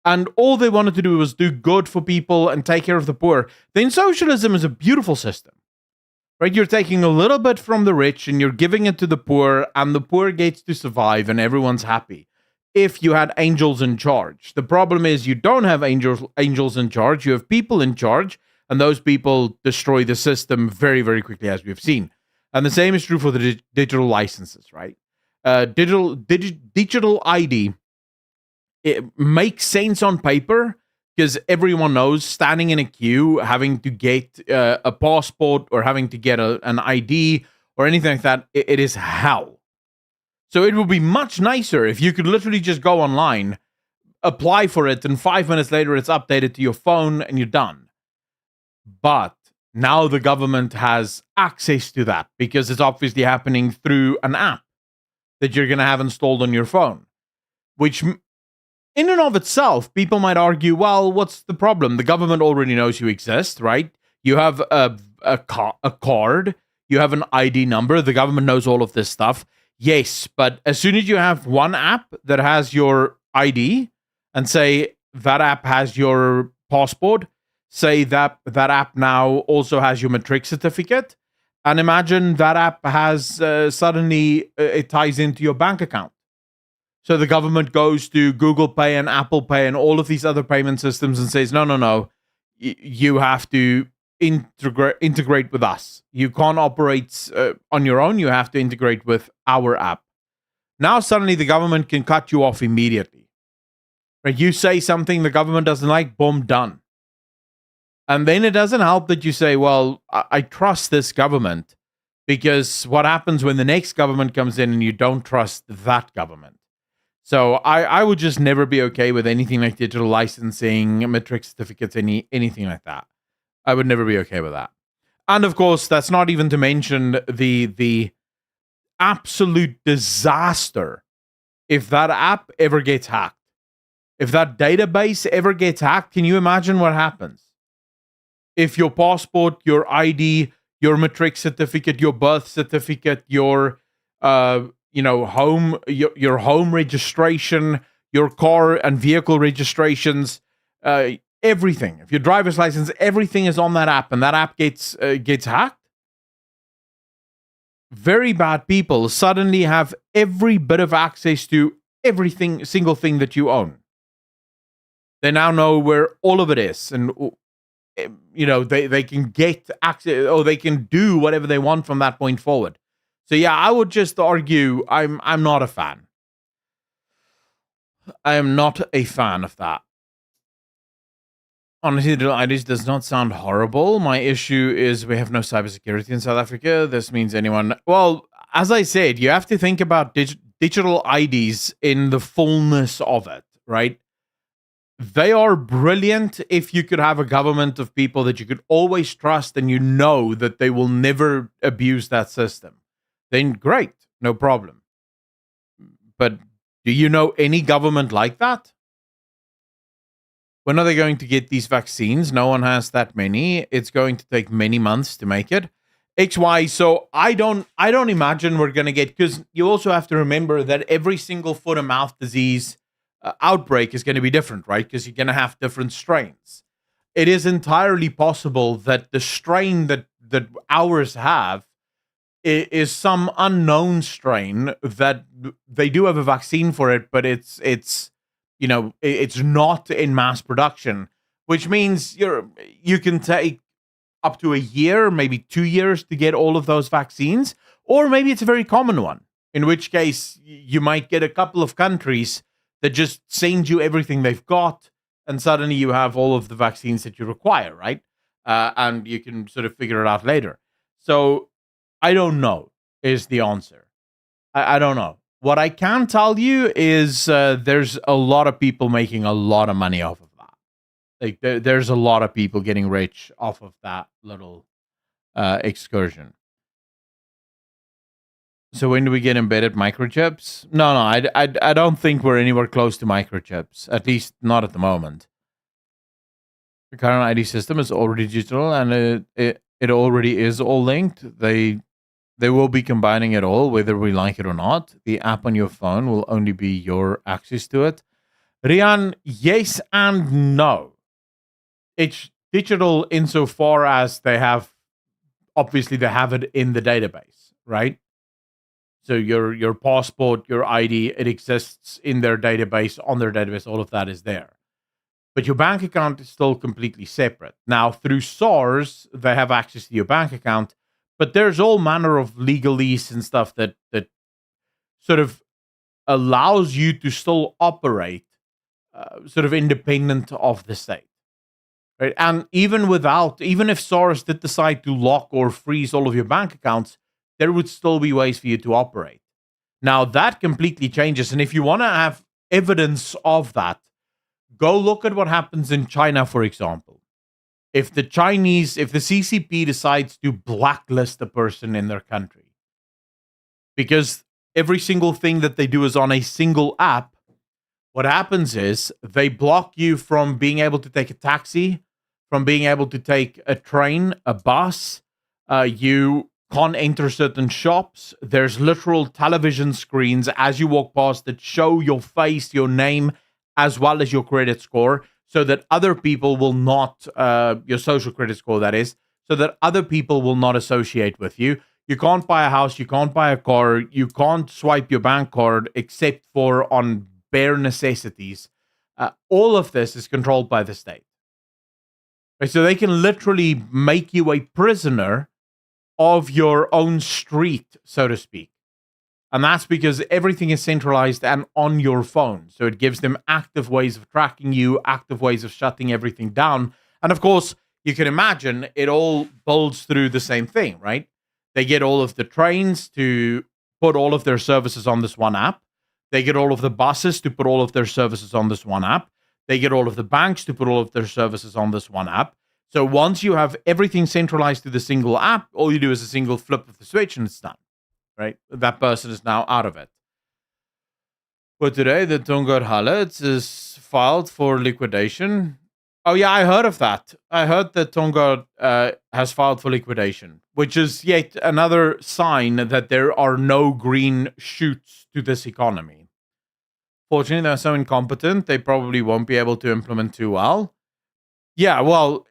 and all they wanted to do was do good for people and take care of the poor, then socialism is a beautiful system. Right? You're taking a little bit from the rich and you're giving it to the poor, and the poor gets to survive and everyone's happy. If you had angels in charge. The problem is you don't have angels in charge. You have people in charge, and those people destroy the system very, very quickly, as we've seen. And the same is true for the digital licenses, right? Digital ID, it makes sense on paper because everyone knows standing in a queue, having to get a passport or having to get an ID or anything like that, it is hell. So it would be much nicer if you could literally just go online, apply for it, and 5 minutes later it's updated to your phone and you're done. But now the government has access to that because it's obviously happening through an app that you're going to have installed on your phone, which in and of itself, people might argue, well, what's the problem? The government already knows you exist, right? You have a card, you have an ID number, the government knows all of this stuff. Yes, but as soon as you have one app that has your ID and say that app has your passport, say that app now also has your matric certificate, and imagine that app has suddenly it ties into your bank account. So the government goes to Google Pay and Apple Pay and all of these other payment systems and says, no, you have to integrate with us. You can't operate on your own. You have to integrate with our app. Now suddenly the government can cut you off immediately. Right? You say something the government doesn't like, boom, done. And then it doesn't help that you say, well, I trust this government, because what happens when the next government comes in and you don't trust that government? So I would just never be okay with anything like digital licensing, matric certificates, anything like that. I would never be okay with that. And of course, that's not even to mention the absolute disaster if that app ever gets hacked. If that database ever gets hacked, can you imagine what happens? If your passport, your ID, your matric certificate, your birth certificate, your home registration, your car and vehicle registrations, everything. If your driver's license, everything is on that app, and that app gets hacked. Very bad people suddenly have every bit of access to everything, single thing that you own. They now know where all of it is, and they can get access, or they can do whatever they want from that point forward. So yeah, I would just argue I'm not a fan. I am not a fan of that. Honestly, this does not sound horrible. My issue is we have no cybersecurity in South Africa. This means anyone... Well, as I said, you have to think about digital IDs in the fullness of it, right? They are brilliant if you could have a government of people that you could always trust and you know that they will never abuse that system. Then great, no problem. But do you know any government like that? When are they going to get these vaccines? No one has that many. It's going to take many months to make it. XY, so I don't imagine we're going to get, because you also have to remember that every single foot and mouth disease outbreak is going to be different, right? Because you're going to have different strains. It is entirely possible that the strain that ours have is some unknown strain that they do have a vaccine for it, but it's not in mass production, which means you can take up to a year, maybe 2 years to get all of those vaccines, or maybe it's a very common one, in which case you might get a couple of countries that just send you everything they've got, and suddenly you have all of the vaccines that you require, right? And you can sort of figure it out later. So I don't know is the answer. I don't know. What I can tell you is there's a lot of people making a lot of money off of that. Like there's a lot of people getting rich off of that little excursion. So when do we get embedded microchips? No, I don't think we're anywhere close to microchips. At least not at the moment. The current ID system is already digital, and it already is all linked. They will be combining it all, whether we like it or not. The app on your phone will only be your access to it. Rian, yes and no. It's digital insofar as they have it in the database, right? So your passport, your ID, it exists in their database, on their database, all of that is there. But your bank account is still completely separate. Now, through SARS, they have access to your bank account, but there's all manner of legalese and stuff that sort of allows you to still operate sort of independent of the state. Right? And even if SARS did decide to lock or freeze all of your bank accounts, there would still be ways for you to operate. Now, that completely changes. And if you want to have evidence of that, go look at what happens in China, for example. If the CCP decides to blacklist a person in their country, because every single thing that they do is on a single app, what happens is they block you from being able to take a taxi, from being able to take a train, a bus. You can't enter certain shops. There's literal television screens as you walk past that show your face, your name, as well as your credit score, so that other people will not, your social credit score, that is, so that other people will not associate with you. You can't buy a house, you can't buy a car, you can't swipe your bank card except for on bare necessities. All of this is controlled by the state. Right? So they can literally make you a prisoner of your own street, so to speak. And that's because everything is centralized and on your phone. So it gives them active ways of tracking you, active ways of shutting everything down. And of course, you can imagine it all builds through the same thing, right? They get all of the trains to put all of their services on this one app. They get all of the buses to put all of their services on this one app. They get all of the banks to put all of their services on this one app. So once you have everything centralized to the single app, all you do is a single flip of the switch and it's done, right? That person is now out of it. But today, the Tongaat Hullets is filed for liquidation. Oh, yeah, I heard of that. I heard that Tongaat has filed for liquidation, which is yet another sign that there are no green shoots to this economy. Fortunately, they're so incompetent, they probably won't be able to implement too well. Yeah, well,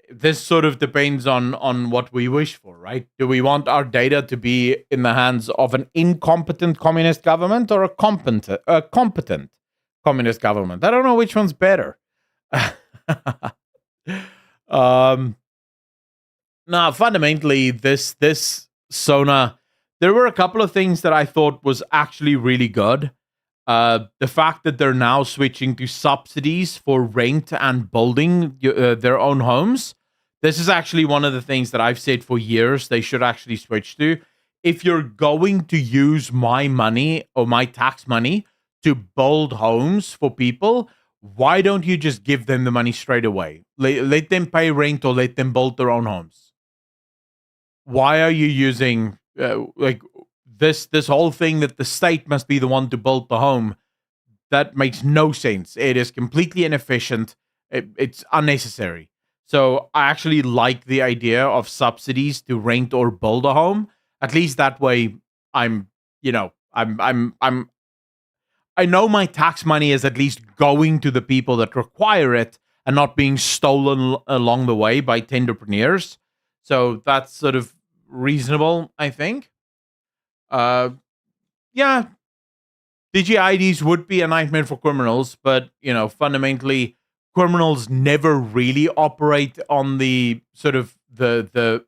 this sort of depends on what we wish for, right? Do we want our data to be in the hands of an incompetent communist government or a competent communist government? I don't know which one's better. Now, fundamentally, this SONA, there were a couple of things that I thought was actually really good. The fact that they're now switching to subsidies for rent and building their own homes. This is actually one of the things that I've said for years they should actually switch to. If you're going to use my money or my tax money to build homes for people, why don't you just give them the money straight away? Let them pay rent or let them build their own homes. Why are you using this whole thing that the state must be the one to build the home? That makes no sense. It is completely inefficient. It's unnecessary. So I actually like the idea of subsidies to rent or build a home. At least that way, I know my tax money is at least going to the people that require it and not being stolen along the way by tenderpreneurs. So that's sort of reasonable, I think. Yeah, DGIDs would be a nightmare for criminals, but fundamentally, criminals never really operate on the sort of the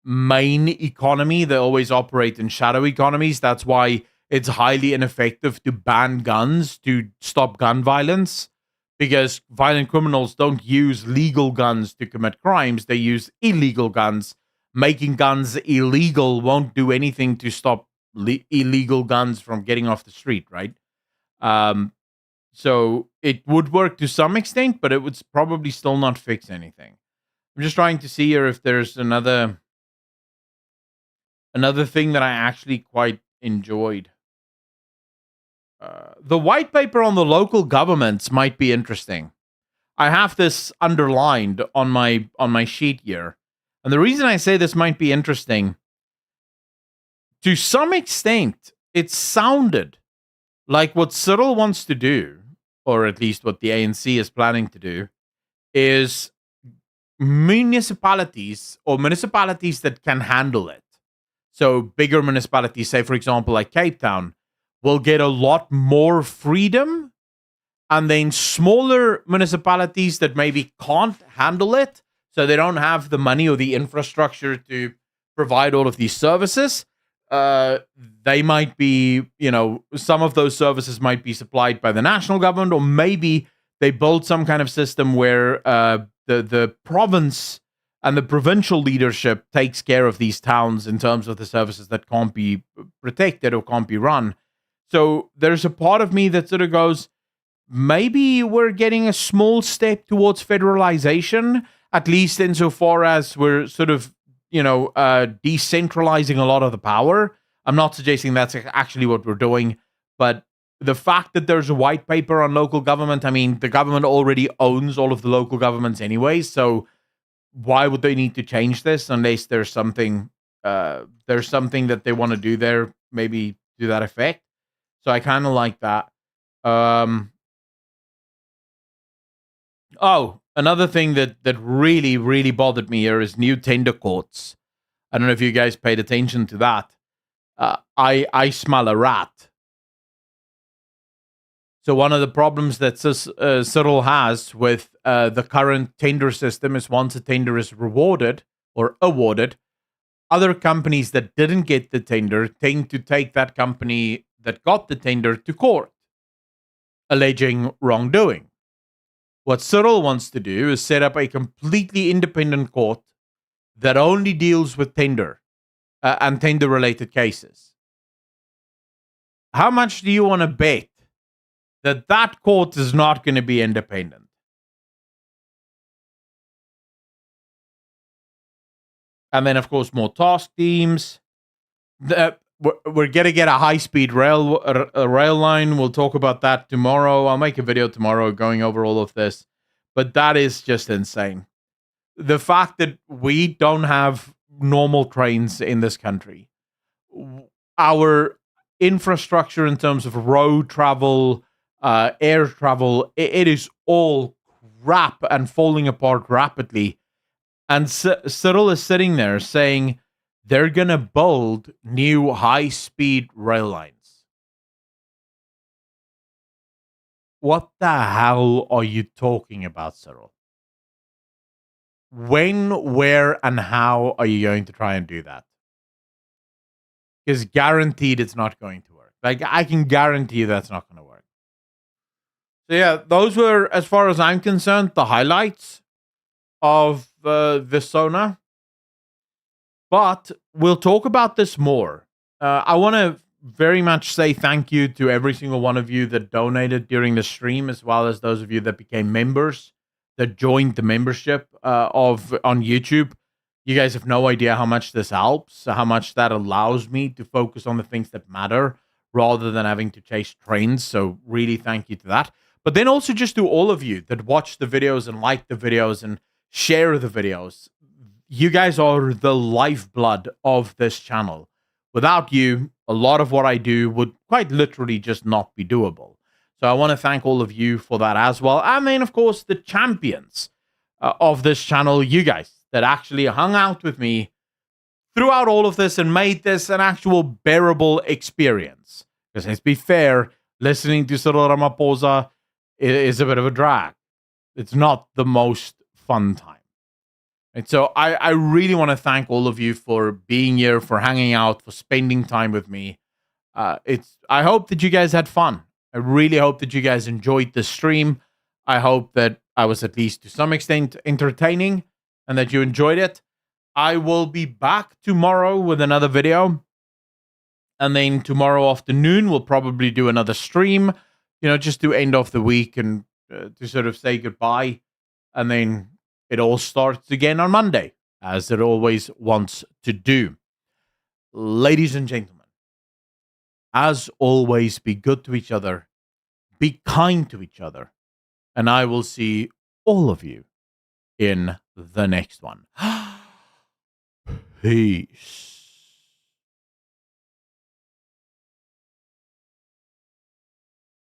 main economy. They always operate in shadow economies. That's why it's highly ineffective to ban guns to stop gun violence, because violent criminals don't use legal guns to commit crimes. They use illegal guns. Making guns illegal won't do anything to stop illegal guns from getting off the street, right? So it would work to some extent, but it would probably still not fix anything. I'm just trying to see here if there's another another thing that I actually quite enjoyed. The white paper on the local governments might be interesting. I have this underlined on my sheet here. And the reason I say this might be interesting, to some extent, it sounded like what Cyril wants to do, or at least what the ANC is planning to do, is municipalities that can handle it. So bigger municipalities, say for example like Cape Town, will get a lot more freedom, and then smaller municipalities that maybe can't handle it, so they don't have the money or the infrastructure to provide all of these services, they might be, some of those services might be supplied by the national government, or maybe they build some kind of system where the province and the provincial leadership takes care of these towns in terms of the services that can't be protected or can't be run. So there's a part of me that sort of goes, maybe we're getting a small step towards federalization, at least insofar as we're sort of, decentralizing a lot of the power. I'm not suggesting that's actually what we're doing, but the fact that there's a white paper on local government, I mean, the government already owns all of the local governments anyway, so why would they need to change this unless there's something that they want to do there, maybe to that effect. So I kind of like that. Another thing that really, really bothered me here is new tender courts. I don't know if you guys paid attention to that. I smell a rat. So one of the problems that Cyril has with the current tender system is once a tender is rewarded or awarded, other companies that didn't get the tender tend to take that company that got the tender to court, alleging wrongdoing. What Cyril wants to do is set up a completely independent court that only deals with tender and tender-related cases. How much do you want to bet that court is not going to be independent? And then, of course, more task teams. We're going to get a high-speed rail line. We'll talk about that tomorrow. I'll make a video tomorrow going over all of this. But that is just insane. The fact that we don't have normal trains in this country. Our infrastructure in terms of road travel, air travel, it is all crap and falling apart rapidly. And Cyril is sitting there saying they're going to build new high-speed rail lines. What the hell are you talking about, Cyril? When, where, and how are you going to try and do that? Because guaranteed it's not going to work. Like, I can guarantee you that's not going to work. So yeah, those were, as far as I'm concerned, the highlights of the SONA. But we'll talk about this more. I want to very much say thank you to every single one of you that donated during the stream, as well as those of you that became members, that joined the membership on YouTube. You guys have no idea how much this helps, how much that allows me to focus on the things that matter rather than having to chase trends. So really thank you to that. But then also just to all of you that watch the videos and like the videos and share the videos. You guys are the lifeblood of this channel. Without you, a lot of what I do would quite literally just not be doable. So I want to thank all of you for that as well. And then, of course, the champions of this channel, you guys that actually hung out with me throughout all of this and made this an actual bearable experience. Because let's be fair, listening to Cyril Ramaphosa is a bit of a drag. It's not the most fun time. And so I really want to thank all of you for being here, for hanging out, for spending time with me. I hope that you guys had fun. I really hope that you guys enjoyed the stream. I hope that I was at least to some extent entertaining and that you enjoyed it. I will be back tomorrow with another video. And then tomorrow afternoon, we'll probably do another stream, just to end off the week and to sort of say goodbye. And then it all starts again on Monday, as it always wants to do. ladies and gentlemen, as always, be good to each other, be kind to each other, and I will see all of you in the next one. Peace.